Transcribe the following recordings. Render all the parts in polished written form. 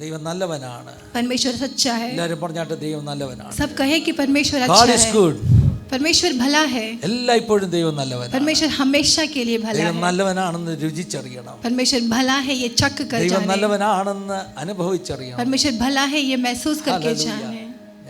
ദൈവം നല്ലവനാണ്. परमेश्वर सच्चा है. എല്ലാവരും പറഞ്ഞാട്ട് ദൈവം നല്ലവനാണ്. सब कहे कि परमेश्वर God अच्छा is है. good. परमेश्वर भला है. എല്ലായ്പ്പോഴും ദൈവം നല്ലവനാണ്. परमेश्वर हमेशा के लिए भला ദൈവം है. നല്ലവനാണെന്ന് രുചിച്ചറിയണം. परमेश्वर भला है ये चख कर ദൈവം जाने. നല്ലവനാണെന്ന് അനുഭവിച്ചറിയണം. परमेश्वर भला है ये महसूस करके Hallelujah. जाने.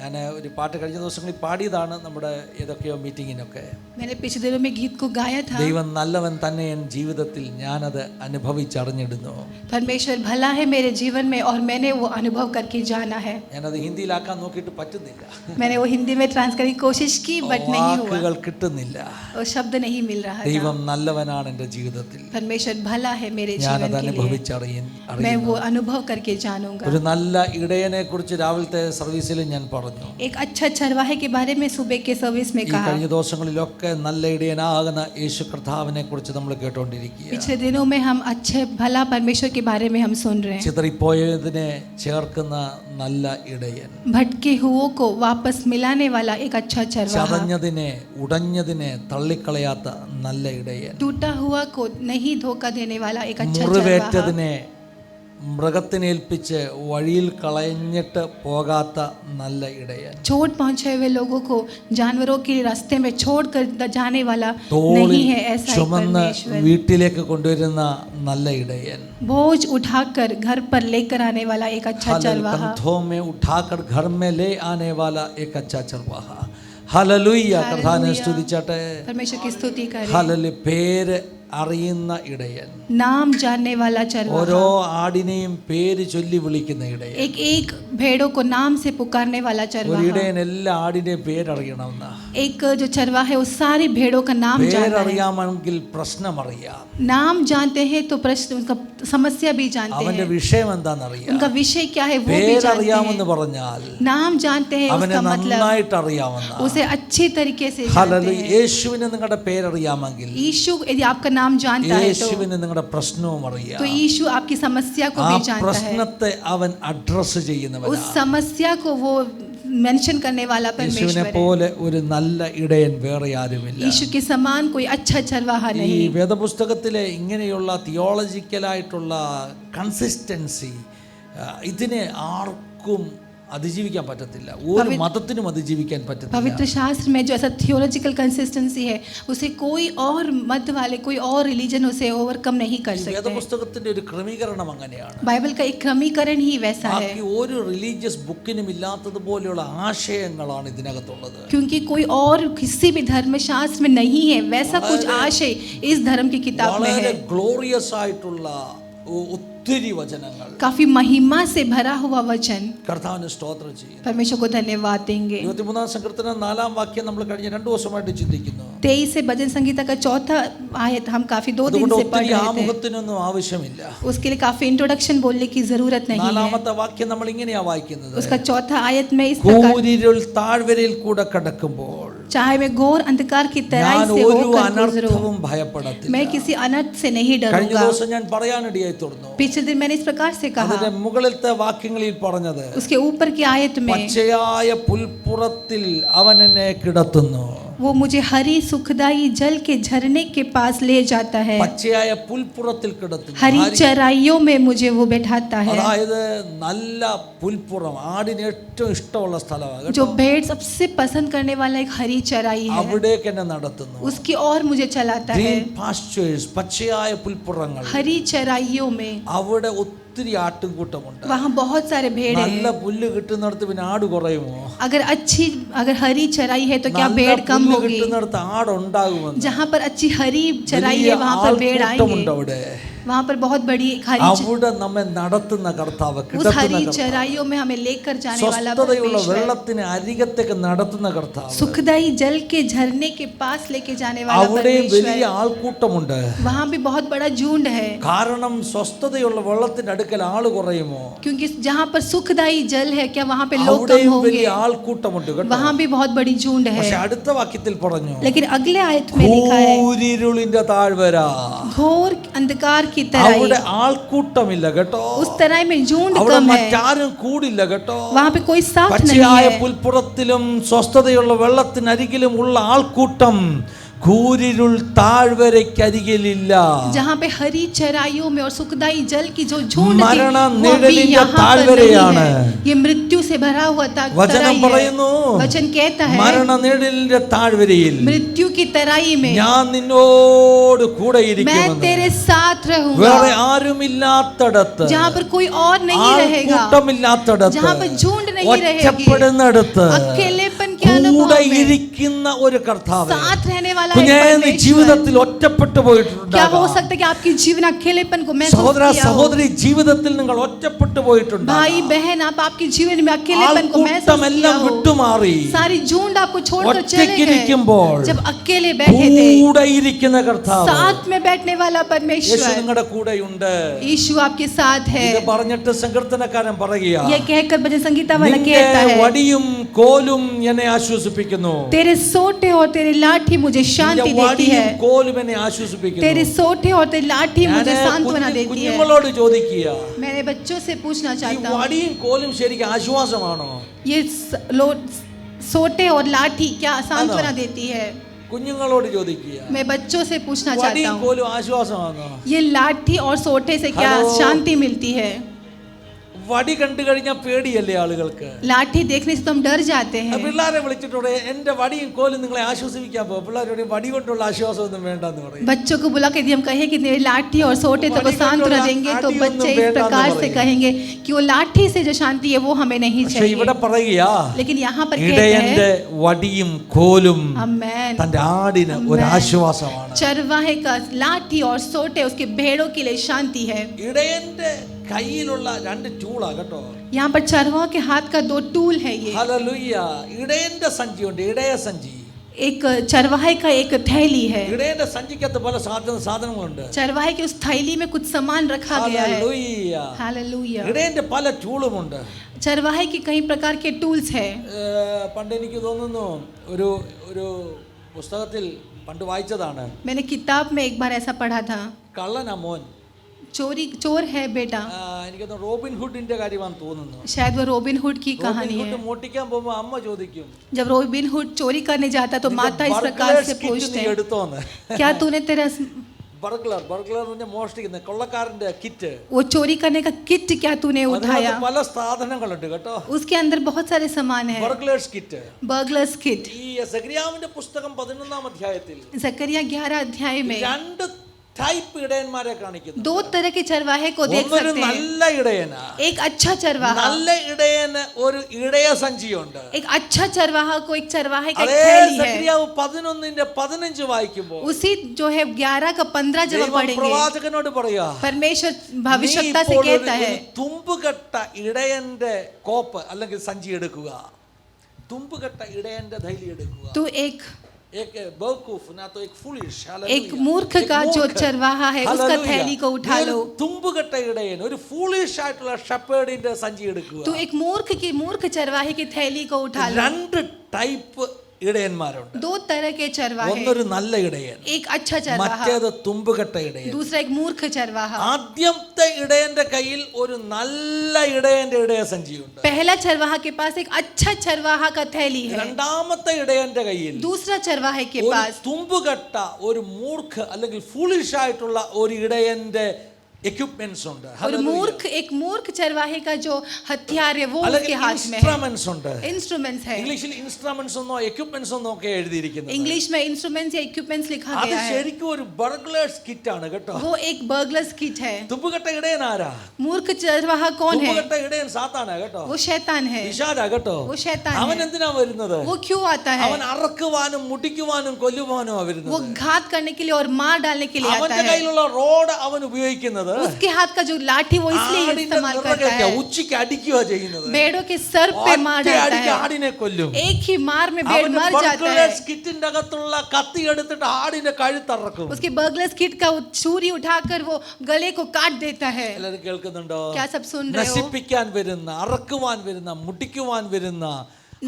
ഞാൻ ഒരു പാട്ട് കഴിഞ്ഞ ദിവസങ്ങളിൽ പാടിയതാണ് നമ്മുടെ ഏതൊക്കെയോ മീറ്റിങ്ങിനൊക്കെ. मैंने पिछले दिनों में गीत को गाया था. ദൈവം നല്ലവൻ തന്നെ എൻ ജീവിതത്തിൽ ഞാനത് അനുഭവിച്ചറിഞ്ഞിടുന്നു. परमेश्वर भला है मेरे जीवन में और मैंने वो अनुभव करके जाना है. ഞാനത് ഹിന്ദിയിലാക്കാൻ നോക്കിയിട്ട് പറ്റുന്നില്ല. मैंने वो हिंदी में ट्रांस करने की कोशिश की बट नहीं हुआ. വാക്കുകൾ കിട്ടുന്നില്ല. वो शब्द नहीं मिल रहा था. ദൈവം നല്ലവനാണ് എൻ്റെ ജീവിതത്തിൽ. परमेश्वर भला है मेरे जीवन ഞാനത് के लिए. അനുഭവിച്ചറിയുന്നു. मैं वो अनुभव करके जानूंगा. ഒരു നല്ല ഇടയനെ കുറിച്ച് രാവിലത്തെ സർവീസിൽ ഞാൻ പറഞ്ഞു. एक अच्छा चरवाहे के बारे में सुबह के सर्विस में ഈ कहा. കഴിഞ്ഞ ദിവസങ്ങളിലൊക്കെ നല്ല ഇടയനാകുന്ന യേശു കർത്താവിനെ കുറിച്ച് നമ്മൾ കേട്ടോണ്ടിരിക്കുക. पिछले दिनों में हम अच्छे भला परमेश्वर के बारे में हम सुन रहे हैं. ചിതറിപ്പോയതിനെ ചേർക്കുന്ന നല്ല ഇടയൻ. भटके हुओं को वापस मिलाने वाला एक अच्छा चरवाहा. ചതഞ്ഞതിനെ ഉടഞ്ഞതിനെ തള്ളിക്കളയാത്ത നല്ല ഇടയൻ. टूटा हुआ को नहीं धोखा देने वाला एक अच्छा चरवाहा. മുറിവേറ്റതിനെ മൃഗത്തിനേൽപ്പിച്ച് വഴിയിൽ കളഞ്ഞിട്ട് പോകാത്ത നല്ല ഇടയൻ. चोट पहुंचे हुए लोगों को जानवरों के रास्ते में छोड़कर जाने वाला തോളിൽ नहीं है ऐसा एक ചുമന്ന് परमेश्वर. വീട്ടിലേക്ക് കൊണ്ടുവരുന്ന നല്ല ഇടയൻ. बोझ उठाकर घर पर लेकर आने वाला एक अच्छा चरवाहा. कंधों में उठाकर घर में ले आने वाला एक अच्छा चरवाहा. हालेलुया. കർത്താവിനെ സ്തുതിച്ചാട്ടെ. परमेश्वर की स्तुति करें. हालेलुया. പേര് അറിയുന്ന ഇടയൻ. नाम जानने वाला चरवाहा. ഓരോ ആടിനെയും പേര് ചൊല്ലി വിളിക്കുന്ന ഇടയൻ. एक एक भेड़ों को नाम से पुकारने वाला ഒരു चरवाहा. ഇടയൻ എല്ലാ ആടിനെയും പേരറിയണമെന്ന. एक जो चरवाहा है वो सारी भेड़ों का नाम जानता है. പേരറിയാമെങ്കിൽ പ്രശ്നം അറിയാം. नाम जानते हैं तो प्रश्न उनका समस्या भी जानते അവന്റെ हैं. വിഷയം എന്താണെന്നറിയാം. उनका विषय क्या है वो भी जानते പേരറിയാമെന്ന് हैं. പറഞ്ഞാൽ नाम जानते हैं അവനെ उसका मतलब നന്നായിട്ട് അറിയാമെന്ന. उसे अच्छी तरीके से जानते ഹല്ലേലൂയ. हैं. യേശുവിനെ നിങ്ങളുടെ പേരറിയാമെങ്കിൽ यीशु यदि आपका नाम जानता है യേശുവിന് നിങ്ങളുടെ പ്രശ്നവും അറിയാം. तो यीशु आपकी समस्या को ആ भी जानता है. പ്രശ്നത്തെ അവൻ അഡ്രസ് उस ചെയ്യുന്നവനാണ്. समस्या को वो मेंशन करने वाला യേശുവിനെ परमेश्वर है. പോലെ ഒരു നല്ല ഇടയൻ വേറെ ആരുമില്ല. यीशु के समान कोई अच्छा चरवाहा ഈ नहीं. വേദപുസ്തകത്തിലെ ഇങ്ങനെയുള്ള തിയോളജിക്കലായിട്ടുള്ള കൺസിസ്റ്റൻസി ഇതിനെ ആർക്കും അതിജീവിക്കാൻ പറ്റത്തില്ല. ഒരു മതത്തിനും അതിജീവിക്കാൻ പറ്റത്തില്ല. पवित्र शास्त्र में जो ऐसा थियोलॉजिकल कंसिस्टेंसी है उसे कोई और मत वाले कोई और रिलीजन उसे ओवरकम नहीं कर सकते. വേദപുസ്തകത്തിന്റെ ഒരു ക്രമീകരണം അങ്ങനെയാണ്. बाइबल का एक क्रमीकरण ही वैसा है. ബാക്കി ഒരു റിലീജിയസ് ബുക്കിനും ഇല്ലാത്തതുപോലെയുള്ള ആശയങ്ങളാണ് ഇതിനകത്തുള്ളത്. क्योंकि कोई और किसी भी धर्मशास्त्र में नहीं है वैसा कुछ आशय इस धर्म की किताब में വളരെ है. ഗ്ലോറിയസ് ആയിട്ടുള്ള ഒത്തിരി വചനങ്ങൾ. काफी महिमा से भरा हुआ वचन. കർത്താവിന് സ്തോത്രം ചെയ്യുന്നു. परमेश्वर को धन्यवाद देंगे. 23 സങ്കീർത്തനം 4 വാക്യം നമ്മൾ കഴിഞ്ഞ 2 ദിവസമായിട്ട് ചിന്തിക്കുന്നു. 23 से भजन संगीता का चौथा आयत हम काफी 2 दिन അതുകൊണ്ട് से पढ़ ഒത്തിരി रहे थे. ആമുഖത്തിനൊന്നും ആവശ്യമില്ല. उसके लिए काफी इंट्रोडक्शन बोलने की जरूरत नहीं है. 4ാമത്തെ വാക്യം നമ്മൾ ഇങ്ങനെയാ വായിക്കുന്നത്. उसका चौथा आयत में इस प्रकार കൂരിരുൾ താഴ്വരയിൽ കൂടെ കടക്കുമ്പോൾ चाहे मैं घोर अंधकार की तराई ഞാൻ से ഒരു होकर അനർത്ഥവും गुजरूं ഭയപ്പെടത്തില്ല. मैं किसी अनर्थ से नहीं കഴിഞ്ഞ डरूंगा. ദിവസം ഞാൻ പറയാനിടയായി തീർന്നു. पिछले दिन मैंने इस प्रकार से कहा. അതിന്റെ മുകളിലത്തെ വാക്യങ്ങളിൽ പറഞ്ഞത് उसके ऊपर की आयत में പച്ചയായ പുൽപ്പുറത്തിൽ അവൻ എന്നെ കിടത്തുന്നു. वो मुझे हरी सुखदाई जल के झरने के पास ले जाता है. പച്ചയായ പുൽപ്പുറത്തിൽ കിടത്തുന്നു. हरी चराइयों में मुझे वो बैठाता है. അതായത് നല്ല പുൽപ്പുറം ആടിന് ഏറ്റവും ഇഷ്ടമുള്ള സ്ഥലമാണ്. जो भेड़ सबसे पसंद करने वाला एक हरी चराई है അവിടേക്ക് എന്നെ നടത്തുന്നു. उसकी ओर मुझे चलाता है. ഗ്രീൻ പാസ്ചേഴ്സ് പച്ചയായ പുൽപ്പുറങ്ങൾ. हरी चराइयों में അവിടെ ഒത്തിരി ആട്ടുംകൂട്ടമുണ്ട്. वहाँ बहुत सारे भेड़ നല്ല हैं. പുല്ല് കിട്ടുന്നിടത്ത് പിന്നെ ആട് കുറയുമോ? अगर हरी चराई है तो क्या നല്ല भेड़ कम പുല്ല് होगी? കിട്ടുന്നിടത്ത് ആടുണ്ടാകുമെന്ന്. जहाँ पर अच्छी हरी चराई है वहाँ पर भेड़ ആൾക്കൂട്ടമുണ്ട് आएंगे. അവിടെ. वहाँ पर बहुत बड़ी हरी അവിടെ നമ്മെ നടത്തുന്ന കർത്താവ്, उस കിടത്തുന്ന हरी കർത്താവ്, चराइयों में हमें लेकर जाने वाला സ്വസ്ഥതയുള്ള परमेश्वर, വെള്ളത്തിന് അരികത്തേക്ക് നടത്തുന്ന കർത്താവ്. सुखदाई जल के झरने के पास लेके जाने वाला അവിടെ വലിയ परमेश्वर. ആൾക്കൂട്ടമുണ്ട്. वहाँ भी बहुत बड़ा झुंड है. കാരണം സ്വസ്ഥതയുള്ള വെള്ളത്തിന്റെ അടുക്കൽ ആള് കുറയുമോ? क्योंकि जहाँ पर सुखदाई जल है क्या वहाँ पे लोग कम അവിടെയും होंगे? വലിയ ആൾക്കൂട്ടമുണ്ട് കേട്ടോ. वहाँ भी बहुत बड़ी झुंड है. പക്ഷെ അടുത്ത വാക്യത്തിൽ പറഞ്ഞു, लेकिन अगले आयत में लिखा है കൂരിരുളിന്റെ താഴ്വര. घोर अंधकार की तराई. അവിടെ ആൾക്കൂട്ടമില്ല കേട്ടോ. उस तराई में झुंड അവിടെ कम है. മറ്റാരും കൂടില്ല കേട്ടോ. वहाँ पे कोई साथ नहीं പച്ചയായ है. പുൽപ്പുറത്തിലും സ്വസ്ഥതയുള്ള വെള്ളത്തിനരികിലും ഉള്ള ആൾക്കൂട്ടം കൂരിരുൾ താഴ്വരയ്ക്കരികിലില്ല. जहाँ पे हरी चराइयों में और सुखदाई जल की जो झुंड थी, മരണ वो अभी നിഴലിന്റെ यहाँ पर नहीं താഴ്വരയാണ്. है. ये मृत्यु से भरा हुआ വചനം तराई പറയുന്നു, है. वचन कहता है മരണ നിഴലിന്റെ താഴ്വരയിൽ मृत्यु की तराई में ഞാൻ നിന്നോട് കൂടെ मैं ഇരിക്കുമെന്ന്. तेरे साथ रहूंगा. വേറെ ആരുമില്ലാത്തടത്ത്, जहाँ पर कोई और नहीं रहेगा, ആൾക്കൂട്ടമില്ലാത്തടത്ത്, जहाँ पर झुंड नहीं रहेगी, ഒറ്റപ്പെടുന്നിടത്ത് अकेलेपन के अनुभव കൂടെ में ഇരിക്കുന്ന ഒരു കർത്താവ്. साथ रहने वाला കുഞ്ഞേ, एक നീ परमेश्वर. ജീവിതത്തിൽ ഒറ്റപ്പെട്ടു क्या हो പോയിട്ടുണ്ടാകാം. सकता है कि आपके जीवन अकेलेपन को महसूस സഹോദര किया हो? സഹോദരി, ജീവിതത്തിൽ നിങ്ങൾ ഒറ്റപ്പെട്ടു പോയിട്ടുണ്ടാകാം. भाई बहन, आप आपके जीवन में अकेलेपन को महसूस किया ആൾക്കൂട്ടമെല്ലാം हो? വിട്ടുമാറി सारी झुंड आपको छोड़कर चले गए. ഒറ്റയ്ക്കിരിക്കുമ്പോൾ जब अकेले बैठे थे, കൂടെ ഇരിക്കുന്ന കർത്താവ്, साथ में बैठने वाला യേശു परमेश्वर, നിങ്ങളുടെ കൂടെയുണ്ട്. यीशु आपके साथ है. ഇത് പറഞ്ഞിട്ട് സങ്കീർത്തനക്കാരൻ പറയുക, ये कहकर भजन संगीता वाला നിന്റെ कहता है, വടിയും കോലും എന്നെ ആശ്വസിപ്പിക്കുന്നു. तेरे सोटे और तेरे लाठी मुझे शांति നിന്റെ देती വടിയും है. കോലും എന്നെ ആശ്വസിപ്പിക്കുന്നു. तेरे सोटे और तेरी लाठी मुझे ഞാന് सांत्वना देती है. കുഞ്ഞുങ്ങളോട് ചോദിക്കുക, मैंने बच्चों से पूछना ഈ चाहता हूँ, വടിയും കോലും ശരിക്കും ആശ്വാസമാണോ? ये सोटे और लाठी क्या सांत्वना देती है? കുഞ്ഞുങ്ങളോട് ചോദിക്കുക, मैं बच्चों से पूछना चाहता വടിയും हूँ, കോലും ആശ്വാസമാണോ? ये लाठी और सोटे से क्या हेलो। शांति मिलती है? വടി കണ്ടു കഴിഞ്ഞാൽ പേടിയല്ലേ ആളുകൾക്ക്? लाठी देखने से तो हम डर जाते हैं. പിള്ളേരെ വിളിച്ചിട്ടോടെ എന്റെ വടിയും കോലും നിങ്ങളെ ആശ്വസിപ്പിക്കാൻ പോകും. പിള്ളേരോട് വടി കൊണ്ടുള്ള ആശ്വാസം ഒന്നും വേണ്ടെന്ന് പറയും. बच्चों को बुला के यदि हम कहें कि तेरे लाठी और सोटे तो को सांत्वना देंगे, तो बच्चे इस प्रकार से कहेंगे कि वो लाठी से जो शांति है वो हमें नहीं പക്ഷെ चाहिए. ഇവിടെ പറയുക, लेकिन यहाँ पर कहते ഇടയന്റെ हैं, വടിയും കോലും आमेन, തന്റെ ആടിന് ഒരു ആശ്വാസമാണ്. चरवाहे का लाठी और सोटे उसके भेड़ों के लिए शांति है. ഇടയന്റെ കയ്യിലുള്ള രണ്ട് ടൂളാ കേട്ടോ. यहाँ पर चरवाहों के हाथ का 2 टूल है. ये ഹല്ലേലൂയ. ഇടയന്റെ സഞ്ചിയുണ്ട്, ഇടയ സഞ്ചി. एक चरवाहे का एक थैली है. ഇടയന്റെ സഞ്ചിക്കകത്ത് പല സാധനങ്ങളുണ്ട്. चरवाहे की उस थैली में कुछ सामान रखा गया है. ഹല്ലേലൂയ. हालेलुया. ഇടയന്റെ പല ടൂളുമുണ്ട്. चरवाहे के कई प्रकार के टूल्स है. പണ്ട് എനിക്ക് തോന്നുന്നു ഒരു ഒരു പുസ്തകത്തിൽ പണ്ട് വായിച്ചതാണ്. मैंने किताब में एक बार ऐसा पढ़ा था, കള്ളനാ മോൻ. चोर है बेटा. എനിക്ക് തോന്നുന്നു റോബിൻ ഹുഡിന്റെ കാര്യമാണെന്ന് തോന്നുന്നു. शायद वो रॉबिन हुड की റോബിൻ कहानी ഹുഡ് है. മോട്ടിക്കാൻ പോകുമ്പോൾ അമ്മ ചോദിക്കും, जब रॉबिन हुड चोरी करने जाता तो माता इस प्रकार से पूछते हैं, എടുത്തോന്ന്. क्या तूने तेरा ബർഗ്ലർ എന്ന് പറഞ്ഞാൽ മോഷ്ടിക്കുന്ന കൊള്ളക്കാരന്റെ കിറ്റ്. वो चोरी करने का किट क्या तूने उठाया? അതിനകത്ത് പല സാധനങ്ങളുണ്ട് കേട്ടോ. उसके अंदर बहुत सारे सामान है. ബർഗ്ലേഴ്സ് കിറ്റ്. Burglars kit. ഈ സെഖര്യാവിന്റെ പുസ്തകം 11-ാം അധ്യായത്തിൽ जकरिया 11 अध्याय में രണ്ട് ടൈപ്പ് ഇടയന്മാരെ കാണിക്കുന്നു. 2 तरह के चरवाहे को देख ഒരു सकते हैं. നല്ല ഇടയനാ. एक अच्छा चरवाहा, നല്ല ഇടയന് ഒരു ഇടയ സഞ്ചിയുണ്ട്. एक अच्छा चरवाहा को एक चरवाहे का एक അതേ थैली है. സെഖര്യാവ് 11:15 വായിക്കുമ്പോൾ उसी जो है 11 का 15 जब हम ദൈവം पढ़ेंगे, പ്രവാചകനോട് പറയാ, परमेश्वर भविष्यता से कहता है, തുമ്പുകെട്ട ഇടയന്റെ കോപ്പ് അല്ലെങ്കിൽ സഞ്ചി എടുക്കുക. തുമ്പുകെട്ട ഇടയന്റെ ധൈലി എടുക്കുക. तू एक बेवकूफ ना तो एक फूलिश, एक मूर्ख का जो चरवाहा है उसका थैली को उठा लो. തുമ്പുകെട്ട ഇടയൻ ഒരു ഫൂളിഷ് ആയിട്ടുള്ള ഷെപ്പേർഡിന്റെ സഞ്ചി എടുക്കുക. तू एक मूर्ख चरवाहे की थैली को उठा लो. രണ്ട് ടൈപ്പ് ഇടയന്മാരുണ്ട്. 2 तरह के चरवाहे, ഒന്നൊരു നല്ല ഇടയൻ, एक अच्छा चरवाहा, മറ്റേത് തുമ്പുകെട്ട ഇടയൻ. दूसरा एक मूर्ख चरवाहा. ആദ്യത്തെ ഇടയന്റെ കയ്യിൽ ഒരു നല്ല ഇടയന്റെ ഇടയ സഞ്ചിയുണ്ട്. पहला चरवाहा के पास एक अच्छा चरवाहा का थैली है. രണ്ടാമത്തെ ഇടയന്റെ കയ്യിൽ दूसरा चरवाहे के ഒരു पास തുമ്പുകെട്ട ഒരു മൂർഖ അല്ലെങ്കിൽ ഫൂളിഷ് ആയിട്ടുള്ള ഒരു ഇടയന്റെ equipments ഉണ്ട്. और एक मूर्ख चरवाहे का जो हथियार है वो उसके हाथ में है. ഇൻസ്ട്രുമെന്റ്സ് ഉണ്ട്. इंस्ट्रूमेंट्स है. ഇംഗ്ലീഷിൽ ഇൻസ്ട്രുമെന്റ്സ് എന്നോ എക്യുപ്മെന്റ്സ് എന്നോ ഒക്കെ എഴുതിയിരിക്കുന്നത്. इंग्लिश में इंस्ट्रूमेंट्स या इक्विपमेंट्स लिखा അത് गया है. ശരിക്കും ഒരു ബർഗ്ലേഴ്സ് കിറ്റ് ആണ് കേട്ടോ. वो एक बर्गलर्स किट है. തുമ്പുകെട്ട ഇടയൻ ആരാ? मूर्ख चरवाहा कौन है? തുമ്പുകെട്ട ഇടയൻ സാത്താനാ കേട്ടോ. वो शैतान है. പിശാചാ കേട്ടോ. वो शैतान അവൻ है. എന്തിനാ വരുന്നത്? वो क्यों आता है? അവൻ അറക്കുവാനും മുടിക്കുവാനും കൊല്ലുവാനും वो വരുന്നത്. घात करने के लिए और मार डालने के लिए आता അവന്റെ है. കയ്യിലുള്ള റോഡ് അവൻ ഉപയോഗിക്കുന്നത് उसके हाथ का जो लाठी वो इसलिए इस्तेमाल करता है. ഉച്ചിക്ക് അടിക്കുക ചെയ്യുന്നത്. भेड़ों के सर पे मार डालता है. ആടിനെ കൊല്ലും. एक ही मार में भेड़ मर जाता है. കിറ്റിന്റെ അകത്തുള്ള കത്തി എടുത്തിട്ട് ആടിന്റെ കഴുത്തറക്കും. उसके बर्गलर्स किट का छुरी उठाकर वो गले को काट देता है. എല്ലാവരും കേൾക്കുന്നുണ്ടോ? क्या सब सुन रहे हो? നശിപ്പിക്കാൻ വരുന്ന, അറക്കുവാൻ വരുന്ന, മുടിക്കുവാൻ വരുന്ന,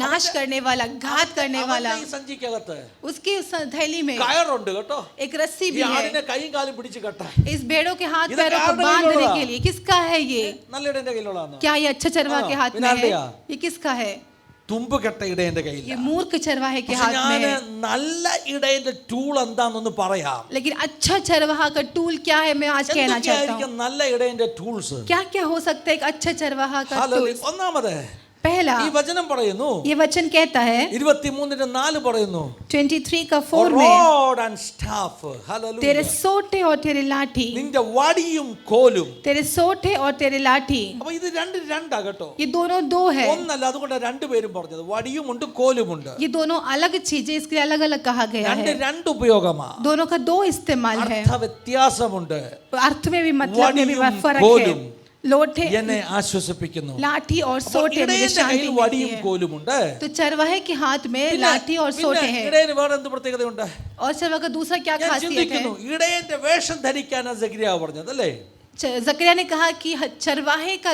नाश करने वाला, घात करने वाला, ഈ സഞ്ചിക്കകത്ത് उसकी उस थैली में കയറുണ്ട് കേട്ടോ. एक रस्सी ഈ भी है. ആടിനെ കൈയും കാലും പിടിച്ച് കെട്ടാൻ. इस भेड़ों के हाथ ये पैरों को काटने बांधने वाला। के लिए. किसका है ये? നല്ല ഇടയന്റെ കയ്യിലുള്ളതാണ്. क्या ये अच्छा चरवा के हाथ में है? विनालिया। ये किसका है? തുമ്പുകെട്ട ഇടയന്റെ ये കയ്യില്ല. मूर्ख चरवाहे के പക്ഷെ हाथ में ഞാൻ है. നല്ല ഇടയന്റെ ടൂൾ എന്താണെന്നൊന്ന് പറയാം. लेकिन अच्छा चरवाहा का टूल क्या है मैं आज कहना चाहता हूँ. എന്തൊക്കെയായിരിക്കും നല്ല ഇടയന്റെ ടൂൾസ്? क्या क्या हो सकता है एक अच्छा चरवाहा का ഹല്ലേലൂയ. टूल. ഒന്നാമത് पहला ഈ വചനം പറയുന്നു, ये वचन कहता है 23:4 പറയുന്നു, 23 का 4 में rod and staff. ഹല്ലേലൂയ. तेरे सोटे और तेरे लाठी, നിന്റെ വടിയും കോലും. तेरे सोटे और तेरे लाठी. അപ്പൊ ഇത് രണ്ടാ കേട്ടോ, ये दोनों दो है. ഒന്നല്ല. അതുകൊണ്ട് രണ്ടുപേരും പറഞ്ഞത് വടിയുമുണ്ട് കോലുമുണ്ട്. ये दोनों अलग चीजें, इसके अलग अलग कहा गया है. രണ്ട് ഉപയോഗമാ. दोनों का दो इस्तेमाल है. അർത്ഥ വ്യത്യാസമുണ്ട്. अर्थ में भी मतलब में भी फर्क है. കോലും लोटे, എന്നെ ആശ്വസിപ്പിക്കുന്നു. लाठी और सोटे मुझे ഇടയന്റെ शांति കയ്യിൽ मिलती വടിയും है. കോലുമുണ്ട്. तो चरवाहे के हाथ में लाठी और सोटे हैं. ഇടയന് വേറെ എന്ത് പ്രത്യേകതയുണ്ട്? और चरवाहा का दूसरा क्या ഞാൻ खासियत है? ചിന്തിക്കുന്നു, ഇടയന്റെ വേഷം ധരിക്കാനാണ് സഖറിയാവ് പറഞ്ഞത് അല്ലേ? जकरिया ने कहा कि चरवाहे का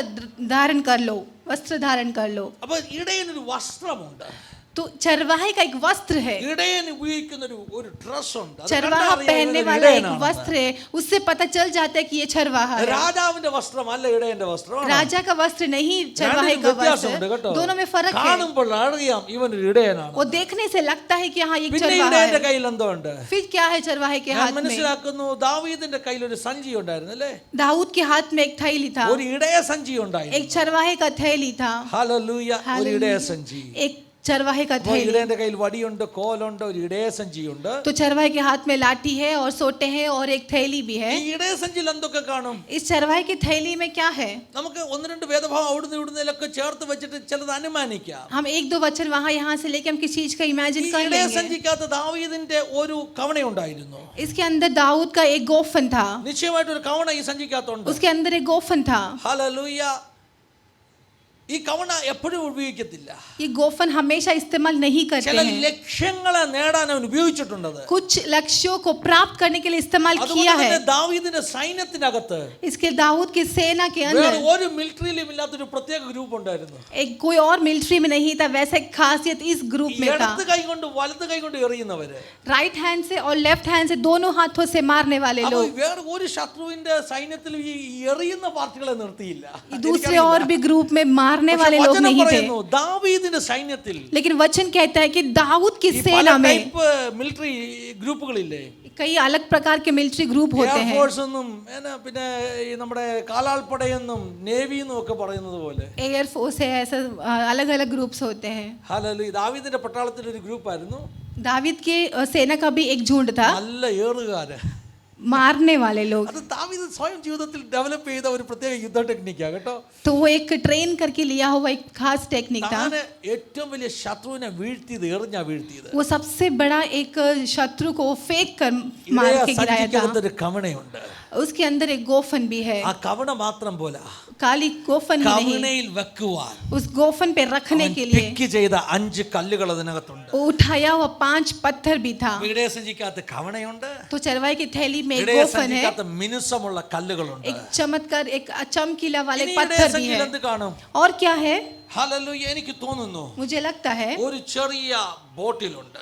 धारण कर लो, वस्त्र धारण कर लो. അപ്പൊ ഇടയനൊരു വസ്ത്രമുണ്ട്. तो चरवाहे का एक वस्त्र है. ഇടയൻ ഉപയോഗിക്കുന്ന ഒരു ഡ്രസ് ഉണ്ട്. അത് चरवाहा കണ്ടാൽ അറിയാം पहनने ഇതൊരു वाला एक ഇടയനാണെന്ന്. वस्त्र है, उससे पता चल जाता है कि ये चरवाहा है. രാജാവിന്റെ വസ്ത്രമല്ല ഇടയന്റെ വസ്ത്രമാണ്. राजा का वस्त्र नहीं, चरवाहे का വ്യത്യാസമുണ്ട് वस्त्र. കേട്ടോ. दोनों में फर्क है. കാണുമ്പോൾ അറിയാം ഇവനൊരു ഇടയനാണ്. वो देखने से लगता है कि हाँ ये പിന്നെ चरवाहा ഇടയന്റെ है. കയ്യിൽ എന്തോ ഉണ്ട്? फिर क्या है चरवाहे के ഞാൻ हाथ में? മനസ്സിലാക്കുന്നു, ദാവീദിന്റെ കയ്യിൽ ഒരു സഞ്ചി ഉണ്ടായിരുന്നു അല്ലേ? दाऊद के हाथ में एक थैली था, ഒരു ഇടയ സഞ്ചി ഉണ്ടായിരുന്നു. एक चरवाहे का थैली था. ഹല്ലേലൂയ. ഒരു ഇടയ സഞ്ചി. एक चरवाहे का അപ്പോൾ थैली. ഇടയന്റെ കയ്യിൽ വടിയുണ്ട്, കോലുണ്ട്, ഒരു ഇടയ സഞ്ചിയുണ്ട്. तो चरवाहे के हाथ में लाठी है और सोटे हैं और एक थैली भी है. ഈ ഇടയ സഞ്ചിയിൽ എന്തൊക്കെ കാണും? इस चरवाहे की थैली में क्या है? നമുക്ക് ഒന്ന് രണ്ട് വേദഭാഗം അവിടുന്ന് ഇവിടുന്നൊക്കെ ചേർത്ത് വെച്ചിട്ട് ചിലത് അനുമാനിക്കാം. हम एक दो वचन वहां यहाँ से लेके हम किसी चीज का ഈ इमेजिन कर ഇടയ लेंगे. സഞ്ചിക്കകത്ത് ദാവീദിന്റെ ഒരു കവണയുണ്ടായിരുന്നു. इसके अंदर दाऊद का एक गोफन था. നിശ്ചയമായിട്ട് ഒരു കവണ ഈ സഞ്ചിക്കകത്തുണ്ട്. उसके अंदर एक गोफन था. ഹല്ലേലൂയ. ഈ കവണ എപ്പോഴും ഉപയോഗിക്കത്തില്ല. ये गोफन हमेशा इस्तेमाल नहीं करते ചില हैं. ലക്ഷ്യങ്ങളെ നേടാൻ അവൻ ഉപയോഗിച്ചിട്ടുണ്ടത്. कुछ लक्ष्यों को प्राप्त करने के लिए इस्तेमाल किया है. ദാവീദിന്റെ സൈന്യത്തിനകത്ത് इसके दाऊद की सेना के വേറെ अंदर ഒരു മിലിറ്ററിയിലും ഇല്ലാത്തൊരു പ്രത്യേക ഗ്രൂപ്പ് ഉണ്ടായിരുന്നു. एक कोई और मिलिट्री में नहीं था, वैसे एक खासियत इस ग्रुप में था. ഇടത് കൈ കൊണ്ട് വലത് കൈ കൊണ്ട് എറിയുന്നവര്. राइट हैंड से और लेफ्ट हैंड से दोनों हाथों से मारने वाले അപ്പോൾ लोग. വേറെ ഒരു ശത്രുവിന്റെ സൈന്യത്തിൽ ഈ എറിയുന്ന പാർട്ടികളെ നിർത്തിയില്ല. दूसरे और भी ग्रुप में मारने പക്ഷേ वाले लोग വചനം नहीं थे. പറയുന്നു, ദാവീദിന്റെ സൈന്യത്തിൽ लेकिन वचन कहता है कि दाऊद की ഈ പല सेना में ടൈപ്പ് മിലിറ്ററി ഗ്രൂപ്പുകളില്ലേ? कई अलग प्रकार के मिलिट्री ग्रुप होते हैं. എയർഫോഴ്സ് എന്നും പിന്നെ ഈ നമ്മുടെ കാലാൾപ്പടയെന്നും നേവി എന്നും ഒക്കെ പറയുന്നത് പോലെ एयर फोर्स है, ऐसा अलग अलग ग्रुप्स होते हैं. ഹല്ലേലൂയ. ദാവീദിന്റെ പട്ടാളത്തിൽ ഒരു ഗ്രൂപ്പ് ആയിരുന്നു, दावीद के सेना का भी एक झुंड था, നല്ല ഏറുകാര്. मारने वाले लोग. അത് ദാവീദ് സ്വയം ജീവിതത്തിൽ ഡെവലപ്പ് ചെയ്ത ഒരു പ്രത്യേക യുദ്ധ ടെക്നിക്കാ കേട്ടോ. तो वो एक ट्रेन करके लिया हुआ एक खास टेक्निक था. താന് ഏറ്റവും വലിയ ശത്രുവിനെ വീഴ്ത്തിയത് എറിഞ്ഞാ വീഴ്ത്തിയത്. वो सबसे बड़ा एक शत्रु को फेंक कर मार ഇടയ के गिराया था. സഞ്ചിക്കകത്തൊരു കവണയുണ്ട്. उसके अंदर एक गोफन भी है. ആ കവണ മാത്രം പോലാ, काली गोफन ही नहीं, കവണയിൽ വെക്കുവാൻ उस गोफन पे रखने के लिए പിക്ക് ചെയ്ത 5 കല്ലുകൾ അതിനകത്തുണ്ട്. वो उठाया हुआ 5 पत्थर भी था. ഇടയ സഞ്ചിക്കകത്ത് കവണയുണ്ട്. तो चरवाहे की थैली में एक ഇടയ गोफन है, സഞ്ചിക്കകത്ത് മിനുസമുള്ള കല്ലുകളുണ്ട്. एक ചമത്कार एक चमकीला वाले ഇനി पत्थर ഇടയ भी സഞ്ചിയിൽ है. എന്ത് കാണും? और क्या है? ഹല്ലേലൂയ. എനിക്ക് തോന്നുന്നു मुझे लगता है ഒരു ചെറിയ ബോട്ടിലുണ്ട്.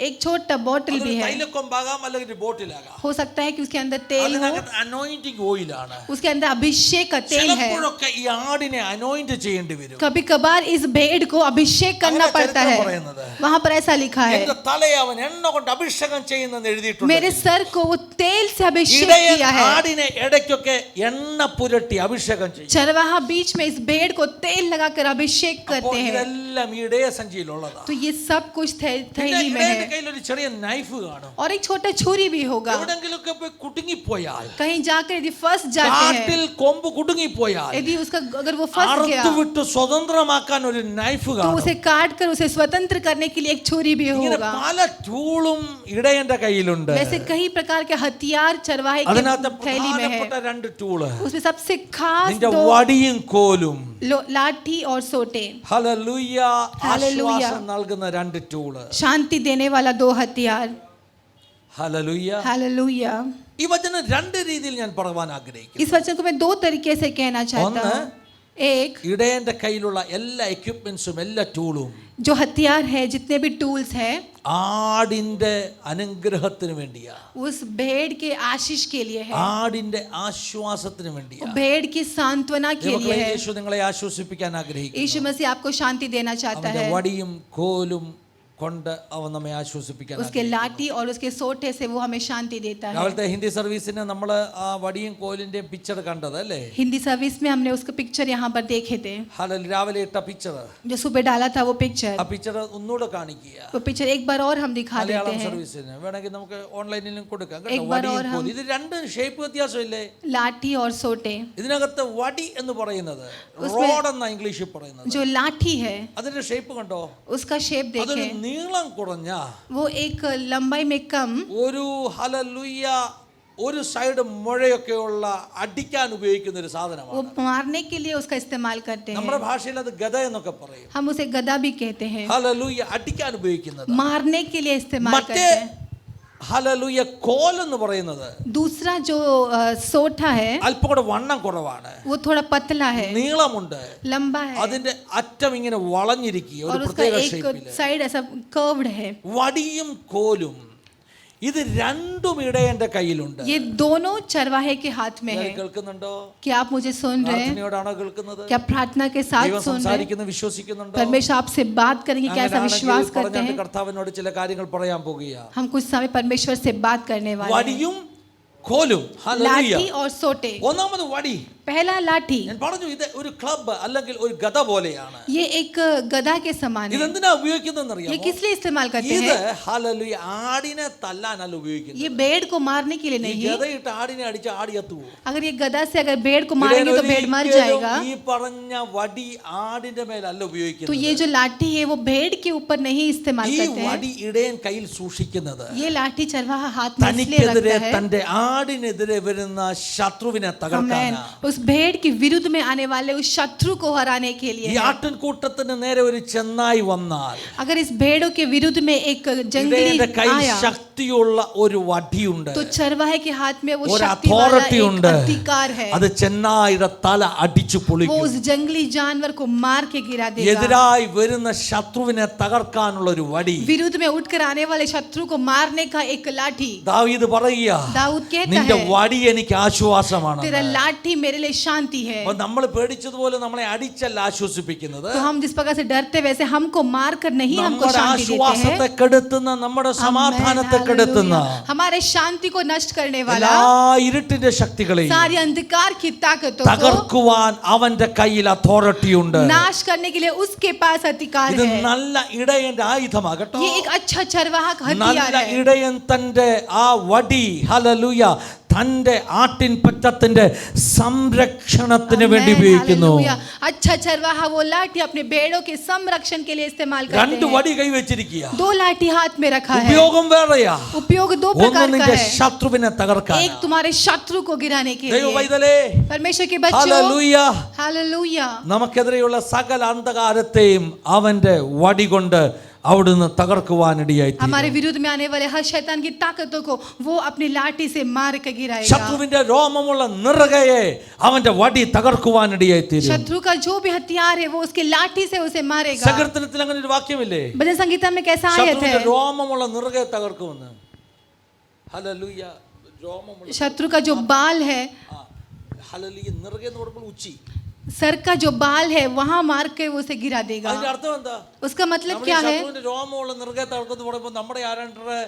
एक छोटा बोतल भी है. തൈലക്കൊമ്പാകാം അല്ലെങ്കിൽ ഒരു ബോട്ടിലാകാം. हो सकता है कि उसके अंदर तेल हो, അതിനകത്ത് അനോയിന്റിംഗ് ഓയിലാണ്. उसके अंदर अभिषेक का तेल है. ചിലപ്പോഴൊക്കെ ഈ ആടിനെ അനോയിന്റ് ചെയ്യേണ്ടി വരും. कभी कभार इस भेड़ को अभिषेक करना അങ്ങനെ पड़ता ചരിത്രം है. പറയുന്നത്. वहां पर ऐसा लिखा है, എന്റെ തലയെ അവൻ എണ്ണ കൊണ്ട് അഭിഷേകം ചെയ്യുന്നെന്ന് എഴുതിയിട്ടുണ്ട്. मेरे सर को वो तेल से अभिषेक ഇടയൻ किया है. ആടിനെ ഇടയ്ക്കൊക്കെ എണ്ണ പുരട്ടി അഭിഷേകം ചെയ്യും. चरवाहा बीच में इस भेड़ को तेल लगाकर अभिषेक അപ്പോൾ करते हैं. ഇതെല്ലാം ഈ ഇടയ സഞ്ചിയിലുള്ളതാണ്. तो ये सब कुछ പിന്നെ थैली में ഇടയന്റെ है. കയ്യിൽ ഒരു ചെറിയ നൈഫ് കാണും. और एक छोटा छुरी भी होगा. എവിടെങ്കിലുമൊക്കെ പോയി കുടുങ്ങിപ്പോയാൽ, कहीं जाकर यदि फंस जाते കാട്ടിൽ हैं, കൊമ്പ് കുടുങ്ങിപ്പോയാൽ यदि उसका अगर वो फंस गया അറുത്തുവിട്ട് സ്വതന്ത്രമാക്കാൻ ഒരു നൈഫ് तो കാണും. उसे काट कर उसे स्वतंत्र करने के लिए एक छुरी भी ഇങ്ങനെ होगा. പല ടൂളും ഇടയന്റെ കയ്യിലുണ്ട്. वैसे कई प्रकार के हथियार चरवाहे അതിനകത്ത് की थैली में है. പ്രധാനപ്പെട്ട 2 ടൂള്, उसमें सबसे खास നിന്റെ 2 വടിയും കോലും. लाठी और सोटे. ഹല്ലേലൂയ. ഹല്ലേലൂയ. ആശ്വാസം നൽകുന്ന 2 ടൂള്. शांति देने वाला 2 हथियार. ഹല്ലേലൂയ. हालेलुया. ഈ വചനം 2 രീതിയിൽ ഞാൻ പറയാൻ ആഗ്രഹിക്കുന്നു. इस वचन को मैं 2 तरीके से कहना चाहता ഒന്ന്, हूँ. एक ഇടയന്റെ കയ്യിലുള്ള എല്ലാ എക്യുപ്മെന്റ്സും എല്ലാ ടൂളും जो हथियार है, जितने भी टूल्स है, ആടിന്റെ അനുഗ്രഹത്തിന് വേണ്ടിയാ, उस भेड़ के आशीष के लिए है, ആടിന്റെ ആശ്വാസത്തിന് വേണ്ടിയാ. भेड़ की सांत्वना के लिए है। യേശു നിങ്ങളെ ആശ്വസിപ്പിക്കാൻ ആഗ്രഹിക്കുന്നു. यीशु मसीह आपको शांति देना चाहता അവന്റെ है। വടിയും കോലും കൊണ്ട് അവൻ നമ്മെ ആശ്വസിപ്പിക്കാൻ उसके लाठी और उसके सोटे से वो हमें शांति देता है। രാവിലത്തെ ഹിന്ദി സർവീസിന് നമ്മൾ ആ വടിയും കോലിന്റെയും പിക്ചർ കണ്ടത് അല്ലേ? हिंदी सर्विस में हमने उसका पिक्चर यहाँ पर देखे थे, രാവിലെ ഇട്ട പിക്ചർ, जो सुबह डाला था वो पिक्चर। ആ പിക്ചർ ഒന്നുകൂടെ കാണിക്കുക. वो पिक्चर एक बार और हम दिखा देते മലയാളം हैं, സർവീസിന് വേണമെങ്കിൽ നമുക്ക് ഓൺലൈനിലും കൊടുക്കാം एक കേട്ടോ. बार വടിയും और हम- കോലും ഇത് രണ്ട് ഷേപ്പ് വ്യത്യാസമില്ലേ? लाठी और सोटे। ഇതിനകത്ത് വടി എന്ന് പറയുന്നത് റോഡ് എന്ന ഇംഗ്ലീഷിൽ പറയുന്നത്, जो लाठी है അതിന്റെ ഷേപ്പ് കണ്ടോ? उसका शेप അതൊരു देखें, നീളം കുറഞ്ഞ वो एक लंबाई में कम, ഒരു ഹല്ലേലൂയ ഒരു സൈഡ് മുഴയൊക്കെയുള്ള അടിക്കാൻ ഉപയോഗിക്കുന്ന ഒരു वो സാധനമാണ്. मारने के लिए उसका इस्तेमाल करते നമ്മുടെ हैं। ഭാഷയിൽ അത് ഗദ എന്നൊക്കെ പറയും. हम उसे गदा भी कहते हैं, ഹല്ലേലൂയ അടിക്കാൻ ഉപയോഗിക്കുന്നത്. मारने के लिए इस्तेमाल മറ്റേ करते हैं। ഹല്ലേലൂയ കോൽ എന്ന് പറയുന്നത് दूसरा जो सोठा है അല്പം കൂടെ വണ്ണം കുറവാണ്, वो थोड़ा पतला है, നീളമുണ്ട്, लंबा है, അതിന്റെ അറ്റം ഇങ്ങനെ വളഞ്ഞിരിക്കുക और ഒരു उसका പ്രത്യേക एक ഷേപ്പില്. साइड ऐसा कर्व्ड है। വടിയും കോലും ഇത് രണ്ടും ഇടയന്റെ കയ്യിലുണ്ട്. ये दोनों चरवाहे के हाथ में है। കേൾക്കുന്നുണ്ടോ? क्या आप मुझे सुन रहे हैं? പ്രാർത്ഥനയോടാണോ കേൾക്കുന്നത്? क्या प्रार्थना के साथ ദൈവം सुन रहे हैं? സംസാരിക്കുന്നു, വിശ്വസിക്കുന്നുണ്ടോ? परमेश्वर आपसे बात करेंगे, क्या ऐसा विश्वास करते പറഞ്ഞിട്ട് हैं? കർത്താവിനോട് ചില കാര്യങ്ങൾ പറയാൻ പോകുകയാ. हम कुछ समय परमेश्वर से बात करने वाले हैं। വടിയും കോലും, ഹല്ലേലൂയ. लाठी और सोटे। ഒന്നാമത് വടി. पहला लाठी, ഞാൻ പറഞ്ഞു ഇത് ഒരു ക്ലബ് അല്ലെങ്കിൽ ഒരു ഗദ പോലെയാണ്. ये एक गदा के समान है। ഇതെന്തിനാ ഉപയോഗിക്കുന്നതെന്ന് ये അറിയാമോ? किस लिए इस्तेमाल करते ഇത് हैं? ഹല്ലേലൂയ ആടിനെ തല്ലാനല്ല ഉപയോഗിക്കുന്നത്. ये भेड़ को मारने के लिए ഈ नहीं। ഗദയിട്ട് ആടിനെ അടിച്ച് ആടി എത്തുവോ? अगर ये गदा से अगर भेड़ को मारेंगे तो भेड़ मर जाएगा। ഈ പറഞ്ഞ വടി ആടിന്റെ മേലല്ല तो ഉപയോഗിക്കുന്നത്. ये जो लाठी है वो भेड़ के ऊपर नहीं इस्तेमाल ഈ करते हैं। വടി ഇടയൻ കയ്യിൽ സൂക്ഷിക്കുന്നത് ये लाठी चरवाहा हाथ में इसलिए തനിക്കെതിരെ रखता है, തന്റെ ആടിനെതിരെ വരുന്ന ശത്രുവിനെ आमेन, തകർക്കാനാ. उस भेड़ के विरुद्ध में आने वाले उस शत्रु को हराने के लिए ഈ है। ആട്ടിൻകൂട്ടത്തിന് നേരെ ഒരു ചെന്നായി വന്നാൽ अगर इस भेड़ों के विरुद्ध में एक जंगली ഇടയന്റെ കയ്യിൽ आया ശക്തിയുള്ള ഒരു വടിയുണ്ട്, तो चरवाहे के हाथ में वो ഒരു शक्ति वाला അതോറിറ്റി एक ഉണ്ട്. अधिकार है। അത് ചെന്നായിയുടെ തല അടിച്ചു वो പൊളിക്കും. उस जंगली जानवर को मार के गिरा देगा। എതിരായി വരുന്ന ശത്രുവിനെ തകർക്കാനുള്ള ഒരു വടി. विरुद्ध में उठकर आने वाले शत्रु को मारने का एक लाठी। ദാവീദ് പറയുക, दाऊद कहता നിന്റെ है, വടി എനിക്ക് ആശ്വാസമാണ്. तेरा लाठी मेरे लिए शांति है। അപ്പൊ നമ്മൾ പേടിച്ചതുപോലെ നമ്മളെ അടിച്ചല്ല ആശ്വസിപ്പിക്കുന്നത്. तो हम जिस प्रकार से डरते वैसे हमको मार कर नहीं हमको നമ്മുടെ शांति देते ആശ്വാസത്തെ हैं। കെടുത്തുന്ന, നമ്മുടെ സമാധാനത്തെ आमेन, കെടുത്തുന്ന हालेलुया। हमारे शांति को नष्ट करने എല്ലാ वाला ഇരുട്ടിന്റെ ശക്തികളെയും सारी अंधकार की ताकतों को തകർക്കുവാൻ അവന്റെ കയ്യിൽ അതോറിറ്റി ഉണ്ട്. नाश करने के लिए उसके पास अधिकार ഇത് है। നല്ല ഇടയന്റെ ആയുധമാകട്ടോ. ये एक अच्छा चरवाहा നല്ല हथियार है। ഇടയൻ തന്റെ ആ വടി ഹല്ലേലൂയ തന്റെ ആട്ടിൻപറ്റത്തിന്റെ സംരക്ഷണത്തിന് വേണ്ടി आमेन, ഉപയോഗിക്കുന്നു. हालेलुया। अच्छा चरवाहा वो लाठी अपने भेड़ों के संरक्षण के लिए इस्तेमाल करते രണ്ട് हैं। വടി കൈവച്ചിരിക്കുക. दो लाठी हाथ में रखा है। ഉപയോഗം വേറെയാ. उपयोग दो ഒന്ന് प्रकार का നിന്റെ है। ശത്രുവിനെ തകർക്കാൻ, एक तुम्हारे शत्रु को गिराने के ദൈവ लिए। പൈതലേ, परमेश्वर के बच्चों, ഹല്ലേലൂയ, हालेलुया, നമുക്കെതിരെയുള്ള സകല അന്ധകാരത്തെയും അവന്റെ വടി കൊണ്ട് അവിടുന്ന് തകർക്കുവാനിടയായി. हमारे विरुद्ध में आने वाले हर शैतान की ताकतों को वो अपनी लाठी से मार के गिराएगा। ശത്രുവിന്റെ രോമമുള്ള നിറകയെ അവന്റെ വടി തകർക്കുവാനിടയായി തീരും. शत्रु का जो भी हथियार है वो उसकी लाठी से उसे मारेगा। സങ്കീർത്തനത്തിൽ അങ്ങനെ ഒരു വാക്യമില്ലേ? भजन संगीता में कैसा आयत है? ശത്രുവിന്റെ രോമമുള്ള നിറകയെ തകർക്കുമെന്ന്. ഹല്ലേലൂയ. രോമമുള്ള शत्रु का जो बाल है, ഹല്ലേലൂയ. നിറകെ എന്ന് പറയുമ്പോൾ ഉച്ചി. सर का जो बाल है वहां मार के वो उसे गिरा देगा। അതിന്റെ അർത്ഥം എന്താ? उसका मतलब നമ്മുടെ क्या है? ശത്രുവിന്റെ രോമമുള്ള നിറകെ തകർക്കുന്നു പറയുമ്പോൾ നമ്മുടെ ആരാണ്ടറെ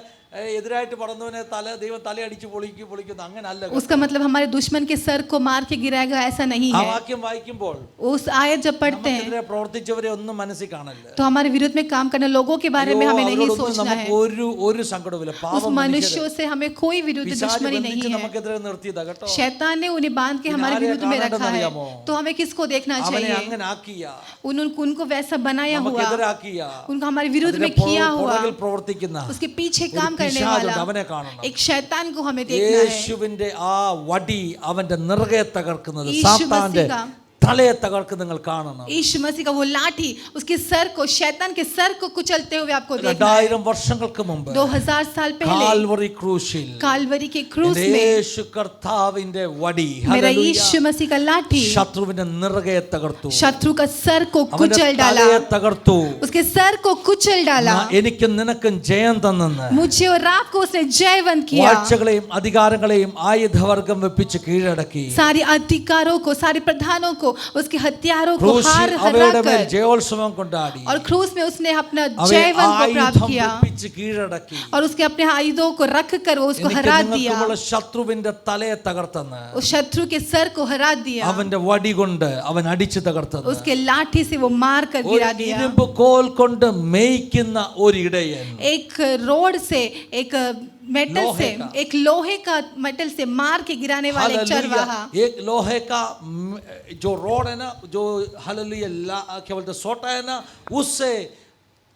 എതിരായിട്ട് പറന്നവനെ ദൈവം തലയടിച്ച് പൊളിക്കുന്നു, അങ്ങനല്ല. उसका मतलब हमारे दुश्मन के सर को मार के गिराएगा, ऐसा नहीं ആ है। വാക്യം വായിക്കുമ്പോൾ उस आयत जब पढ़ते हैं നമുക്കെതിരെ പ്രവർത്തിച്ചവരെ ഒന്നും മനസ്സിൽ കാണില്ല. तो हमारे विरुद्ध में काम करने लोगों के बारे में हमें नहीं सोचना है। നമുക്ക് ഒരു സങ്കടവുമില്ല. उस പാപം मनुष्यों से हमें कोई विरुद्ध പിശാച് दुश्मनी नहीं ബന്ധിച്ച് है। നമുക്കെതിരെ നിർത്തിയതാ കേട്ടോ. शैतान ने उन्हें बांध के हमारे किनारे विरुद्ध में रखा है। കാണേണ്ടതെന്നറിയാമോ? तो हमें किसको देखना അവനെ चाहिए? അങ്ങനെ ആക്കിയ, उनको वैसा बनाया हुआ, നമുക്കെതിരെ ആക്കിയ, उनको हमारे विरुद्ध में അതിന്റെ किया हुआ, പുറകിൽ പ്രവർത്തിക്കുന്ന उसके पीछे ഒരു काम करने പിശാചുണ്ട്, वाला അവനെ കാണണം. एक शैतान को हमें देखना है। യേശുവിന്റെ ആ വടി അവന്റെ നിറകെ തകർക്കുന്നത് यीशु സാത്താന്റെ मसीह का തലയെ തകർക്കുന്ന നിങ്ങൾ കാണണം. यीशु मसीह का वो लाठी उसके सर को, शैतान के सर को कुचलते हुए आपको देखना है. 2000 വർഷങ്ങൾക്ക് മുമ്പ് 2000 साल पहले കാൽവറി ക്രൂശിൽ कालवरी के क्रूस में യേശു കർത്താവിന്റെ വടി, मेरा यीशु मसीह का लाठी ശത്രുവിന്റെ നിറകയെ തകർത്തു. शत्रु का सर को അവന്റെ कुचल डाला, തലയെ തകർത്തു. उसके सर को कुचल डाला. എനിക്കും നിനക്കും ജയം തന്നെന്ന് मुझे और आपको उसने जयवंत किया. വാഴ്ചകളെയും അധികാരങ്ങളെയും ആയുധവർഗം വെപ്പിച്ച് കീഴടക്കി. सारी अधिकारों को, सारे प्रधानों को, उसके हथियारों को ക്രൂശിൽ हार അവരുടെ മേൽ हराकर, ജയോത്സവം കൊണ്ടാടി. और क्रूस में उसने अपना അവയെ जयवंत को प्राप्त ആയുധം किया വെപ്പിച്ച് കീഴടക്കി. और उसके अपने आयुधों को रख कर वो उसको എനിക്ക് हरा दिया. നിങ്ങൾക്കുമുള്ള ശത്രുവിന്റെ തലയെ തകർത്തെന്ന് उस शत्रु के सर को हरा दिया, അവന്റെ വടി കൊണ്ട് അവൻ അടിച്ചു തകർത്തെന്ന്. उसके लाठी से वो मार कर ഒരു गिरा दिया. ഇരുമ്പ് കോൽ കൊണ്ട് മേയ്ക്കുന്ന ഒരു ഇടയൻ, एक रोड से, एक मेटल लोहे से, का। एक लोहे का मेटल से मार के गिराने वाले एक हालेलुया, चरवाहा. एक लोहे का जो रोड है ना, जो हालेलुया क्या बोलते सोटा है ना, उससे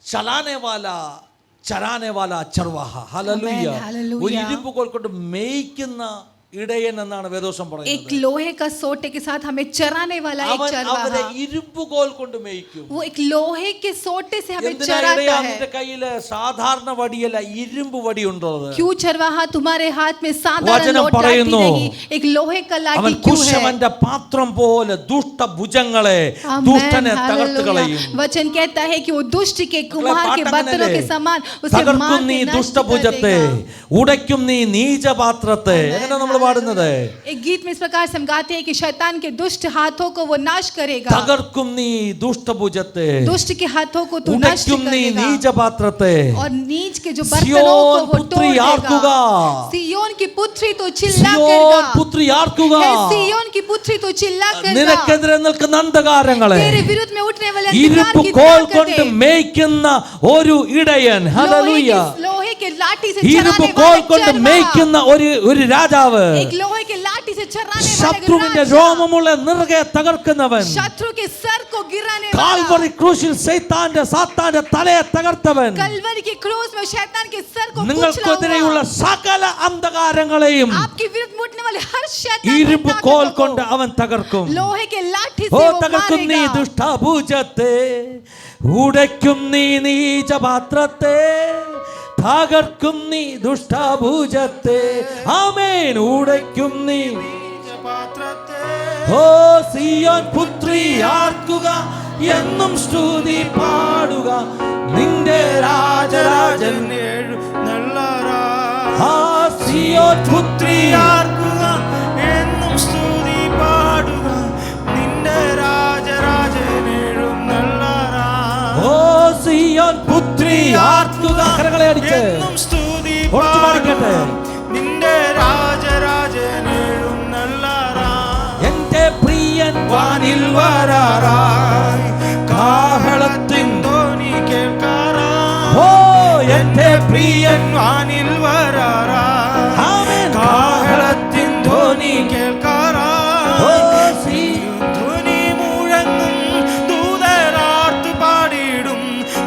चलाने वाला, चराने वाला चरवाहा. Hallelujah, hallelujah. ഒരു ഇരുമ്പ് കോൽ കൊണ്ട് മേയ്ക്കുന്ന ഇടയൻ എന്നാണ് വേദോസം एक പറയുന്നത്. लोहे का सोटे के साथ हमें चराने वाला एक അവൻ അവരെ चरवाहा. ഇരുമ്പ് കോൽ കൊണ്ട് മേയ്ക്കും. वो एक लोहे के सोटे से हमें എന്തിനാ चराता ഇടയാ है. നിന്റെ കയ്യില് സാധാരണ വടിയല്ല, ഇരുമ്പ് വടി ഉണ്ടത്. क्यों चरवाहा तुम्हारे हाथ में साधारण വചനം लोट लाठी പറയുന്നു, नहीं, एक लोहे का അവൻ लाठी क्यों है? കുശവന്റെ പാത്രം പോലെ ദുഷ്ടഭുജങ്ങളെ आमेन, ദുഷ്ടനെ തകർത്ത് കളയും. हालेलुया. वचन कहता है कि वो दुष्ट के कुम्हार के പാട്ട് बर्तनों के അങ്ങനെയല്ലേ? समान उसे मार തകർക്കും നീ के नष्ट कर ദുഷ്ടഭുജത്തെ, देगा. ഉടയ്ക്കും നീ നീചപാത്രത്തെ. എങ്ങനെ നമ്മൾ പാടുന്നത്? एक गीत में इस प्रकार से हम गाते हैं कि शैतान के दुष्ट हाथों को वो नाश करेगा. തകർക്കും നീ ദുഷ്ടഭുജത്തെ, दुष्ट के हाथों को तू नष्ट ഉടയ്ക്കും നീ करेगा നീചപാത്രത്തെ. और नीच के जो बर्तनों को സിയോൻ वो പുത്രി तोड़ ആർക്കുക, देगा. सियोन की पुत्री तो चिल्ला സിയോൻ करेगा. പുത്രി ആർക്കുക, हे सियोन की पुत्री तो चिल्ला करेगा. നിനക്കെതിരെ നിൽക്കുന്ന അന്ധകാരങ്ങളെ तेरे विरुद्ध में उठने वाले ഇരുമ്പ് अंधकार की കോൽ ताकतें, കൊണ്ട് മേയ്ക്കുന്ന ഒരു ഇടയൻ. ഹല്ലേലൂയ. लोहे के लाठी से ഇരുമ്പ് चराने കോൽ वाला കൊണ്ട് चरवाहा. മേയ്ക്കുന്ന ഒരു രാജാവ്, एक लोहे के लाठी से चराने वाला ശത്രുവിന്റെ राजा. രോമമുള്ള നിറകെ തകർക്കുന്നവൻ, शत्रु के सर को गिराने കാൽവറി वाला. ക്രൂശിൽ സാത്താന്റെ തലയെ തകർത്തവൻ, कलवरी के क्रूस में शैतान के सर को कुचला നിങ്ങൾക്കെതിരെയുള്ള हुआ. സകല അന്ധകാരങ്ങളെയും आपके विरुद्ध उठने वाले हर शैतान ഇരുമ്പ് की കോൽ ताकतों കൊണ്ട് को അവൻ തകർക്കും. लोहे के लाठी ഓ से वो തകർക്കും നീ मारेगा. ദുഷ്ടഭുജത്തെ, ഉടയ്ക്കും നീ നീചപാത്രത്തെ, തകർക്കും നീ ദുഷ്ടഭുജത്തെ. ആമേൻ. ഉടയ്ക്കും നീ ഓ സിയോൻ പുത്രി ആർക്കുക, എന്നും സ്തുതി പാടുക, നിന്റെ രാജരാജൻ ആ സിയോൻ പുത്രി ആർക്കുക, എന്നും സ്തുതി പാടുക, നിന്റെ രാജരാജനേഴും നല്ലറാ. ഓ സിയോൻ പുത്രി ആർക്കുക. കരങ്ങളെ അടിച്ച് എന്നും സ്തുതി ഉറച്ചു പാടിക്കട്ടെ. പാടുക, നിന്റെ രാജരാജനേഴും നല്ലറാ. എന്റെ പ്രിയൻ വാനിൽ വരാറായി, കാഹളത്തിൻ ധ്വനി കേൾക്കാറായി. ഓ എന്റെ പ്രിയൻ വാനിൽ വരാറായി, ആമേൻ. കാഹളത്തിൻ ധ്വനി ഓ കേൾക്കാറായി. സിയോൻ ധ്വനി മുഴങ്ങും ദൂതരാർത്ത് പാടിയിടും,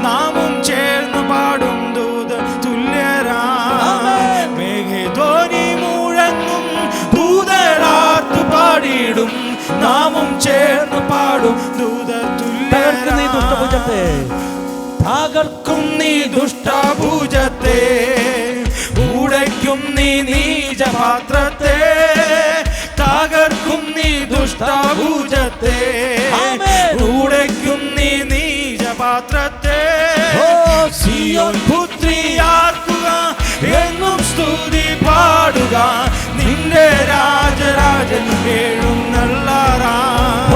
നാമും ചേർന്ന് പാടും ദൂത തുല്യരാ. ആമേൻ. മേഘധ്വനി മുഴങ്ങും ദൂതരാർത്ത് പാടിയിടും, നാമും ചേർന്ന് പാടും ദൂത തകർക്കും നീ തുല്യരാ. ദുഷ്ടഭുജത്തെ, തകർക്കും നീ ദുഷ്ടഭുജത്തെ, ഉടയ്ക്കും നീ നീചപാത്രത്തെ, തകർക്കും നീ ദുഷ്ടഭുജത്തെ, ആമേൻ. ഉടയ്ക്കും നീ നീചപാത്രത്തെ. ഓ സിയോൻ പുത്രി ആർക്കുക, എന്നും സ്തുതി പാടുക, നിന്റെ രാജരാജൻ എഴുന്നള്ളാറാ.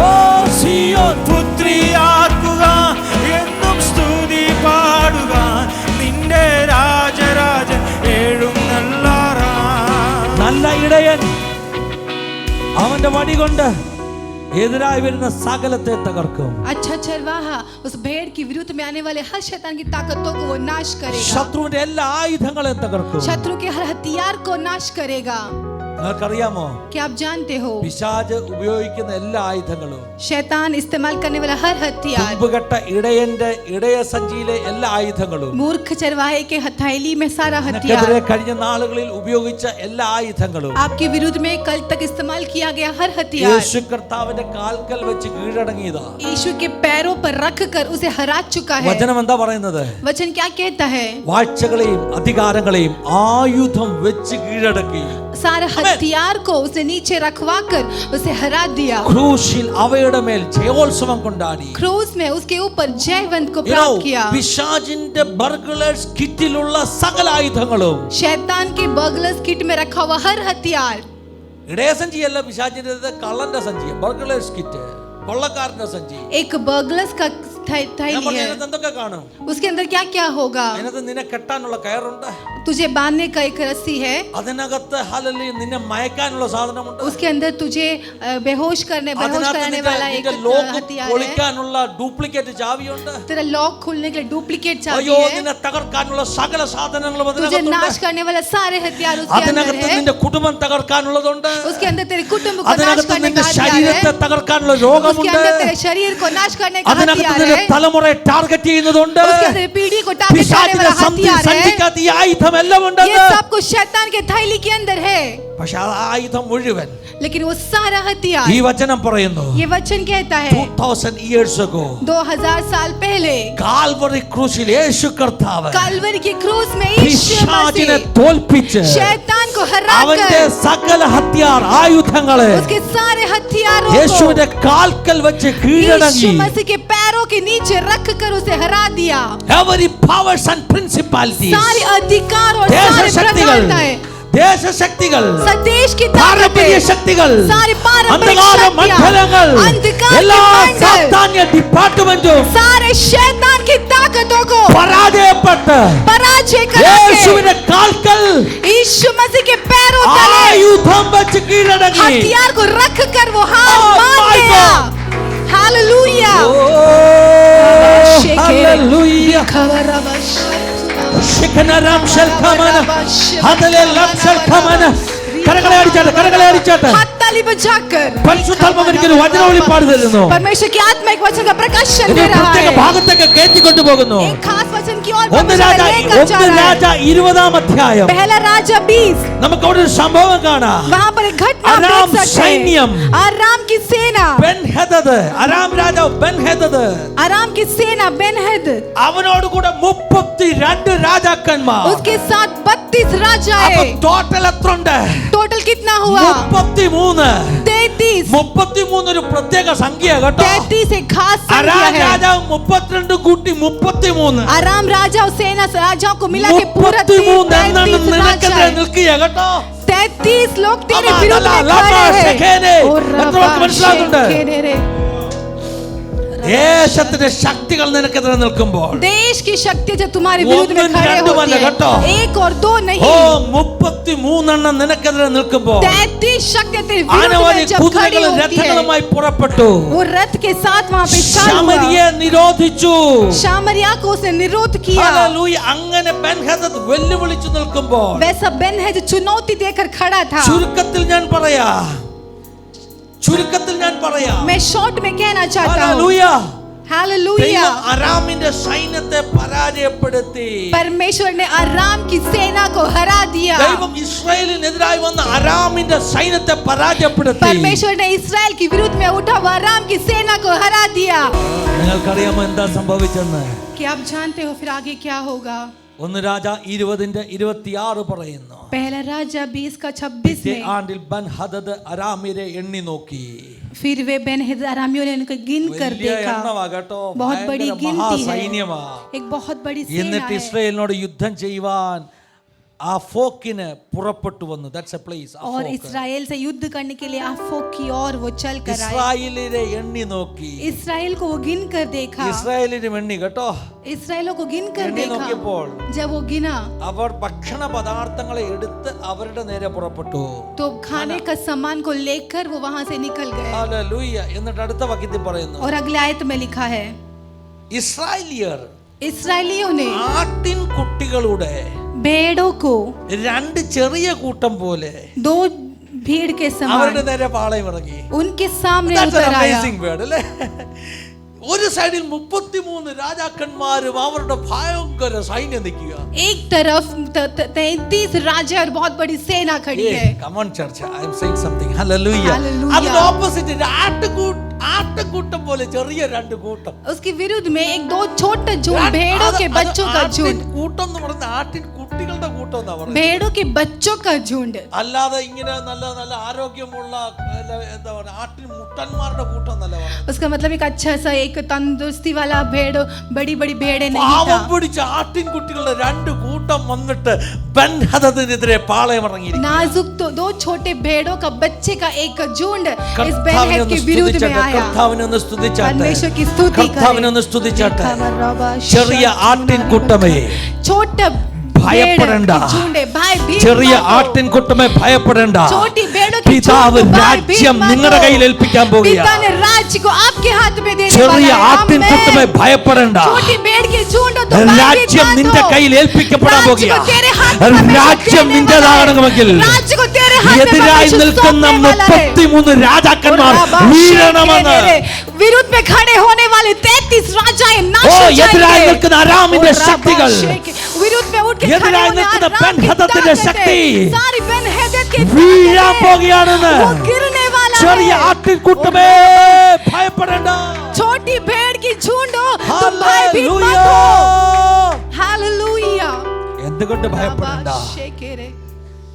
ഓ സിയോൻ പുത്രി ആർക്കുക, എന്നും സ്തുതി പാടുക, നിന്റെ രാജരാജൻ എഴുന്നള്ളാറാ. നല്ല ഇടയൻ അവന്റെ വടി കൊണ്ട് എതിരായി വരുന്ന സകലത്തെ തകർക്കും. अच्छा चरवाहा उस भेड़ की विरुद्ध में आने वाले हर शैतान की ताकतों को वो नाश करेगा. ശത്രുവിന്റെ എല്ലാ ആയുധങ്ങളെ തകർക്കും. शत्रु के हर हथियार को नाश करेगा. നിങ്ങൾക്കറിയാമോ क्या आप जानते हो പിശാച് ഉപയോഗിക്കുന്ന എല്ലാ ആയുധങ്ങളും, शैतान इस्तेमाल करने वाला हर हथियार, തുമ്പുകെട്ട ഇടയന്റെ ഇടയസഞ്ചിയിലെ എല്ലാ ആയുധങ്ങളും, मूर्ख चरवाहे के हथेली में सारा നിനക്കെതിരെ हथियार, കഴിഞ്ഞ നാളുകളിൽ ഉപയോഗിച്ച എല്ലാ ആയുധങ്ങളും आपके विरुद्ध में कल तक इस्तेमाल किया गया हर हथियार യേശു കർത്താവിന്റെ കാൽക്കൽ വെച്ച് കീഴടങ്ങിയതാ. यीशु के पैरों पर रख कर उसे हरा चुका है। വചനം എന്താ പറയുന്നത്? वचन क्या कहता है? വാഴ്ചകളെയും അധികാരങ്ങളെയും ആയുധം വെച്ച് കീഴടക്കി. सारा हथियार को उसने नीचे रखवा कर उसे हरा दिया। ക്രൂശിൽ അവയുടെ മേൽ ജയോത്സവം കൊണ്ടാടി. क्रूस में उसके ऊपर जयवंत को प्राप्त किया। പിശാചിന്റെ ബർഗ്ലേഴ്സ് കിറ്റിലുള്ള സകല ആയുധങ്ങളും, शैतान के बर्गलर्स किट में रखा हुआ हर हथियार, ഇടയസഞ്ചിയല്ല പിശാചിന്റെ, കള്ളന്റെ സഞ്ചി, ബർഗ്ലേഴ്സ് കിറ്റ്, കൊള്ളക്കാരന്റെ സഞ്ചി. एक बर्गलर्स का थैली है। എന്തൊക്കെ കാണും? उसके अंदर क्या क्या होगा? അതിനകത്ത് നിന്നെ കെട്ടാനുള്ള കയറുണ്ട്, तुझे बांधने का एक रस्सी है, അതിനകത്ത് ഹല്ലേലൂയ നിന്നെ മയക്കാനുള്ള സാധനമുണ്ട്, उसके अंदर तुझे बेहोश कराने वाला एक हथियार है, ഒളിക്കാനുള്ള ഡ്യൂപ്ലിക്കേറ്റ് ചാവിയുണ്ട്, तेरा लॉक खोलने के लिए डुप्लीकेट चाबी അയ്യോ है, നിന്നെ തകർക്കാനുള്ള സകല സാധനങ്ങളും तुझे नाश करने वाला सारे हथियार उसके अंदर അതിനകത്ത് है, നിന്റെ കുടുംബം തകർക്കാനുള്ളതുണ്ട്, उसके अंदर तेरे कुटुंब को नाश അതിനകത്ത് करने നിന്റെ का हथियार ശരീരത്തെ है, തകർക്കാനുള്ള उसके രോഗമുണ്ട്, अंदर तेरे शरीर को नाश करने का അതിനകത്ത് हथियार നിന്റെ है, തലമുറയെ ടാർഗറ്റ് ചെയ്യുന്നതുണ്ട്. उसके अंदर पीढ़ी को टारगेट करने പിശാചിന്റെ वाला हथियार है। സഞ്ചിക്കകത്ത് ഈ ആയുധം എല്ലാം ये ഉണ്ടെന്ന്. सब कुछ शैतान के थैली के अंदर है, പക്ഷെ ആ ആയുധം മുഴുവൻ लेकिन वो सारा हथियार, ഈ വചനം പറയുന്നു, ये वचन कहता है 2000 years ago 2000 साल पहले കാൽവറി ക്രൂശിൽ യേശു കർത്താവ് कालवरी की क्रूस में यीशु പിശാചിനെ मसीह തോൽപ്പിച്ച് शैतान को हरा അവന്റെ कर സകല ഹത്യാർ ആയുധങ്ങളെ उसके सारे हथियारों യേശുവിന്റെ को കാൽക്കൽ വെച്ച് यीशु കീഴടങ്ങി. मसीह के पैरों के नीचे रख कर उसे हरा दिया। Every powers and principalities, सारे अधिकार और ദേശ सारे ശക്തികൾ, प्रधानताएं, ദേശശക്തികൾ, सदेश की പാരമ്പര്യ ताकतें, ശക്തികൾ, सारी पारंपरिक അന്ധകാര शक्तियां, മണ്ഡലങ്ങൾ, अंधकार എല്ലാ के मंडल, സാത്താന്യ ഡിപ്പാർട്ട്മെന്റും सारे शैतान की ताकतों को പരാജയപ്പെട്ട് पराजय करा യേശുവിന്റെ കാൽക്കൽ यीशु मसीह के पैरों तले ആയുധം വെച്ച് കീഴടങ്ങി. हथियार को रख कर वो हार Oh मान my गया। God. हालेलुया। Hallelujah. ശിഖനരം ശൽഖമന ഹദലലം ശൽഖമന. കരകളെ അടിച്ചാട്ടെ, കരകളെ അടിച്ചാട്ടെ. हाथ ताली बजाकर പരിശുദ്ധാത്മാവ് ഒരിക്കലും വചനവളി പാടി തരുന്നു. परमेश्वर की आत्मा एक वचन का प्रकाशन ഒരു दे रहा പ്രത്യേക है, ഭാഗത്തേക്ക് കയറ്റിക്കൊണ്ടു പോകുന്നു. एक खास वचन की ओर ഒന്ന് परमेश्वर രാജ लेकर जा रहा है। 20 അധ്യായം पहला राजा 20, നമുക്ക് അവിടെ ഒരു സംഭവം കാണാം. वहां पर एक घटना आप अराम देख सकते सैन्यम। हैं। अराम की सेना, ബെൻഹദദ്, അരാം രാജാവ് ബെൻഹദദ്, अराम की सेना बेनहद, അവനോട് കൂടെ 32 രാജാക്കന്മാർ. उसके साथ 32 राजाएं। അപ്പൊ ടോട്ടൽ എത്ര ഉണ്ട്? टोटल कितना हुआ? 33. 33। 33 ഒരു പ്രത്യേക സംഖ്യ കേട്ടോ. 33 एक खास संख्या അരാം है। രാജാവ് 32 കൂട്ടി 33. आराम राजा और सेना राजाओं को मिला के पूरा 33 എണ്ണം 33 നിനക്കെതിരെ राजा है। നിൽക്കുക കേട്ടോ. 33 लोग तेरे അമ്മ, विरुद्ध में ലമ്മ, खड़े हैं। ശെഖേനെ. और എത്ര പേർക്ക് മനസ്സിലാകുന്നുണ്ട്? शेखेने। ദേശത്തിന്റെ ശക്തികൾ നിനക്കെതിരെ നിൽക്കുമ്പോൾ देश की शक्ति जब तुम्हारे विरुद्ध में ഒന്നും खड़े രണ്ടുമല്ല होती കേട്ടോ. है, एक और दो नहीं, 33 എണ്ണം നിനക്കെതിരെ നിൽക്കുമ്പോൾ 33 शक्ति तेरे विरुद्ध അനവധി में जब खड़ी കുതിരകളും होती है, രഥങ്ങളുമായി പുറപ്പെട്ടു. वो रथ के साथ वहां पे चल ശമരിയെ നിരോധിച്ചു. शामरिया को उसने निरोध किया। ഹല്ലേലൂയ. അങ്ങനെ ബെൻഹദദ് വെല്ലുവിളിച്ചു നിൽക്കുമ്പോൾ वैसा बेन है जो चुनौती देकर खड़ा था। ചുരുക്കത്തിൽ ഞാൻ പറയാ मैं शॉर्ट में कहना चाहता हूँ, ഹല്ലേലൂയ. हालेलुया। ദൈവം അരാമിന്റെ സൈന്യത്തെ പരാജയപ്പെടുത്തി. परमेश्वर ने अराम की सेना को हरा दिया। ദൈവം ഇസ്രായേലിനെതിരായി വന്ന അരാമിന്റെ സൈന്യത്തെ പരാജയപ്പെടുത്തി. परमेश्वर ने इस्राएल के विरुद्ध में उठा हुआ अराम की सेना को हरा दिया। നിങ്ങൾക്കറിയാമോ എന്താ സംഭവിച്ചെന്ന്? क्या आप जानते हो फिर आगे क्या होगा? ഒന്ന് രാജ 20:26 പറയുന്നു. पहला राजा 20 का 26 में ആണ്ടിൽ ബൻഹദദ് അരാമിരെ എണ്ണി നോക്കി. फिर वे बेनहद अरामियों ने उनको गिन कर വലിയ देखा। എണ്ണമാ കേട്ടോ. बहुत बड़ी ഭയങ്കര गिनती है, മഹാസൈന്യമാ. एक बहुत बड़ी सेना എന്നിട്ട് है। ഇസ്രായേലിനോട് യുദ്ധം ചെയ്യുവാൻ ആ ഫോക്കിന് പുറപ്പെട്ടു വന്നു. That's A place. और इस्राएल से युद्ध करने के लिए आफोक की ओर वो चल कर आए। ഇസ്രായേലിനെ എണ്ണി നോക്കി. इस्राएल को वो गिन कर देखा। ഇസ്രായേലിനെ എണ്ണി കേട്ടോ. इस्राएलों को गिन कर എണ്ണി देखा। നോക്കിയപ്പോൾ जब वो गिना അവർ ഭക്ഷണ പദാർത്ഥങ്ങളെ എടുത്ത് അവരുടെ നേരെ പുറപ്പെട്ടു. तो खाने का सामान को लेकर वो वहां से निकल गए। ഹല്ലേലൂയ. എന്നിട്ട് അടുത്ത വാക്യത്തിൽ പറയുന്നു, और अगले आयत में लिखा है, ഇസ്രായേലിയർ इस्राएलियों ने ആട്ടിൻ കുട്ടികളുടെ भेड़ों को 2 ചെറിയ കൂട്ടം പോലെ दो भीड़ के അവരുടെ समान നേരെ പാളയം ഇറങ്ങി. उनके सामने That's an उतर आया। amazing word, അല്ലേ? ഒരു സൈഡിൽ 33 രാജാക്കന്മാരും അവരുടെ ഭയങ്കര സൈന്യം നിൽക്കുക. एक तरफ 33 राजा और बहुत बड़ी सेना खड़ी है। Come on church, I am saying something. Hallelujah. Hallelujah. അതിന്റെ ഓപ്പോസിറ്റ് ആട്ടുകൂട്ടം പോലെ ചെറിയ രണ്ട് കൂട്ടം. उसके विरुद्ध में एक दो छोटे झुंड, भेड़ों के बच्चों का झुंड। കൂട്ടം എന്ന് പറയുന്നത് ആട്ടിൻ കുട്ടികളുടെ കൂട്ടം എന്നാ പറയുന്നത്. भेड़ों के बच्चों का झुंड। അല്ലാതെ ഇങ്ങനെ നല്ല നല്ല ആരോഗ്യമുള്ള എന്താ പറയുക ആട്ടിൻ മുട്ടന്മാരുടെ കൂട്ടം എന്നല്ല പറയുന്നത്. उसका मतलब एक अच्छा सा एक तंदुरुस्ती वाला भेड़, बड़ी बड़ी भेड़ें नहीं था। പാവം പിടിച്ച ആട്ടിൻ കുട്ടികളുടെ രണ്ട് കൂട്ടം വന്നിട്ട് ബൻഹദദിനെതിരെ പാളയം ഇറങ്ങിയിരിക്കുന്നു. नाजुक तो दो छोटे भेड़ों का बच्चे का एक झुंड इस बेनहद के विरुद्ध में आया। കർത്താവിനെ ഒന്ന് സ്തുതിച്ചാട്ടെ. परमेश्वर की स्तुति करें। കർത്താവിനെ ഒന്ന് സ്തുതിച്ചാട്ടെ. ചെറിയ ആട്ടിൻ കൂട്ടമേ छोटा ഭയപ്പെടേണ്ട. भयभीत ചെറിയ ആട്ടിൻകൂട്ടമേ ഭയപ്പെടേണ്ട. छोटी भेड़ों की പിതാവ് രാജ്യം നിങ്ങളുടെ കയ്യിൽ ഏൽപ്പിക്കാൻ പോകുകയാണ്. पिता ने राज्य को आपके हाथ में देने वाला है। ചെറിയ ആട്ടിൻകൂട്ടമേ ഭയപ്പെടേണ്ട. छोटी भेड़ के झुंड तो രാജ്യം നിന്റെ കയ്യിൽ ഏൽപ്പിക്കപ്പെടാൻ പോകുകയാണ്. രാജ്യം നിന്റേതാകണമെങ്കിൽ എതിരായി നിൽക്കുന്ന 33 രാജാക്കന്മാർ വീഴണമെന്ന്. विरुद्ध में खड़े होने वाले 33 राजाएं नाश हो जाएंगे। എതിരായി നിൽക്കുന്ന അരാമിന്റെ ശക്തികൾ, विरुद्ध में उठ के खड़े എതിരായി होने നിൽക്കുന്ന वाले ബൻഹദദിന്റെ ശക്തി सारी बेनहदद के വീഴാൻ പോകുകയാണെന്ന്. वो गिरने वाला ചെറിയ है। ആട്ടിൻകൂട്ടമേ ഭയപ്പെടേണ്ട. छोटी भेड़ की झुंड हो तुम भयभीत मत हो। हालेलुया। എന്തുകൊണ്ട് ഭയപ്പെടേണ്ട?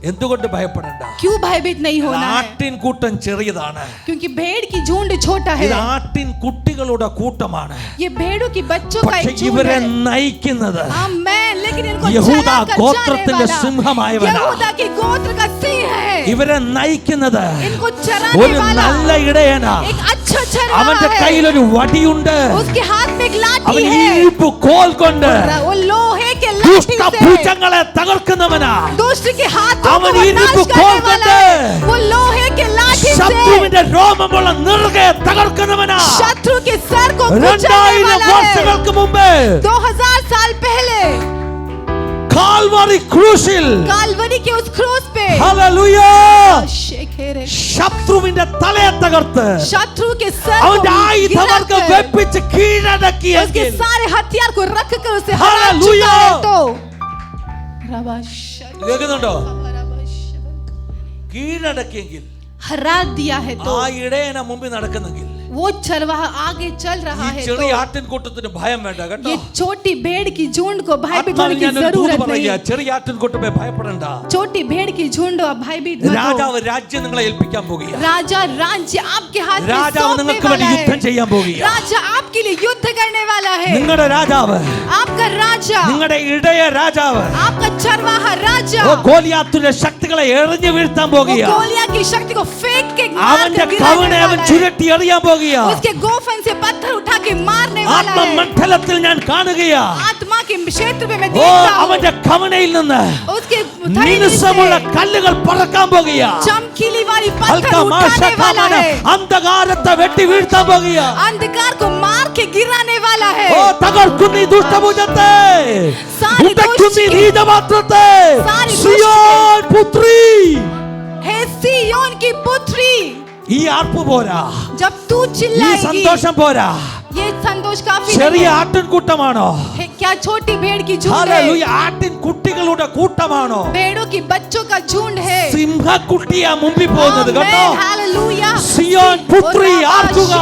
എന്തുകൊണ്ട് ഭയപ്പെടേണ്ട? क्यों भयभीत नहीं होना है? ആട്ടിൻകൂട്ടം ചെറിയതാണ്. क्योंकि भेड़ की झुंड छोटा है। ഇത് ആട്ടിൻ കുട്ടികളുടെ കൂട്ടമാണ്. ये भेड़ों की बच्चों का പക്ഷേ एक झुंड ഇവരെ है। നയിക്കുന്നത് आमेन। लेकिन इनको യഹൂദ चलाकर ഗോത്രത്തിന്റെ जाने वाला സിംഹമായവനാ. यहूदा के गोत्र का सिंह है। ഇവരെ നയിക്കുന്നത് इनको चराने ഒരു वाला നല്ല ഇടയനാ. एक अच्छा चरवाहा അവന്റെ है। കയ്യിൽ ഒരു വടിയുണ്ട്. उसके हाथ में एक लाठी അവൻ है। ഈർപ്പ് കോൽ കൊണ്ട് वो लोहे के लाठी ദുഷ്ടഭുജങ്ങളെ തകർക്കുന്നവനാ. दुष्ट के हाथों അവൻ को ഈർപ്പ് नाश കോൽ करने वाला കൊണ്ട് है। वो लोहे के लाठी से ശത്രുവിന്റെ രോമമുള്ള നെറുകയെ തകർക്കുന്നവനാ. शत्रु के सर को कुचलने 2000 वाला है। വർഷങ്ങൾക്ക് മുമ്പ് 2000 साल पहले കാൽവറി ക്രൂശിൽ कालवरी के उस क्रूस पे ഹല്ലേലൂയ शेखेरे ശത്രുവിന്റെ തലയെ തകർത്ത് शत्रु के सर അവന്റെ को ആയുധങ്ങൾക്ക് गिराकर വെപ്പിച്ച് उसके കീഴടക്കിയെങ്കിൽ सारे हथियार को रख कर उसे हरा हालेलुया। चुका है तो കേൾക്കുന്നുണ്ടോ? കീഴടക്കിയെങ്കിൽ हरा दिया है तो ആ ഇടയനെ മുമ്പിൽ നടക്കുന്നെങ്കിൽ वो चरवाहा आगे चल रहा ഈ है ചെറിയ तो ആട്ടിൻകൂട്ടത്തിന് ഭയം വേണ്ട കേട്ടോ. ये छोटी भेड़ की झुंड को भयभीत होने ആത്മാവിൽ की ഞാനൊരു ദൂത് जरूरत പറയുക. नहीं। ചെറിയ ആട്ടിൻകൂട്ടമേ ഭയപ്പെടേണ്ട. छोटी भेड़ की झुंड और भयभीत मत हो। രാജാവ് രാജ്യം നിങ്ങളെ ഏൽപ്പിക്കാൻ പോകുകയാണ്. राजा राज्य आपके हाथ में രാജാവ് सौंपने നിങ്ങൾക്ക് വേണ്ടി वाला യുദ്ധം है। ചെയ്യാൻ പോകുകയാണ്. राजा आपके लिए युद्ध करने वाला है। നിങ്ങളുടെ രാജാവ്, आपका राजा, നിങ്ങളുടെ ഇടയ രാജാവ് आपका चरवाहा राजा ഗോലിയാത്തിന്റെ ശക്തികളെ എറിഞ്ഞു വീഴ്ത്താൻ वो പോകുകയാണ്. गोलिया की शक्ति को फेंक के मार അവന്റെ कर गिराने കവണെ അവൻ वाला है। ചുരുട്ടി എറിയാൻ പോകുകയാണ്. उसके गोफन से पत्थर उठा के मारने वाला है। ആത്മമണ്ഡലത്തിൽ ഞാൻ കാണുകയാണ്. आत्मा के क्षेत्र में मैं ഓ देखता हूँ അവന്റെ കവണയിൽ നിന്ന് उसके धड़े മിനുസമുള്ള से കല്ലുകൾ പറക്കാൻ പോകുകയാണ്. चमकीली वाली पत्थर उठाने वाला है। അന്ധകാരത്തെ വെട്ടി വീഴ്ത്താൻ പോകുകയാണ്. अंधकार को मार के गिराने वाला है। ഓ തകർക്കുന്ന ഈ ദുഷ്ടഭുജത്തെ, सारी ഉടയ്ക്കുന്ന ഈ നീചപാത്രത്തെ, सारी സിയോൻ പുത്രി. हे सिय्योन की पुत्री, ഈ ആർപ്പ് പോരാ, जब तू ഈ चिल्लाएगी സന്തോഷം പോരാ. ये संतोष काफी ചെറിയ नहीं है। ആട്ടിൻകൂട്ടമാണോ? क्या छोटी भेड़ की झुंड ഹല്ലേലൂയ. है? ആട്ടിൻകുട്ടികളുടെ കൂട്ടമാണോ? भेड़ों की बच्चों का झुंड है। സിംഹക്കുട്ടിയാ മുമ്പിൽ പോകുന്നത് കേട്ടോ. आमेन, हालेलुया। സിയോൻ പുത്രി ആർക്കുക,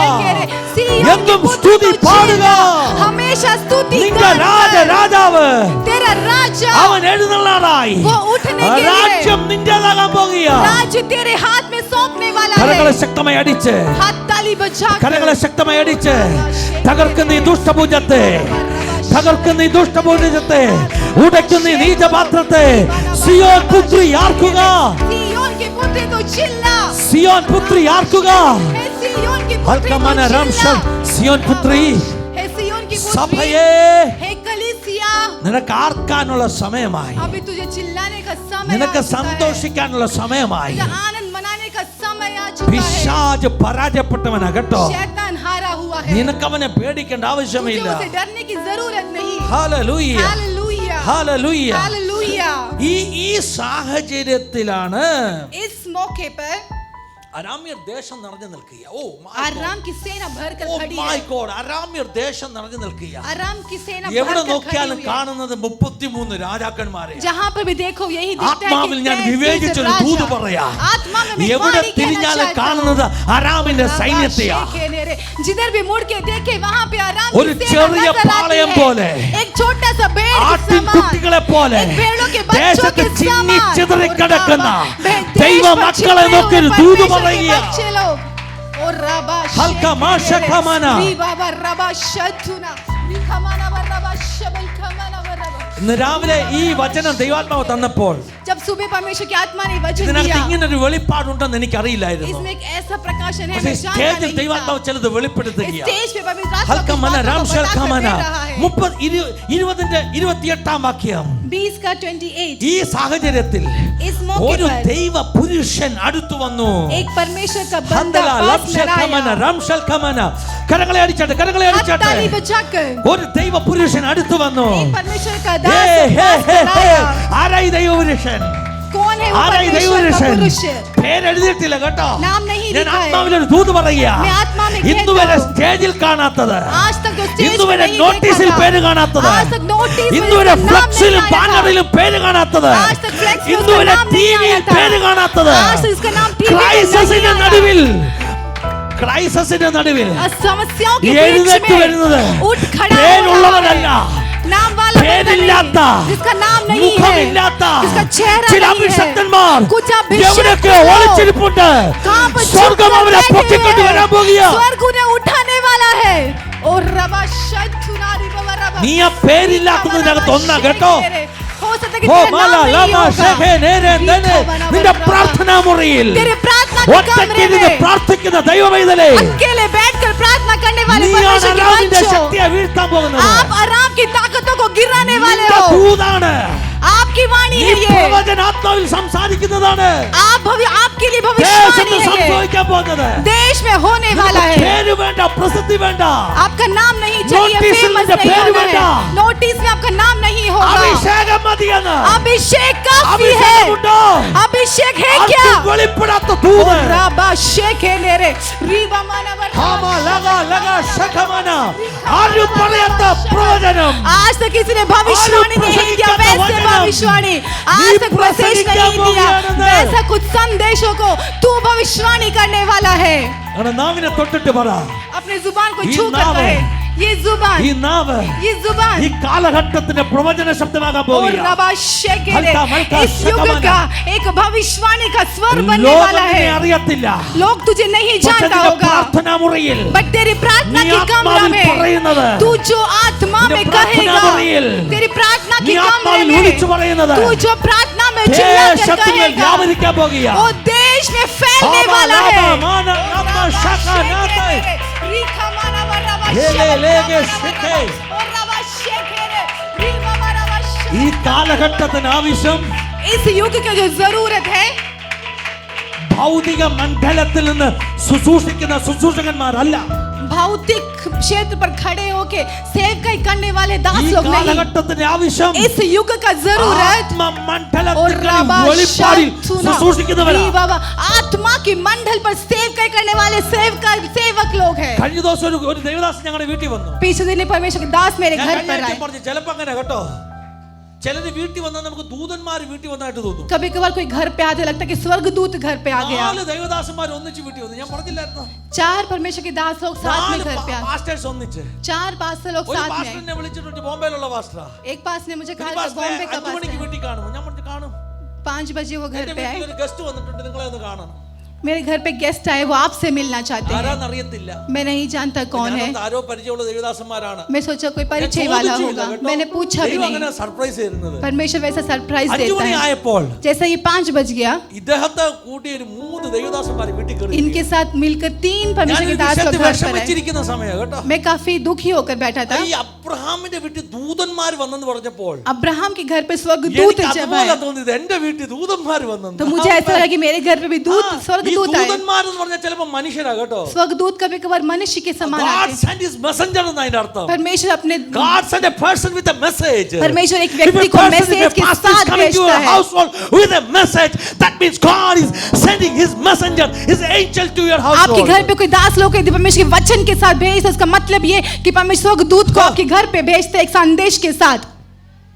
सिय्योन की എന്നും पुत्री സ്തുതി को പാടുക. चिल्ला, हमेशा स्तुति നിന്റെ कर। രാജാവ് तेरा राजा അവൻ എഴുന്നള്ളാറായി. वो उठने के लिए രാജ്യം നിന്റേതാകാൻ പോകുകയാണ്. राज्य तेरे हाथ में सौंपने वाला കരങ്ങളെ है। ശക്തമായി അടിച്ച്, हाथ ताली बजा കരങ്ങളെ ശക്തമായി അടിച്ച് തകർക്കുന്ന ഈ ദുഷ്ടഭുജത്തെ, തകർക്കുന്ന ഈ ദുഷ്ടഭുജത്തെ, ഉടയ്ക്കുന്ന ഈ നീചപാത്രത്തെ സിയോൻ പുത്രി ആർക്കുക, सिय्योन की पुत्री तो चिल्ला, സിയോൻ പുത്രി ആർക്കുക. हे सिय्योन की पुत्री അൽക്കമന तो രാംശം चिल्ला, സിയോൻ പുത്രി. हे सिय्योन की पुत्री, സഭയെ हे कलीसिया, നിനക്ക് ആർക്കാനുള്ള സമയമായി, अभी तुझे चिल्लाने का समय നിനക്ക് आ चुका है। സന്തോഷിക്കാനുള്ള സമയമായി. तुझे आनंद मनाने का समय आ चुका है। പിശാച് പരാജയപ്പെട്ടവനാ കേട്ടോ. शैतान हारा हुआ है। നിനക്ക് അവനെ പേടിക്കേണ്ട तुझे ആവശ്യമില്ല. उसे डरने की जरूरत नहीं। Hallelujah, hallelujah, hallelujah. हालेलुया। ഈ സാഹചര്യത്തിലാണ് इस मौके पर അരാമ്യർ ദേശം നിറഞ്ഞു നിൽക്കുക. ഓ अराम की सेना भरकर खड़ी മൈ है. ഗോഡ്, അരാമ്യർ ദേശം നിറഞ്ഞു നിൽക്കുക. अराम की सेना എവിടെ भरकर നോക്കിയാലും खड़ी हुई है. കാണുന്നത് 33 രാജാക്കന്മാരെ. जहां पर भी देखो यही दिखता है ആത്മാവിൽ कि ഞാൻ 33 വിവേചിച്ചൊരു राजा. ദൂത് പറയാ. आत्मा में मैं എവിടെ वाणी कहना തിരിഞ്ഞാലും चाहता हूं. കാണുന്നത് അരാമിന്റെ സൈന്യത്തെയാ. जिधर भी मुड़ के देखे वहां पे आराम ഒരു की सेना ചെറിയ नजर आती പാളയം है. പോലെ, एक छोटा सा भेड़ के ആട്ടിൻ समान, കുട്ടികളെ പോലെ एक भेड़ों के बच्चों ദേശത്ത് के ചിന്നി समान ചിതറിക്കിടക്കുന്ന देश ദൈവ पर മക്കളെ छिपे നോക്കി ഒരു हुए ദൂത് परमेश्वर के പറയുക. बच्चे लोग और रबा हल्का माशा खमाना. री बाबा रबा शतुना री खमाना व रबा शबल खमाना व रबा. ഇന്ന് രാവിലെ ഈ വചനം ദൈവാത്മാവ് തന്നപ്പോൾ जब सुबह परमेश्वर की आत्मा ने वचन ഇതിനകത്ത് दिया, ഇങ്ങനൊരു വെളിപ്പാടുണ്ടെന്ന് എനിക്കറിയില്ലായിരുന്നു. इसमें एक ऐसा प्रकाशन है പക്ഷേ मैं जानता സ്റ്റേജിൽ नहीं था. ദൈവാത്മാവ് ചിലത് വെളിപ്പെടുത്തുകയാണ്. स्टेज पे पवित्र आत्मा ഹൽക്ക कुछ മന बातों को രാംശൽ बताकर ഖമന दे रहा है. 20-28 വാക്യം. 20 का 28 ഈ സാഹചര്യത്തിൽ इस मौके ഒരു पर ദൈവ പുരുഷൻ അടുത്തു വന്നു. एक परमेश्वर का बंदा ഹന്തല पास में ലംശൽ ഖമന आया. രാംശൽ ഖമന. കരങ്ങളെ അടിച്ചാട്ടെ, കരങ്ങളെ हाथ അടിച്ചാട്ടെ. ताली बजाकर ഒരു ദൈവ പുരുഷൻ അടുത്തു വന്നു. एक परमेश्वर का ഹേ, दास ഹേ, पास ഹേ, में ഹേ. आया. ആരായി ദൈവപുരുഷൻ? कौन है वो ആരായി परमेश्वर का ദൈവപുരുഷൻ? पुरुष? പേരെഴുതിയിട്ടില്ല കേട്ടോ. नाम नहीं ഞാൻ लिखा है. ആത്മാവിലൊരു ദൂത് പറയുക. मैं आत्मा में ഇന്ന് कहता വരെ हूं. സ്റ്റേജിൽ കാണാത്തത്, आज तक जो स्टेज ഇന്ന് पे വരെ नहीं നോട്ടീസിൽ देखा പേര് था, കാണാത്തത്, आज तक नोटिस में ഇന്ന് വരെ इसका नाम ഫ്ലക്സിലും नहीं आया था. ബാനറിലും പേര് കാണാത്തത്, आज तक फ्लेक्स में ഇന്ന് उसका വരെ नाम नहीं ടിവിയിൽ आया था. പേര് കാണാത്തത്, आज तक इसका नाम टीवी में ക്രൈസിസിന്റെ नहीं आया. നടുവിൽ, ക്രൈസിസിന്റെ നടുവിൽ समस्याओं के बीच എഴുന്നേറ്റ് വരുന്നത് में उठ खड़ा हो പേരുള്ളവരല്ല, रहा है. नाम वाला बंदा പേരില്ലാത്ത, नहीं, जिसका नाम नहीं है, മുഖമില്ലാത്ത जिसका चेहरा ചില नहीं है, അഭിഷക്തന്മാർ कुछ अभिषेक എവിടെയൊക്കെ लोग ഒളിച്ചിരിപ്പുണ്ട്. कहां पर സ്വർഗ്ഗം छुपकर അവരെ बैठे പൊക്കിക്കൊണ്ട് हैं. വരാൻ പോകുക. स्वर्ग उन्हें उठाने वाला है. और रबा शतुनारी बाबा रबा. നീ ആ പേരില്ലാത്തതിനകത്ത് ഒന്നാ കേട്ടോ. हो सकता है कि ഓ तेरा മാല नाम नहीं ലമ होगा. ശഖേ നേരെ നേരെ. നിന്റെ പ്രാർത്ഥനാ മുറിയിൽ तेरे प्रार्थना के कमरे ഒറ്റയ്ക്കിരുന്ന് में പ്രാർത്ഥിക്കുന്ന ദൈവമൈതലേ, अकेले बैठकर प्रार्थना करने वाले നീയാണ് परमेश्वर के അരാമിന്റെ बच्चों, ശക്തിയെ വീഴ്ത്താൻ പോകുന്നത്. आप आराम की ताकतों को गिराने वाले നിന്റെ हो. ദൂതാണ്. आपकी वाणी നീ है ये. പ്രവചനാത്മാവിൽ സംസാരിക്കുന്നതാണ്. आपके लिए ദേശത്ത് भविष्यवाणी है ये. സംഭവിക്കാൻ പോകുന്നത്. देश में होने वाला നിനക്ക് है. പേര് വേണ്ട, പ്രസിദ്ധി വേണ്ട, आपका नाम नहीं चाहिए, नोटिस फेमस में नहीं पेड़ होना बेटा। है. नोटिस में आपका नाम नहीं होगा. അഭിഷേകം മതിയെന്ന്. अभिषेक काफी है. അഭിഷേകമുണ്ടോ? अभिषेक है ആർക്കും क्या? വെളിപ്പെടാത്ത ദൂത്. रबा शेख है मेरे रीबा माना ഹാമ ലഗ ലഗ ശഖമന. ആരും പറയാത്ത പ്രവചനം. आज तक किसी ने भविष्यवाणी नहीं किया, वैसे भविष्यवाणी आज तक मैसेज नहीं दिया, वैसा कुछ संदेशों को तू भविष्यवाणी करने वाला है. അങ്ങനെ നാവിനെ തൊട്ടിട്ട് പറ, अपने जुबान को ये छू कर नाम है. कहे, ये जुबान, ഈ നാവ് ये जुबान ഈ കാലഘട്ടത്തിന്റെ പ്രവചന ശബ്ദമാകാൻ और പോകുക. रबा शेख है हल्का मल्का इस युग शकमाना. का एक भविष्यवाणी का स्वर बनने ലോകം वाला നിന്നെ है. അറിയത്തില്ല. लोग तुझे नहीं പക്ഷേ जानता നിന്റെ होगा, പ്രാർത്ഥനാ മുറിയിൽ बट तेरी प्रार्थना നീ की कमरा ആത്മാവിൽ में പറയുന്നത്, तू जो आत्मा നിന്റെ में പ്രാർത്ഥനാ कहेगा, മുറിയിൽ तेरी प्रार्थना നീ की कमरे ആത്മാവിൽ में വിളിച്ചു പറയുന്നത് तू जो प्रार्थना में चिल्लाकर ദേശത്തിൽ कहेगा, വ്യാപരിക്കാൻ പോകുക. वो देश में फैलने ഹാമ वाला ലബ है. മാന ലമ ശഖ നാഥൈ. रीखा माना व रबा हेले शबल लेगे खमाना व शिखे. रबा. और रबा शेख है रे. रीबा माना व शबल. ഈ കാലഘട്ടത്തിന് ആവശ്യം इस युग की जो जरूरत है, ഭൗതിക മണ്ഡലത്തിൽ നിന്ന് ശുശ്രൂഷിക്കുന്ന ശുശ്രൂഷകന്മാരല്ല. भौतिक क्षेत्र पर खड़े होके सेवकाई करने वाले दास ഈ लोग नहीं. കാലഘട്ടത്തിന് ആവശ്യം इस युग का जरूरत ആത്മമണ്ഡലത്തിൽ और रबा വെളിപ്പാടിൽ शतुना. ശുശ്രൂഷിക്കുന്നവരാ. री बाबा आत्मा की मंडल पर सेवकाई करने वाले सेवक लोग हैं. കഴിഞ്ഞ ദിവസം ഒരു ദൈവദാസൻ ഞങ്ങളുടെ വീട്ടിൽ വന്നു. पीछे दिन परमेश्वर के दास मेरे ഞാൻ घर കഴിഞ്ഞ पर ആഴ്ച आए. പറഞ്ഞു, ചിലപ്പോ അങ്ങനെ കേട്ടോ, ചിലര് വീട്ടിൽ വന്നാൽ നമുക്ക് ദൂതന്മാർ വീട്ടിൽ വന്നായിട്ട് തോന്നും. कभी कभार कोई घर पे आते लगता है कि स्वर्गदूत घर पे आ गया. 4 ദൈവദാസന്മാർ ഒന്നിച്ച് വീട്ടിൽ വന്നു. ഞാൻ പറഞ്ഞില്ലായിരുന്നോ? 4 परमेश्वर के दास लोग साथ में घर पे आए. പാസ്റ്റേഴ്സ് ഒന്നിച്ച്. 4 പാസ്റ്റർ लोग ഒരു साथ में आए. പാസ്റ്ററിനെ വിളിച്ചിട്ടുണ്ട്, ബോംബെയിലുള്ള പാസ്റ്ററാ. एक पास ने मुझे कहा ഒരു था പാസ്റ്ററെ बॉम्बे का 5 മണിക്ക് पास വീട്ടിൽ കാണും. ഞാൻ പറഞ്ഞു കാണും. 5 बजे वो घर എന്റെ पे വീട്ടിൽ आए. ഒരു ഗസ്റ്റ് വന്നിട്ടുണ്ട്, നിങ്ങളെ ഒന്ന് കാണണം. मेरे घर पे गेस्ट आए, वो आपसे मिलना चाहते हैं. ആരാന്നറിയത്തില്ല. मैं नहीं जानता कौन है. ഞാനത് ആരോ പരിചയമുള്ള ദൈവദാസന്മാരാണ്. मैं सोचा कोई ഞാൻ परिचय वाला ചോദിച്ചില്ല होगा, കേട്ടോ. मैंने पूछा भी ദൈവം नहीं. അങ്ങനെ സർപ്രൈസ് തരുന്നത്. परमेश्वर वैसा सरप्राइज 5 देता മണി है. ആയപ്പോൾ जैसे ही 5 बज गया, ഇദ്ദേഹത്തെ കൂട്ടി ഒരു 3 ദൈവദാസന്മാർ വീട്ടിൽ കയറി. इनके साथ मिलकर 3 परमेश्वर के दास लोग घर पर आए. വിഷമിച്ചിരിക്കുന്ന സമയം കേട്ടോ. मैं काफी दुखी होकर बैठा था. ഈ അബ്രഹാമിന്റെ വീട്ടിൽ ദൂതന്മാർ വന്നെന്ന് പറഞ്ഞപ്പോൾ अब्राहम के घर पे स्वर्गदूत എനിക്ക് जब അതുപോലെ आए, തോന്നിയത്, എന്റെ വീട്ടിൽ ദൂതന്മാർ വന്നെന്ന്. तो मुझे ऐसा लगा कि मेरे घर पे भी दूत हाँ, स्वर्गदूत स्वर्गदूत आए. ദൂതന്മാരെന്ന് പറഞ്ഞാൽ ചിലപ്പോൾ മനുഷ്യരാ കേട്ടോ. स्वर्गदूत कभी कभार मनुष्य के समान God आते हैं. sent his messenger എന്നതിന്റെ അർത്ഥം. परमेश्वर अपने God sent a person with a message. परमेश्वर एक If a व्यक्ति को person, मैसेज if a के pastor is साथ coming to भेजता your है. household with a message, that means God is sending his messenger, his angel to your आपके household. घर पे कोई दास लोग यदि परमेश्वर के वचन के साथ भेजते, उसका मतलब ये कि परमेश्वर स्वर्गदूत को आपके घर पे भेजते एक संदेश के साथ.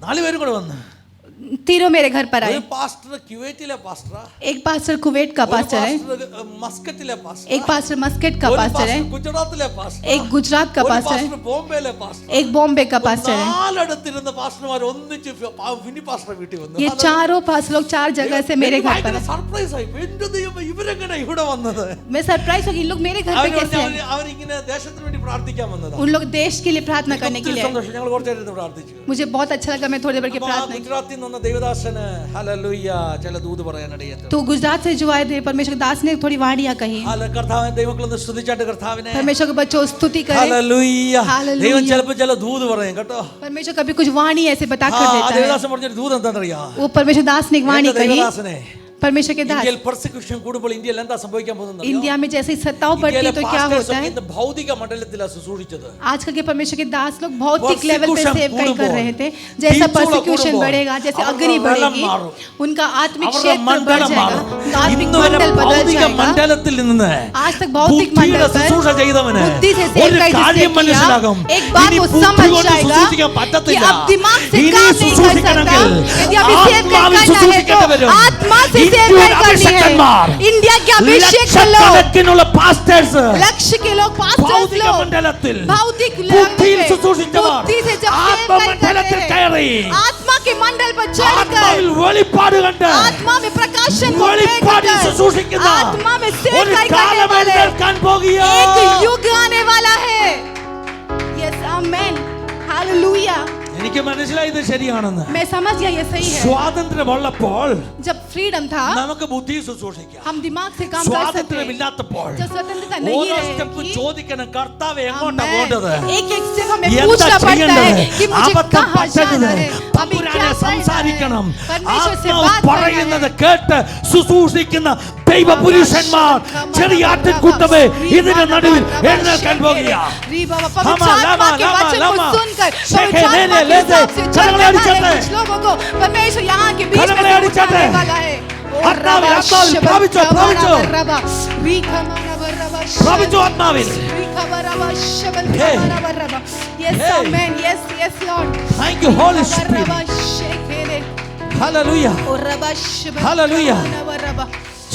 4 പേരും കൂടെ വന്നു. तीनों मेरे घर पर ഒരു आए. പാസ്റ്റർ കുവൈറ്റിലെ പാസ്റ്ററാ, एक पास्टर कुवैत का ഒരു पास्टर है, പാസ്റ്റർ മസ്കറ്റിലെ പാസ്റ്റർ, एक पास्टर मस्कट का ഒരു पास्टर है, പാസ്റ്റർ ഗുജറാത്തിലെ പാസ്റ്റർ, एक गुजरात का ഒരു पास्टर है, പാസ്റ്റർ ബോംബെയിലെ പാസ്റ്റർ. एक बॉम्बे का पास्टर है. 4 അടുത്തിരുന്ന പാസ്റ്റർമാർ ഒന്നിച്ച് വിനി പാസ്റ്റർ വീട്ടിൽ വന്നു. ये चारों पास्टर लोग 4 जगह से मेरे घर पर है. സർപ്രൈസ് ആയി. എന്റെ ദൈവമേ, ഇവരെങ്ങനെ ഇവിടെ വന്നത്? मैं सरप्राइज हो गई, इन लोग मेरे घर पे कैसे हैं? അവരിങ്ങനെ ദേശത്തിന് വേണ്ടി പ്രാർത്ഥിക്കാൻ വന്നതാ. उन लोग देश के लिए प्रार्थना करने के लिए आए. സന്തോഷം. ഞങ്ങൾ കുറച്ച് നേരം പ്രാർത്ഥിച്ചു. मुझे बहुत अच्छा लगा, मैं थोड़ी देर के അപ്പോൾ ആ प्रार्थना की. ഗുജറാത്തിൽ നിന്ന് ദേവദാസന് ഹല്ലേലൂയ ചില ദൂത് പറയാനിടയായി. तो गुजरात से जो आए थे परमेश्वर के दास ने थोड़ी वाणियां कही. കർത്താവിനെ ദൈവമക്കളൊന്ന് സ്തുതിച്ചാട്ട് കർത്താവിനെ. परमेश्वर के बच्चों स्तुति करें. ഹല്ലേലൂയ. ഹല്ലേലൂയ. ദൈവം ചിലപ്പോൾ ചില ദൂത് പറയും കേട്ടോ. परमेश्वर कभी कुछ वाणी ऐसे बता कर देता है. ദേവദാസൻ പറഞ്ഞൊരു ദൂത് എന്താണെന്നറിയാ? वो परमेश्वर दास ने एक वाणी कही. ദേവദാസനെ परमेश्वर के दास, ഇന്ത്യയിൽ പെർസിക്യൂഷൻ കൂടുമ്പോൾ ഇന്ത്യയിൽ എന്താ സംഭവിക്കാൻ പോകുന്നത്? इंडिया में जैसे सत्ताव बढ़ती है तो क्या होता है? ഭൗതിക മണ്ഡലത്തിലാണ് ശുശ്രൂഷിച്ചത്. आजकल के परमेश्वर के दास लोग भौतिक लेवल पे Persecution सेवकाई कर കൂടുമ്പോൾ, रहे थे. जैसा തീച്ചുള परसिक्यूशन കൂടുമ്പോൾ, बढ़ेगा, जैसे അവരുടെ अग्नि ബലം बढ़ेगी, മാറും. उनका आत्मिक അവരുടെ क्षेत्र बढ़ മണ്ഡലം जाएगा, മാറും. उनका आत्मिक ഇന്ന് വരെ मंडल बदल ഭൗതിക जाएगा. മണ്ഡലത്തിൽ നിന്ന് आज तक भौतिक ബുദ്ധിയുടെ मंडल पर ശുശ്രൂഷ ചെയ്തവന് बुद्धि से ഒരു सेवकाई കാര്യം जिसने किया, മനസ്സിലാകും. एक बात ഇനി वो ബുദ്ധി समझ കൊണ്ട് जाएगा ശുശ്രൂഷിക്കാൻ कि പറ്റത്തില്ല. अब दिमाग से ഇനി काम नहीं कर सकता. ശുശ്രൂഷിക്കണമെങ്കിൽ यदि अभी सेवकाई ആത്മാവിൽ करना है तो ശുശ്രൂഷിക്കേണ്ടി വരും. आत्मा से ഇന്ത്യയുടെ सेवकाई करनी है. അഭിഷേകന്മാർ, इंडिया के अभिषेक के लोग, ലക്ഷക്കണക്കിനുള്ള പാസ്റ്റേഴ്സ് लक्ष्य के लोग, पास्टर्स ഭൗതിക लोग, മണ്ഡലത്തിൽ भौतिक ബുദ്ധിയിൽ लेवल पे, ശുശ്രൂഷിച്ചവർ बुद्धि से जब ആത്മമണ്ഡലത്തിൽ सेवकाई കയറി करते हैं, आत्मा के मंडल पर चढ़कर, ആത്മാവിൽ വെളിപ്പാട് കണ്ട് आत्मा में प्रकाशन को വെളിപ്പാടിൽ देखकर, ശുശ്രൂഷിക്കുന്ന आत्मा में ഒരു सेवकाई करने കാലം वाले എഴുന്നേൽക്കാൻ പോകുകയാ. एक युग आने वाला है. Yes amen, hallelujah. എനിക്ക് മനസ്സിലായി ഇത് ശരിയാണെന്ന്. मैं समझ गया ये सही है. സ്വാതന്ത്ര്യമുള്ളപ്പോൾ जब फ्रीडम था നമുക്ക് ബുദ്ധി ശുശ്രൂഷിക്കാം. हम दिमाग से काम कर सकते हैं. സ്വാതന്ത്ര്യമില്ലാത്തപ്പോൾ जब स्वतंत्रता नहीं ഓരോ സ്റ്റെപ്പ് रहेगी, ചോദിക്കണം, കർത്താവ് എങ്ങോട്ടാ आमेन. പോകേണ്ടത്? एक एक स्टेप हमें എന്താ पूछना पड़ता है ചെയ്യേണ്ടത്? कि मुझे അബദ്ധം कहाँ പറ്റരുത്. जाना है, अभी തമ്പുരാനെ क्या करना സംസാരിക്കണം. है. परमेश्वर से ആത്മാവ് बात करना പറയുന്നത് है. കേട്ട് ശുശ്രൂഷിക്കുന്ന ദൈവപുരുഷന്മാർ ചെറിയ ആട്ടിൻകൂട്ടമേ ഇതിന്റെ നടുവിൽ എഴുന്നേൽക്കാൻ പോകുകയാ. पवित्र आत्मा के वचन को सुनकर, शेखे, पवित्र आत्मा ले, के हिसाब से चलने चलने वाली वाले चलते। कुछ लोगों को परमेश्वर यहाँ के बीच में चलने से वाली उठाने चलते। वाला है. आत्माविल, आत्माविल, प्राപിച്ചോ, പ്രാപിച്ചോ. പ്രാപിച്ചോ ആത്മാവിൽ. Hey. Yes, Hey. amen. Yes, yes, Lord. Thank you, Holy Spirit. Hallelujah. Hallelujah.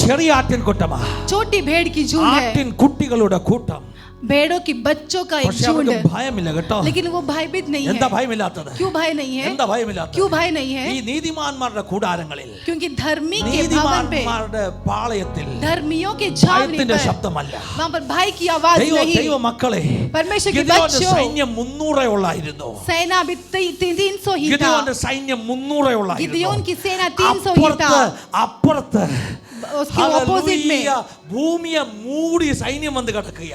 ചെറിയ ആട്ടിൻകൂട്ടമാ. छोटी भेड़ की झुंड है, ആട്ടിൻ കുട്ടികളുടെ കൂട്ടം. भेड़ों की बच्चों का एक പക്ഷെ झुंड അവർക്ക് है, ഭയമില്ല കേട്ടോ. लेकिन वो भयभीत नहीं എന്താ है. ഭയമില്ലാത്തത്? क्यों भय नहीं है? എന്താ ഭയമില്ലാത്തത്? क्यों भय नहीं है? ഈ നീതിമാന്മാരുടെ കൂടാരങ്ങളിൽ, क्योंकि धर्मी के भवन पे, നീതിമാന്മാരുടെ പാളയത്തിൽ धर्मियों के छावनी ഭയത്തിന്റെ पर, ശബ്ദമല്ല. वहाँ पर भय की आवाज नहीं. ദൈവ മക്കളെ, परमेश्वर के ഗിദെയോന്റെ बच्चों, സൈന്യം 300 ഉള്ളായിരുന്നു. सेना भी 300 ही था. ഗിദെയോന്റെ സൈന്യം 300 ഉള്ളായിരുന്നു. गिदियोन की सेना 300 ही था. അപ്പുറത്ത് उसके ऑपोजिट में ഹല്ലേലൂയ, ഭൂമിയെ മൂടി സൈന്യം വന്ന് കിടക്കുക.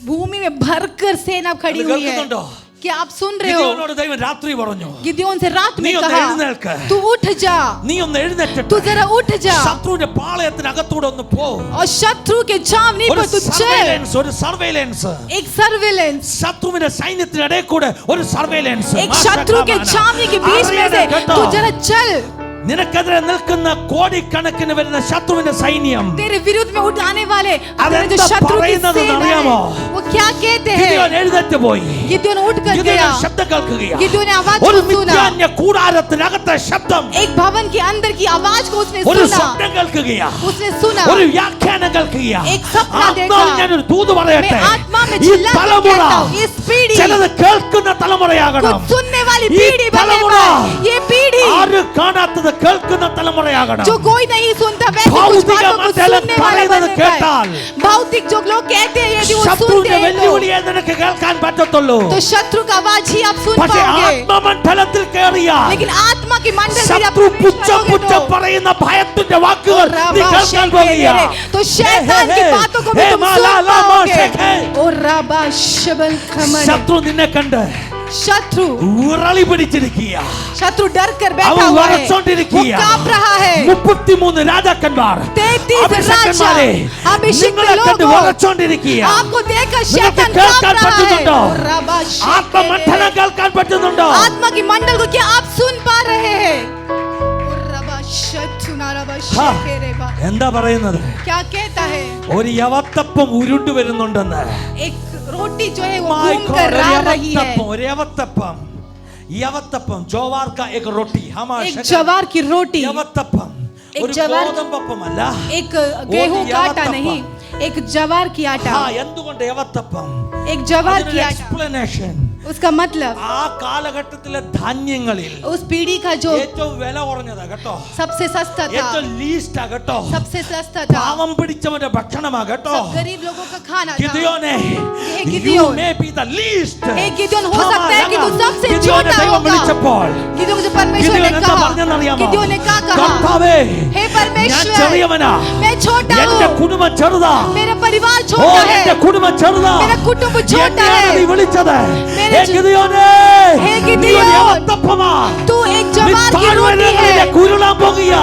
भूमि में भरकर सेना खड़ी അത് हुई है. കേൾക്കുന്നുണ്ടോ? क्या आप सुन रहे हो? ഗിദെയോനോട് ദൈവം രാത്രി പറഞ്ഞു, गिदियोन से रात में നീ ഒന്ന് कहा, എഴുന്നേൽക്ക്. तू उठ जा, നീ ഒന്ന് എഴുന്നേറ്റ് तू जरा उठ जा ശത്രുവിന്റെ പാളയത്തിനകത്തൂടെ ഒന്ന് പോ. और शत्रु के छावनी ഒരു पर तू चल. സർവൈലൻസ്, ഒരു സർവൈലൻസ്. एक सर्विलेंस, ശത്രുവിന്റെ സൈന്യത്തിനിടയിൽ കൂടെ ഒരു സർവൈലൻസ്. एक शत्रु के छावनी के बीच में से तू जरा चल. നിനക്കെതിരെ നിൽക്കുന്ന കോടിക്കണക്കിന് വരുന്ന ശത്രുവിന്റെ സൈന്യം तेरे विरुद्ध में उठाने वाले അതെന്താ तेरे जो शत्रु की പറയുന്നത് सेना है, അറിയാമോ? वो क्या कहते हैं? ഗിദെയോൻ എഴുന്നേറ്റ് പോയി. गिदियोन उठ कर ഗിദെയോൻ गया. ശബ്ദം കേൾക്കുകയാ. गिदियोन ने आवाज ഒരു को सुना. മിഥ്യാന്യ കൂടാരത്തിനകത്തെ ശബ്ദം, एक भवन के अंदर की आवाज को उसने ഒരു सुना. സ്വപ്നം കേൾക്കുകയാ. उसने सुना. ഒരു വ്യാഖ്യാനം കേൾക്കുകയാ. एक सपना ആത്മാവിൽ देखा. ഞാനൊരു ദൂത് പറയട്ടെ. मैं आत्मा में ഈ चिल्ला कर തലമുറ कहता हूं, इस पीढ़ी ചിലത് കേൾക്കുന്ന തലമുറയാകണം. कुछ सुनने वाली ഈ पीढ़ी बने തലമുറ ये पीढ़ी ആരും കാണാത്തത് കേൾക്കുന്ന തലമുറയാകണം. जो कोई नहीं सुनता वैसे कुछ ഭൗതിക बातों को മണ്ഡലം सुनने वाला പറയുന്നത് बनने കേട്ടാൽ, पाए. भौतिक जो लोग कहते हैं यदि वो सुनते ശത്രുവിന്റെ हैं വെല്ലുവിളിയെ നിനക്ക് കേൾക്കാൻ പറ്റത്തുള്ളൂ. तो शत्रु का आवाज ही आप सुन പക്ഷേ पाओगे. ആത്മമണ്ഡലത്തിൽ കയറിയാൽ लेकिन आत्मा की मंडल में जब ശത്രു प्रवेश പുച്ഛം करोगे പുച്ഛം പറയുന്ന ഭയത്തിന്റെ വാക്കുകൾ तो നീ കേൾക്കാൻ പോകുകയാ. तो शैतान की बातों को भी तुम सुन पाओगे. और राबा शबल खमन ശത്രു നിന്നെ കണ്ട് शत्रु ഉറളി പിടിച്ചിരിക്കുക. शत्रु डर कर അവൻ बैठा हुआ है, वो വിറച്ചോണ്ടിരിക്കുക. कांप रहा है. 33 രാജാക്കന്മാർ 33 അഭിഷേകന്മാരെ राजा अभिषेक നിങ്ങളെ കണ്ട് लोग വിറച്ചോണ്ടിരിക്കുക. आपको देखकर നിങ്ങൾക്ക് शैतान കേൾക്കാൻ कांप रहा പറ്റുന്നുണ്ടോ? है. ആത്മമണ്ഡലം കേൾക്കാൻ പറ്റുന്നുണ്ടോ? आत्मा की मंडल को क्या आप सुन पा रहे हैं? എന്താ പറയുന്നത്? क्या कहता है? ഒരു യവത്തപ്പം ഉരുണ്ടു വരുന്നുണ്ടെന്ന്. एक रोटी जो है वो My घूम God, कर आ रही है. ഒരു യവത്തപ്പം. യവത്തപ്പം ജോവാർ का एक रोटी हमारा एक जवार की रोटी, യവത്തപ്പം एक ഒരു जवार ഗോതമ്പപ്പമല്ല. एक गेहूं का आटा नहीं, एक जवार की आटा. എന്തുകൊണ്ട് യവത്തപ്പം? एक जवार की आटा. എക്സ്പ്ലനേഷൻ. उसका मतलब ആ കാലഘട്ടത്തിലെ ധാന്യങ്ങളിൽ उस पीढ़ी का जो ഏറ്റവും വില കുറഞ്ഞതാ കേട്ടോ. सबसे सस्ता था, ഏറ്റവും ലീസ്റ്റാ കേട്ടോ. सबसे सस्ता था, പാവം പിടിച്ചവന്റെ ഭക്ഷണമാ കേട്ടോ. सब गरीब लोगों का खाना था. ഗിദെയോനെ, हे you Gideon, may be the least. हे गिदोन हो सकता है कि तू सबसे ഗിദെയോനെ छोटा ദൈവം होगा. വിളിച്ചപ്പോൾ गिदोन को परमेश्वर ഗിദെയോൻ ने എന്താ कहा, പറഞ്ഞെന്നറിയാമോ? गिदोन ने क्या कहा? കർത്താവേ, हे ഞാൻ परमेश्वर, ചെറിയവനാ, मैं छोटा എന്റെ हूँ, കുടുംബം ചെറുതാ. मेरा परिवार ഓ, छोटा है, എന്റെ കുടുംബം ചെറുതാ. मेरा कुटुंब छोटा എന്നെയാണ് നീ है. വിളിച്ചത്. मेरे ഹേ ഗിദെയോനെ, ഹേ നീ ഒരു ഗിദെയോൻ, യവത്തപ്പമാ. तू एक നീ जवार की रोटी താഴ്വരകളിലേക്ക് है. ഉരുളാൻ പോകുക.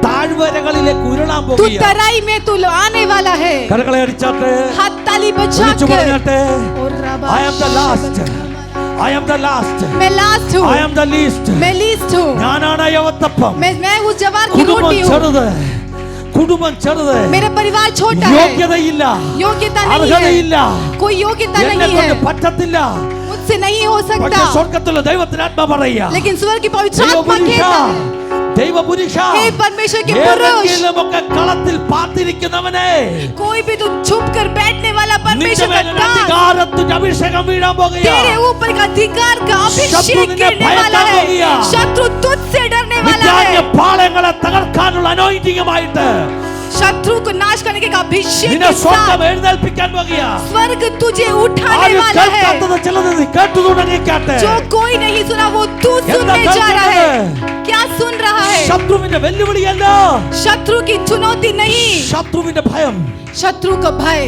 താഴ്വരകളിലേക്ക് ഉരുളാൻ तू പോകുക. तराई में तू आने वाला है. കരകളെ അടിച്ചാട്ടെ. हाथ ताली വിളിച്ചു बजाकर, പറഞ്ഞാട്ടെ. और रबा I am the last. I am the last. मैं लास्ट हूँ, I am the least. मैं लीस्ट हूँ, ഞാനാണ് യവത്തപ്പം. मैं उस जवार की കുടുംബം रोटी हूँ. ചെറുത്. കുടുംബം ചെറുത്. मेरा परिवार छोटा है, യോഗ്യതയില്ല. योग्यता नहीं അർഹതയില്ല. है, कोई योग्यता എന്നെ नहीं കൊണ്ട് है, പറ്റത്തില്ല. मुझसे नहीं हो പക്ഷേ सकता. സ്വർഗ്ഗത്തിലുള്ള ദൈവത്തിന്റെ ആത്മാ പറയുക. लेकिन स्वर्ग की पवित्र आत्मा ദൈവപുരുഷ, कहता है, ദൈവപുരുഷ, हे परमेश्वर के पुरुष, ഏതെങ്കിലുമൊക്കെ കളത്തിൽ പാത്തിരിക്കുന്നവനെ कोई भी तू छुप कर बैठने वाला നിന്റെ परमेश्वर का മേൽ दास, അധികാരത്തിന്റെ അഭിഷേകം വീഴാൻ പോകുക. तेरे ऊपर का अधिकार का शत्रु अभिषेक निन्हे गिरने वाला भयंकर हो है. गया. शत्रु तुझसे डरने वाला വിദ്യാന്യ है. പാളയങ്ങളെ തകർക്കാനുള്ള അനോയിന്റിങ്ങുമായിട്ട് शत्रु को नाश करने के अभिषेक നിന്നെ के സ്വർഗ്ഗം साथ എഴുന്നേൽപ്പിക്കാൻ പോകുക. स्वर्ग तुझे उठाने ആരും वाला है. കേൾക്കാത്തത് ചിലത് നീ കേട്ടു തുടങ്ങിക്കാട്ടെ. जो कोई नहीं सुना वो तू सुनने जा रहा है. क्या सुन रहा है? ശത്രുവിന്റെ വെല്ലുവിളിയല്ല, शत्रु की चुनौती नहीं, ശത്രുവിന്റെ ഭയം. शत्रु का भय.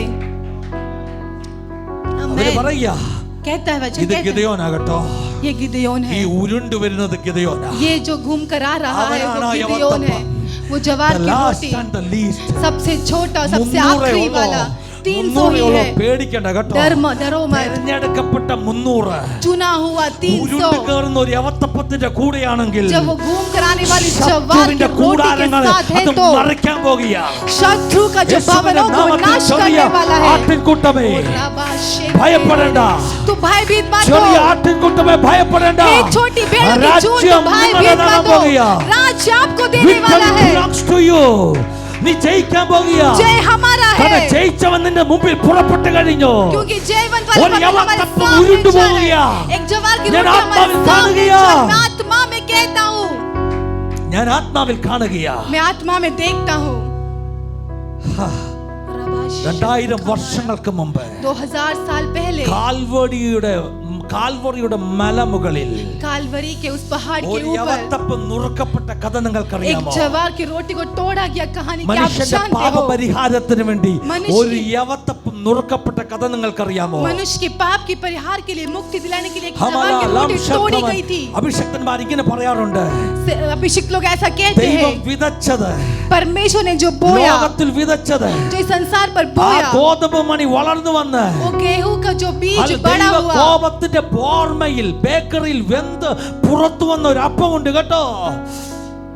അവര് പറയുക, कहता है वचन, ഇത് कहता है, ഗിദെയോനാകട്ടോ. ये गिदयोन ഈ है. उरुंडु വരുന്നത് ഗിദെയോനാ. ये जो घूम कर आ रहा है അവനാണ് वो ആ गिदयोन है. वो जवार The की last roti, and the least. सबसे छोटा, सबसे 300 आखिरी वाला. 300 ही है. പേടിക്കണ്ട കേട്ടോ. डरो मत. തിരഞ്ഞെടുക്കപ്പെട്ട 300 चुना हुआ ഉരുണ്ട് 300 കയറുന്ന ഒരു യവത്തപ്പത്തിന്റെ കൂടെയാണെങ്കിൽ जब वो घूम कर आने वाली जवार की ശത്രുവിന്റെ रोटी के കൂടാരങ്ങൾ साथ है അത് तो മറിക്കാൻ പോകുക. शत्रु का जो भवनों को नाश करने वाला है. ആട്ടിൻകൂട്ടമേ ഭയപ്പെടേണ്ട. तू भयभीत मत ചെറിയ हो. ആട്ടിൻകൂട്ടമേ ഭയപ്പെടേണ്ട. एक छोटी भेड़ की झुंड, രാജ്യം भयभीत നിങ്ങളെ मत हो. പോകുക. राज्य आपको देने Victory वाला है. belongs to you. നീ ജയിക്കാൻ പോകുക. जय हमारा കാരണം है, ജയിച്ചവൻ നിന്റെ മുമ്പിൽ പുറപ്പെട്ടു കഴിഞ്ഞു. क्योंकि जयवंत वाला और हमारे यवतप्पम सामने उरुंड चल हो रहा गया. है. एक जवार की ഞാൻ रोटी हमारे ആത്മാവിൽ सामने കാണുകയാ. चल. मैं आत्मा में कहता हूँ, ഞാൻ ആത്മാവിൽ കാണുകയാ. मैं आत्मा में देखता हूँ. 2000 വർഷങ്ങൾക്ക് മുമ്പ് 2000 साल पहले കാൽവറിയുടെ മലമുകളിൽ कालवरी के उस पहाड़ के ഒരു ऊपर യവത്തപ്പം നുറുക്കപ്പെട്ട കഥ एक നിങ്ങൾക്കറിയാമോ? जवार की रोटी को तोड़ा गया कहानी क्या आप മനുഷ്യന്റെ जानते हो? പാപപരിഹാരത്തിന് വേണ്ടി മനുഷ്യ- ഒരു യവത്തപ്പം നുറുക്കപ്പെട്ട കഥ നിങ്ങൾക്കറിയാമോ? मनुष्य के पाप के परिहार के लिए, मुक्ति दिलाने के लिए एक ഹമാല जवार की रोटी ലം तोड़ी ശക്തവൻ. गई थी. അഭിഷക്തന്മാർ ഇങ്ങനെ പറയാറുണ്ട്, अभिषेक लोग ऐसा कहते ദൈവം हैं, വിതച്ചത്, परमेश्वर ने जो बोया, ലോകത്തിൽ വിതച്ചത്, जो इस संसार पर ആ बोया, ഗോതമ്പ് മണി വളർന്നു വന്ന് वो गेहूं का जो बीज അത് बड़ा ദൈവ हुआ, കോപത്തിന്റെ ബോർമയിൽ ബേക്കറിയിൽ വെന്ത് പുറത്തു വന്ന ഒരു അപ്പമുണ്ട് കേട്ടോ.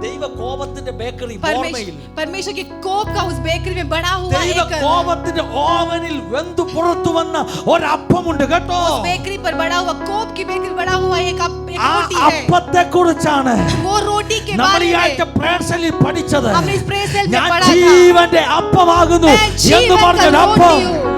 ദൈവ കോപത്തിന്റെ ബേക്കറി ബോർമയിൽ, परमेश्वर के कोप का उस बेकरी में बड़ा हुआ ദൈവ एक കോപത്തിന്റെ ഓവനിൽ വെന്തു പുറത്തു വന്ന ഒരു അപ്പമുണ്ട് കേട്ടോ. बेकरी पर बड़ा हुआ, कोप की बेकरी बड़ा हुआ एक ആ रोटी है. അപ്പത്തെ കുറിച്ചാണ് वो रोटी के നമ്മൾ ഈ बारे ആഴ്ച में prayer cell-ൽ പഠിച്ചത്. हमने इस प्रेयर सेल में ഞാൻ पढ़ा था, ജീവന്റെ അപ്പമാകുന്നു मैं എന്ന് जीवन का പറഞ്ഞൊരു रोटी അപ്പം. हूँ.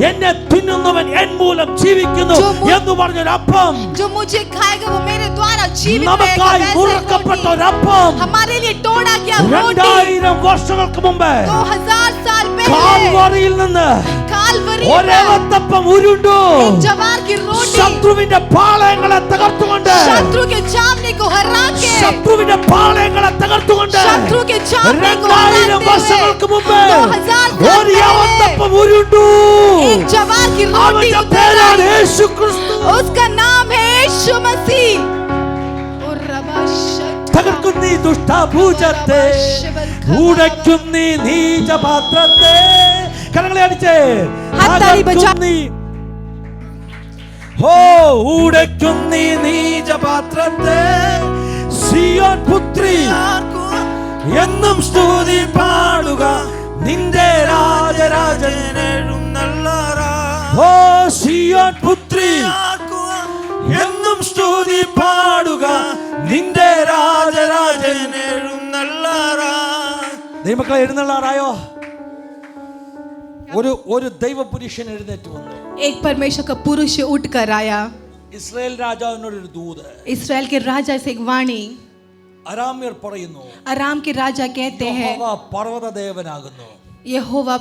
എന്നെ തിന്നുന്നവൻ എൻ മൂലം ജീവിക്കുന്നു എന്ന് പറഞ്ഞൊരു അപ്പം. जो मुझे खाएगा वो मेरे द्वारा जीवित നമുക്കായി रहेगा. നുറുക്കപ്പെട്ട वैसे ഒരു അപ്പം रोटी हमारे लिए तोड़ा गया रोटी 2000 വർഷങ്ങൾക്ക് മുമ്പ് 2000 साल पहले കാൽവറിയിൽ നിന്ന് कालवरी ഒരേവത്തപ്പം ഉരുണ്ടു. एक जवार की रोटी ശത്രുവിന്റെ പാളയങ്ങളെ തകർത്തുകൊണ്ട്, शत्रु के चावने को हरा के, ശത്രുവിന്റെ പാളയങ്ങളെ തകർത്തുകൊണ്ട് शत्रु के चावने को 2000 വർഷങ്ങൾക്ക് മുമ്പ് 2000 साल ഒരു യവത്തപ്പം पहले ഉരുണ്ടു. एक जवार की रोटी അവന്റെ പേരാണ് യേശു ക്രിസ്തു. उसका नाम है यीशु मसीह। और തകർക്കും നീ ദുഷ്ടഭൂജത്തെ, ഉടയ്ക്കും നീ നീചപാത്രത്തെ. കരങ്ങളെ അടിച്ചേ. തകർക്കും നീ, ഓ ഉടയ്ക്കും നീ നീചപാത്രത്തെ. സിയോൻ പുത്രി എന്നും സ്തുതി പാടുക, നിന്റെ രാജരാജൻ എഴുന്നള്ളാറാ. ഓ സിയോൻ പുത്രി എന്നും സ്തുതി പാടുക, നിന്റെ രാജരാജൻ എഴുന്നള്ളാറാ. ദൈവമക്കളെ എഴുന്നള്ളാറായോ? ഒരു ദൈവപുരുഷൻ എഴുന്നേറ്റ് വന്നു. एक परमेश्वर का पुरुष उठ कर आया। ഇസ്രായേൽ രാജാവിനോട് ഒരു ദൂത്. इस्राएल के राजा से एक वाणी। അരാമ്യർ പറയുന്നു, अराम के राजा कहते हैं യഹോവ പർവ്വതദേവനാകുന്നു. यहोवा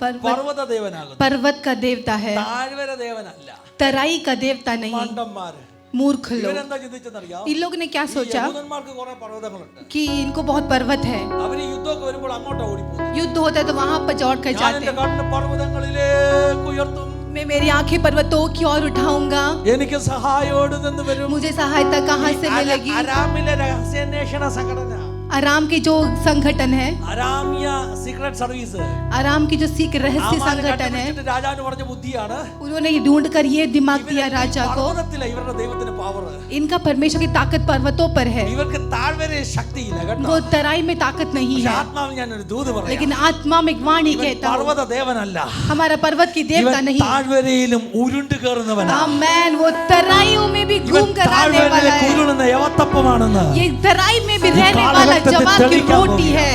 പർവ്വതദേവനാകുന്നു, पर्वत का देवता है, താഴ്വര ദേവനല്ല. तराई का देवता नहीं। മണ്ടന്മാര് मूर्ख लोग। ഇവരെന്താ ചിന്തിച്ചെന്നറിയാം? इन लोगों ने क्या सोचा യഹൂദന്മാർക്ക് കുറെ പർവ്വതങ്ങളുണ്ട്. कि इनको बहुत पर्वत है, അവര് യുദ്ധമൊക്കെ വരുമ്പോൾ അങ്ങോട്ട് ഓടിപ്പോകും. युद्ध होता है तो वहां पर दौड़ कर ഞാൻ जाते എന്റെ हैं। കണ്ണ് പർവ്വതങ്ങളിലേക്ക് ഉയർത്തും, मैं मेरी आंखें पर्वतों की ओर उठाऊंगा, എനിക്ക് സഹായോട് നിന്ന് വരും. मुझे सहायता कहां से मिलेगी? അരാമിലെ രഹസ്യാന്വേഷണ സംഘടന, आराम के जो संगठन है, അരാമ്യ സീക്രട്ട് സർവീസ്, आराम की जो सीख रहस्य संगठन है, രാജാവിന് പറഞ്ഞ ബുദ്ധിയാണ്. उन्होंने ढूंढ कर ये दिमाग दिया राजा को। പർവ്വതത്തിലെ ഇവരുടെ ദൈവത്തിന് പവർ, इनका परमेश्वर की ताकत पर्वतों पर है, ഇവർക്ക് താഴ്വര ശക്തിയില്ല കേട്ടോ. वो तराई में ताकत नहीं है। ആത്മാവിൽ ഞാൻ ഒരു ദൂത് പറയാം, लेकिन आत्मा में एक वाणी कहता हूं, പർവ്വത ദേവനല്ല, हमारा पर्वत की देवता ഇവൻ नहीं। താഴ്വരയിലും ഉരുണ്ട് കയറുന്നവനാ. आमेन। वो तराइयों में भी ഇവൻ घूम कर आने वाला താഴ്വരയിലേക്ക് है। ഉരുളുന്ന യവത്തപ്പമാണെന്ന് ये तराई में भी रहने वाला जवाब की रोटी है।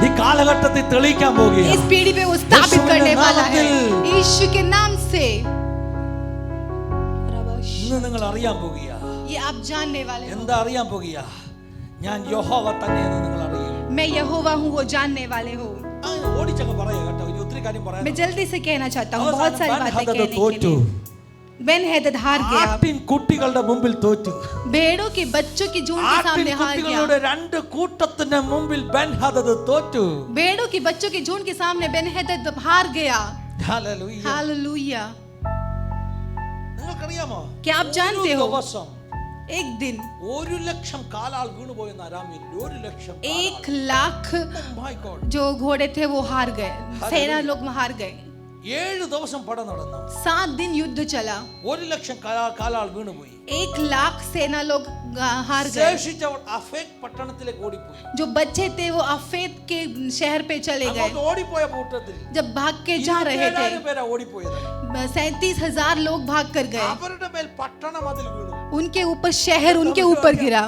ഈ കാലഘട്ടത്തിൽ തെളിയിക്കാൻ പോകുകയാണ്. इस पीढ़ी पे वो स्थापित करने वाला है यीशु के नाम से। ഇന്ന് നിങ്ങൾ അറിയാൻ പോകുക. ये आप जानने वाले हो। എന്താ അറിയാൻ പോകുക? ഞാൻ യഹോവ തന്നെയെന്ന് നിങ്ങൾ അറിയും. मैं यहोवा हूँ, वो जानने वाले हो। അങ്ങനെ ഓടിച്ചങ്ങ് പറയാ കേട്ടോ. ഇനി ഒത്തിരി കാര്യം പറയാൻ. मैं जल्दी से कहना चाहता हूँ, बहुत सारी बातें कहने के തോറ്റു. लिए। बेन हेदद हार गया, ആട്ടിൻ കുട്ടികളുടെ മുമ്പിൽ തോറ്റു. भेड़ों के बच्चों की झुंड के ആട്ടിൻ सामने हार കുട്ടികളുടെ गया। രണ്ട് കൂട്ടത്തിന്റെ മുമ്പിൽ ബെൻഹദദ് തോറ്റു. भेड़ों के बच्चों के झुंड के सामने बेन हेदद हार गया। ഹല്ലേലൂയ. हालेलुया। നിങ്ങൾക്കറിയാമോ? क्या आप जानते ഒരു हो ദിവസം एक दिन 1,00,000 കാലാൾ വീണുപോയെന്ന് അരാമ്യരിൽ. 1,00,000 1,00,000 My God. जो घोड़े थे वो हार गए, सेना लोग हार गए। 7 ദിവസം പട നടന്നു. 7 दिन युद्ध चला, 1,00,000 കാലാൾ വീണുപോയി. 1,00,000 सेना लोग हार गए। ശേഷിച്ചവർ അഫേക് പട്ടണത്തിലേക്ക് ഓടിപ്പോയി. जो बच्चे थे वो अफेद के शहर पे चले गए। അങ്ങോട്ട് ഓടിപ്പോയ കൂട്ടത്തിൽ जब भाग के जा रहे थे 27,000 പേരാ ഓടിപ്പോയത്. 37,000 लोग भाग कर गए। അവരുടെ മേൽ പട്ടണം അതിൽ വീണു. उनके ऊपर शहर उनके ऊपर गिरा।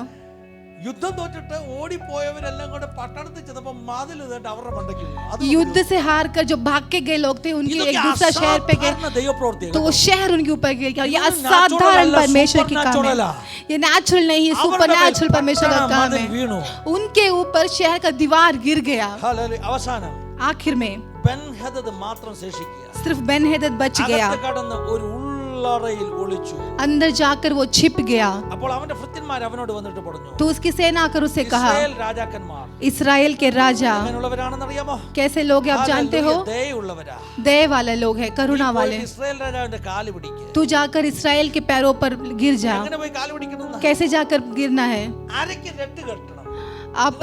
യുദ്ധം തോറ്റിട്ട് ഓടിപ്പോയവരെല്ലാം കൂടെ പട്ടണത്തിൽ ചെന്നപ്പോ മതിൽ ഇതുണ്ട് അവരുടെ മണ്ടയ്ക്ക് വീണു. അത് युद्ध से हार कर जो भाग के गए लोग थे उनके ഇതൊക്കെ एक दूसरा शहर पे गए അസാധാരണ ദൈവപ്രവൃത്തിയാണ് तो वो കേട്ടോ. शहर उनके ऊपर गिर गया। ये ये असाधारण natural परमेश्वर की काम supernatural है, ये नेचुरल नहीं है, सुपर नेचुरल परमेश्वर का काम है। വീണു. उनके ऊपर शहर का दीवार गिर गया। ഹല്ലേലൂയ. അവസാനം आखिर में ബെൻഹദദ് മാത്രം ശേഷിക്കുക. सिर्फ बेन हेदद बच गया, അകത്ത് കടന്ന് ഒരു ഉള്ളറയിൽ ഒളിച്ചു. अंदर जाकर वो छिप गया। അപ്പോൾ അവന്റെ ഭൃത്യന്മാർ അവനോട് വന്നിട്ട് പറഞ്ഞു, तो उसकी सेना आकर उसे कहा, ഇസ്രായേൽ രാജാക്കന്മാർ इस्राएल के राजा എങ്ങനെയുള്ളവരാണെന്ന് അറിയാമോ? कैसे लोग हैं आप जानते हो? ദയയുള്ളവരാ. दया वाले लोग हैं, करुणा वाले। ഇസ്രായേൽ രാജാവിന്റെ കാല് പിടിക്കുക. तू जाकर इस्राएल के पैरों पर गिर जा। എങ്ങനെ പോയി കാല് പിടിക്കണം? कैसे जाकर गिरना है? അരയ്ക്ക് രട്ട് കെട്ടണം. आप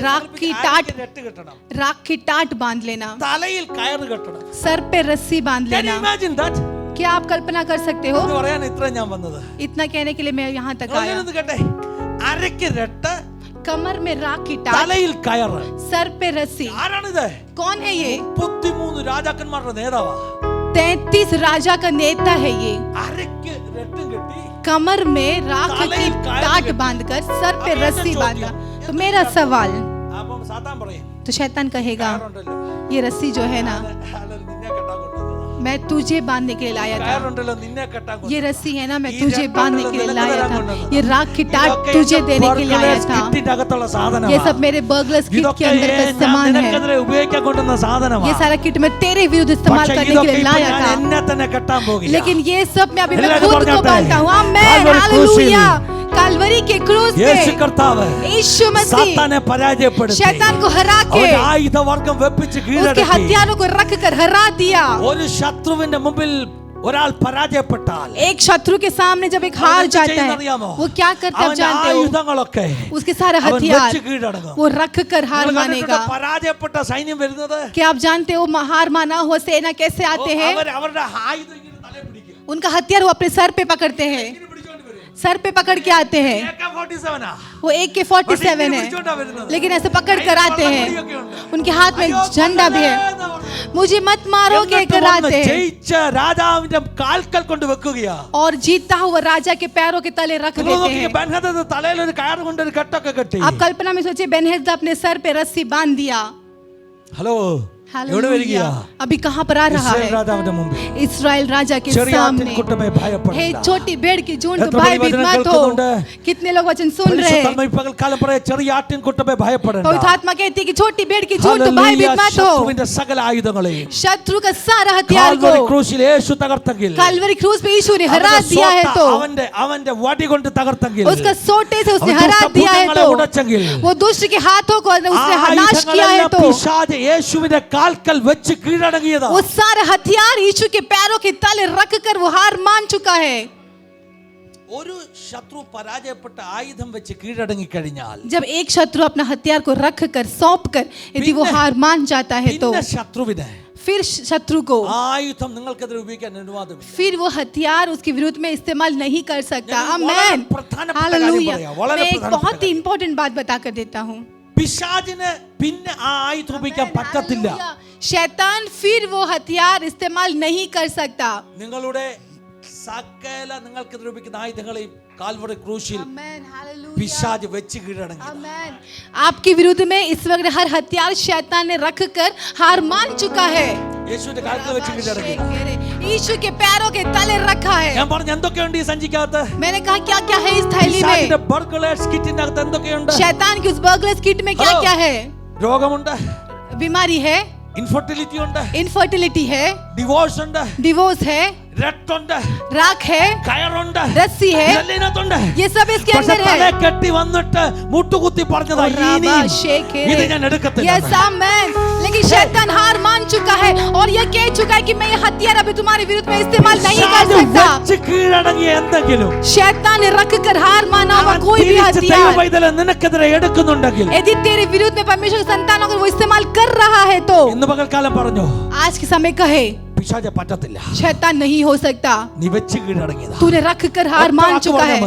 राख की टाट രട്ട് കെട്ടണം. राख की टाट बांध लेना, തലയിൽ കയറ് കെട്ടണം. सर पे रस्सी बांध Can you लेना। imagine that? क्या आप कल्पना कर सकते हो? ഇത് പറയാൻ ഇത്ര ഞാൻ വന്നത്. इतना कहने के लिए मैं यहाँ तक आया। ഒന്ന് കേട്ടെ. അരയ്ക്ക് രട്ട്, कमर में राख की टाट, തലയിൽ കയറ്. सर पे रस्सी। ആരാണിത്? कौन है ये? 33 രാജാക്കന്മാരുടെ നേതാവാ. 33 राजा का नेता है ये। അരയ്ക്ക് രട്ടും കെട്ടി कमर में राख की टाट बांधकर सर पे रस्सी बांधा। तो मेरा सवाल, അപ്പം സാത്താൻ പറയും, तो शैतान कहेगा കയറുണ്ടല്ലോ, ये रस्सी जो है ना, നിന്നെ കെട്ടാൻ കൊണ്ടുവന്നതാ. मैं तुझे बांधने के लिए लाया था। കയറുണ്ടല്ലോ, നിന്നെ കെട്ടാൻ ये കൊണ്ടുവന്നതാ. रस्सी है ना, मैं ഈ तुझे രട്ടുണ്ടല്ലോ, बांधने के लिए നിനക്ക് लाया തരാൻ था। കൊണ്ടുവന്നതാ. ये राख की टाट ഇതൊക്കെ तुझे എന്റെ देने के लिए आया ബർഗ്ലേഴ്സ് था। കിറ്റിന്റെ അകത്തുള്ള സാധനമാ. ये सब मेरे बर्गलर्स किट ഇതൊക്കെ के अंदर का ഞാൻ सामान है। നിനക്കെതിരെ ഉപയോഗിക്കാൻ കൊണ്ടുവന്ന സാധനമാ. ये सारा किट मैं तेरे विरुद्ध इस्तेमाल പക്ഷേ करने के ഇതൊക്കെ लिए ഇപ്പോൾ लाया ഞാൻ था। എന്നെ തന്നെ കെട്ടാൻ പോകുകയാ. लेकिन ये सब मैं अभी मैं എല്ലാവരും खुद को പറഞ്ഞാട്ടെ. बांधता हूँ। आमेन, കാൽവരി हालेलुया। कालवरी के क्रूस യേശു पे കർത്താവ് यीशु मसीह സാത്താനെ പരാജയപ്പെടുത്തി शैतान को हरा के അവന്റെ ആയുധവർഗം വെപ്പിച്ച് उसके കീഴടക്കി हथियारों को रख कर हरा दिया। ഒരു ശത്രുവിന്റെ മുമ്പിൽ ഒരാൾ പരാജയപ്പെട്ടാൽ एक शत्रु के सामने जब एक हार जाता है वो क्या करता है जानते हो? ആയുധങ്ങളൊക്കെ उसके सारे അവൻ हथियार വെച്ച് കീഴടങ്ങും. वो रख कर हार നിങ്ങൾ मानेगा। കണ്ടിട്ടുണ്ടോ പരാജയപ്പെട്ട സൈന്യം വരുന്നത്? क्या आप जानते हो हार माना हुआ सेना कैसे आते हैं? അവരുടെ ആയുധം ഇങ്ങനെ തലയിൽ പിടിക്കും. उनका हथियार वो अपने सर पे पकड़ते हैं, ഇങ്ങനെ പിടിച്ചോണ്ട് വരും. सर पे पकड़ के आते हैं। AK-47 ആ. वो AK-47 है लेकिन ऐसे पकड़ कर आते हैं, उनके हाथ में झंडा भी है। मुझे मत मारोगे कराते हैं ജയിച്ച രാജാവിന്റെ കാൽക്കൽ കൊണ്ട് വെക്കുകയാ. और जीतता हुआ राजा के पैरों के तले रख देते हैं। ബെൻഹദദ് തലയിൽ ഒരു കയർ കൊണ്ട് ഒരു കെട്ടൊക്കെ കെട്ടി. आप कल्पना में सोचिए बेन्हदद अपने सर पे रस्सी बांध दिया। ഹലോ എവിടെ വരികയാ? अभी कहाँ पर आ रहा ഇസ്രായേൽ है? രാജാവിന്റെ മുമ്പിൽ. इस्राएल राजा के ചെറിയ सामने। ആട്ടിൻകൂട്ടമേ ഭയപ്പെടേണ്ട. हे छोटी भेड़ की झुंड എത്ര പേര് भयभीत വചനം मत हो। കേൾക്കുന്നുണ്ട്? कितने लोग वचन सुन रहे हैं? പരിശുദ്ധാത്മാവ് ഈ പകൽക്കാലം പറയാ ചെറിയ ആട്ടിൻകൂട്ടമേ ഭയപ്പെടേണ്ട. पवित्र आत्मा कहती है कि छोटी भेड़ की झुंड ഹല്ലേലൂയ. भयभीत मत हो। ശത്രുവിന്റെ സകല ആയുധങ്ങളെയും शत्रु का सारा हथियार കാൽവരി को ക്രൂശിൽ യേശു തകർത്തെങ്കിൽ, कालवरी क्रूस पे यीशु ने हरा അവന്റെ दिया है സോട്ട तो അവന്റെ വടി കൊണ്ട് തകർത്തെങ്കിൽ, उसका सोटे से उसने അവൻ हरा दिया है ദുഷ്ടഭുജങ്ങളെ तो ഉടച്ചെങ്കിൽ, वो दुष्ट के हाथों को उसने नाश किया है ആയുധങ്ങളെല്ലാം तो പിശാച് യേശുവിന്റെ കാൽക്കൽ വെച്ച് കീഴടങ്ങിയതാ. वो सारे हथियार यीशु के पैरों के तले रख कर वो हार मान चुका है। ഒരു ശത്രു പരാജയപ്പെട്ട ആയുധം വെച്ച് കീഴടങ്ങി കഴിഞ്ഞാൽ, जब एक शत्रु अपना हथियार को रख कर सौंप कर यदि वो हार मान जाता है तो പിന്നെ ശത്രുവിനെ फिर शत्रु को ആയുധം നിങ്ങൾക്കെതിരെ ഉപയോഗിക്കാൻ അനുവാദമില്ല. फिर वो हथियार उसके विरुद्ध में इस्तेमाल नहीं कर सकता। ഞാൻ आमीन വളരെ പ്രധാനപ്പെട്ട കാര്യം हालेलुया। പറയാം. വളരെ मैं एक പ്രധാനപ്പെട്ട बहुत ही കാര്യം. इंपॉर्टेंट बात बता कर देता हूँ। പിശാചിന് പിന്നെ ആ ആയുധം ഉപയോഗിക്കാൻ പറ്റത്തില്ല. शैतान फिर वो हथियार इस्तेमाल नहीं कर सकता। നിങ്ങളുടെ സകല നിങ്ങൾക്കെതിരെ ഉപയോഗിക്കുന്ന ആയുധങ്ങളെയും കാൽവറി ക്രൂശിൽ आमीन हालेलुया। പിശാച് വെച്ച് കീഴടങ്ങി. आमीन। आपके विरुद्ध में इस वक्त हर हथियार शैतान ने रख कर हार मान चुका है। യേശുവിന്റെ കാൽക്കൽ വെച്ച് കീഴടങ്ങി. यीशु के पैरों के तले रखा है। ഞാൻ പറഞ്ഞു എന്തൊക്കെയുണ്ട് ഈ സഞ്ചിക്കകത്ത്? मैंने कहा क्या क्या है इस थैली പിശാചിന്റെ में? ബർഗ്ലേഴ്സ് കിറ്റിന്റെ അകത്ത് എന്തൊക്കെയുണ്ട്? शैतान की उस बर्गलर्स किट में क्या हेलो। क्या है? രോഗമുണ്ട്, बीमारी है, ഇൻഫെർട്ടിലിറ്റി ഉണ്ട്, इनफर्टिलिटी है, ഡിവോഴ്സ് ഉണ്ട്, डिवोर्स है, രക്തമുണ്ട്, राख है, കയറുണ്ട്, रस्सी है, ഇതെല്ലാം ഇതിനകത്തുണ്ട്. ये सब इसके പക്ഷെ अंदर തലേ है। കെട്ടി വന്നിട്ട് മുട്ടുകുത്തി പറഞ്ഞതാ ഇനി ഇത് ഞാൻ എടുക്കത്തില്ല. Yes, amen। लेकिन शैतान हार मान चुका है और ये कह चुका है कि मैं ये हथियार अभी तुम्हारे विरुद्ध में इस्तेमाल नहीं कर പിശാച് सकता। വെച്ച് കീഴടങ്ങിയ എന്തെങ്കിലും शैतान ने रख कर हार माना हुआ അവൻ कोई भी തിരിച്ച് हथियार ദൈവവൈതലെ നിനക്കെതിരെ എടുക്കുന്നുണ്ടെങ്കിൽ, यदि तेरे विरुद्ध में परमेश्वर की संतान अगर वो इस्तेमाल कर रहा है तो ഇന്ന് പകൽക്കാലം പറഞ്ഞു आज के समय कहे പിശാച് പറ്റത്തില്ല, शैतान नहीं हो सकता। നീ വെച്ച് കീഴടങ്ങിയതാ. तूने रख कर हार मान चुका है।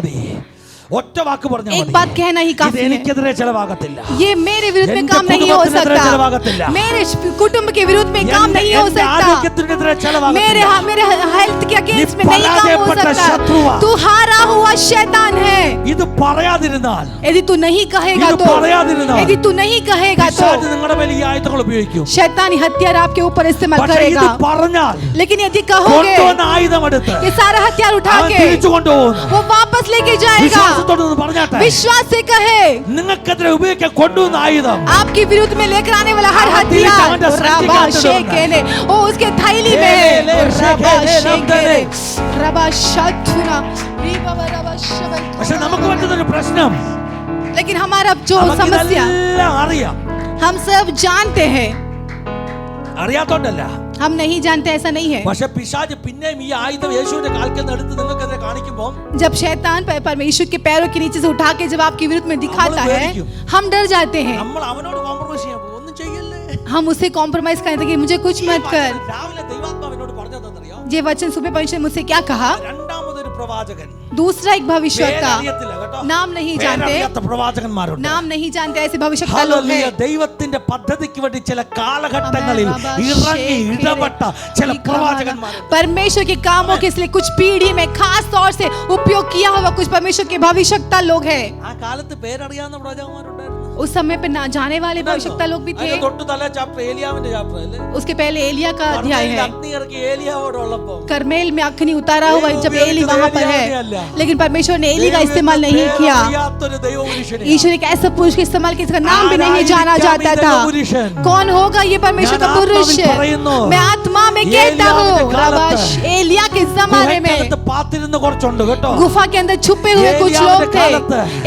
ഒറ്റ വാക്ക് പറഞ്ഞാൽ एक മതി. बात कहना ही ഇത് काफी है। എനിക്കെതിരെ ചെലവാകത്തില്ല. ये मेरे विरुद्ध में എന്റെ काम नहीं हो കുടുംബത്തിനെതിരെ ചെലവാകത്തില്ല. सकता। मेरे कुटुंब के विरुद्ध में काम नहीं हो എന്റെ सकता। ആരോഗ്യത്തിനെതിരെ मेरे ചെലവാകത്തില്ല. मेरे हेल्थ के अगेंस्ट में नहीं काम हो പരാജയപ്പെട്ട सकता। ശത്രുവാ. तू हारा हुआ शैतान है। ഇത് പറയാതിരുന്നാൽ, यदि तू नहीं कहेगा ഇത് तो പറയാതിരുന്നാൽ यदि तू नहीं कहेगा तो പിശാച് നിങ്ങളുടെ മേൽ ഈ ആയുധങ്ങൾ ഉപയോഗിക്കും. शैतानी हथियार आपके ऊपर इस्तेमाल പക്ഷേ ഇത് करेगा। പറഞ്ഞാൽ लेकिन यदि कहोगे കൊണ്ടുവന്ന ആയുധം എടുത്ത് ये सारा हथियार उठा അവൻ के തിരിച്ചു കൊണ്ടുപോകുന്നു. वो वापस लेके जाएगा। വിശ്വാസത്തോടെ ഒന്ന് പറഞ്ഞാട്ടെ, विश्वास से कहे നിങ്ങൾക്കെതിരെ ഉപയോഗിക്കാൻ കൊണ്ടുവന്ന ആയുധം आपके विरुद्ध में लेकर आने वाला हर हाँ, दिल का हथियार वंडा संचिका रबा अंदर शेकेने ओ उसके थैली ले, में ले, रबा शेके, ले, शेकेने रब्दने। रबा शथुरा रिबा रबा शबल। പക്ഷെ നമുക്ക് പറ്റുന്നൊരു പ്രശ്നം, लेकिन हमारा जो समस्या നമുക്കിതെല്ലാം അറിയാം. हम सब जानते हैं, അറിയാത്തോണ്ടല്ല, हम नहीं जानते ऐसा नहीं है। പക്ഷെ പിശാച് പിന്നെയും ഈ ആയുധം യേശുവിന്റെ കാൽക്കൽ നിന്ന് എടുത്ത് നിങ്ങൾക്കെതിരെ കാണിക്കുമ്പോൾ जब शैतान परमेश्वर के पैरों के नीचे से उठा के जब आपके विरुद्ध में दिखाता है हम डर जाते हैं। നമ്മൾ അവനോട് കോംപ്രമൈസ് ചെയ്യാൻ പോകും. ഒന്നും ചെയ്യല്ലേ. हम उससे कॉम्प्रोमाइज करते कि मुझे कुछ मत कर। രാവിലെ ദൈവാത്മാവ് എന്നോട് പറഞ്ഞതെന്നറിയോ? ये वचन सुबह परमेश्वर ने मुझसे क्या कहा? രണ്ടാമതൊരു പ്രവാചകൻ, दूसरा एक भविष्यवक्ता, പേരറിയത്തില്ല കേട്ടോ. नाम नहीं जानते, പേരറിയാത്ത പ്രവാചകന്മാരുണ്ട്. नाम नहीं जानते ऐसे भविष्यवक्ता लोग ഹല്ലേലൂയ. हैं। ദൈവത്തിന്റെ പദ്ധതിക്ക് വേണ്ടി ചില കാലഘട്ടങ്ങളിൽ ഇറങ്ങി ഇടപെട്ട ചില പ്രവാചകന്മാരുണ്ട്. परमेश्वर के कामों के इसलिए कुछ पीढ़ी में खास तौर से उपयोग किया हुआ कुछ परमेश्वर के भविष्यवक्ता लोग हैं। ആ കാലത്ത് പേരറിയാവുന്ന പ്രവാചകന്മാരുണ്ടായിരുന്നു. उस समय पे ना जाने वाले भविष्यवक्ता लोग भी थे। അതിന്റെ തൊട്ട് തല ചാപ്റ്റർ ഏലിയാവിന്റെ ചാപ്റ്റർ അല്ലേ? उसके पहले एलिया का अध्याय കർമ്മേലിൽ है। അഗ്നി ഇറക്കി ഏലിയാവോടുള്ളപ്പോൾ करमेल में अग्नि उतारा हुआ जब एली उपयोग वहां पर एलिया है, ने अल्लाह। लेकिन परमेश्वर ने एली का इस्तेमाल नहीं किया। പേരറിയാത്തൊരു ദൈവപുരുഷനെ. ईश्वर एक ऐसा पुरुष का इस्तेमाल किया जिसका नाम भी नहीं जाना जाता था। कौन होगा ये परमेश्वर का पुरुष? मैं आत्मा में कहता हूँ रबाश एलिया के जमाने में ഗുഹയ്ക്കകത്ത് പാത്തിരുന്ന് കുറച്ചുണ്ട് കേട്ടോ. गुफा के अंदर छुपे हुए कुछ लोग थे।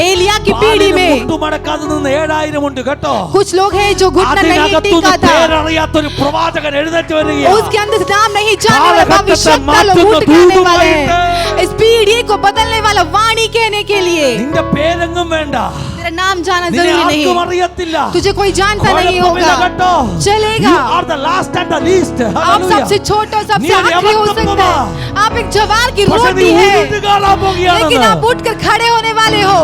एलिया की पीढ़ी में മുട്ടുമടക്കാതെ നിന്ന് 7,000 ഉണ്ട് കേട്ടോ. कुछ लोग हैं जो घुटना नहीं टीका था, പേരറിയാത്തൊരു പ്രവാചകൻ എഴുന്നേറ്റ് വരികയാണ്. उसके अंदर से नाम नहीं जानने वाला भविष्यवक्ता लोग उठ के आने वाले हैं, इस पीढ़ी को बदलने वाला वाणी कहने के लिए। നിന്റെ പേരെങ്ങും വേണ്ട, तेरा नाम जाना നിന്നെ जरूरी ആർക്കും नहीं, അറിയത്തില്ല, तुझे कोई जानता नहीं കുഴപ്പമില്ല होगा, കേട്ടോ. चलेगा। You are the last and the least. आप Hallelujah. सबसे छोटे और सबसे നീ आखिरी हो सकते हैं, आप एक जवार की പക്ഷേ നീ रोटी है, ഉരുണ്ട് കാണാൻ लेकिन പോകുകയാണെന്ന്. आप उठकर खड़े होने वाले हो।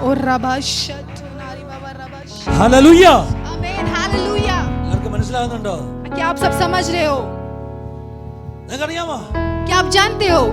और रबाशत नारी बाबा रबाश, ഹല്ലേലൂയ. आमीन, हालेलुया। നിങ്ങൾക്ക് മനസ്സിലാകുന്നുണ്ടോ? क्या आप सब समझ रहे हो? നിങ്ങൾക്കറിയാമോ, क्या आप जानते हो?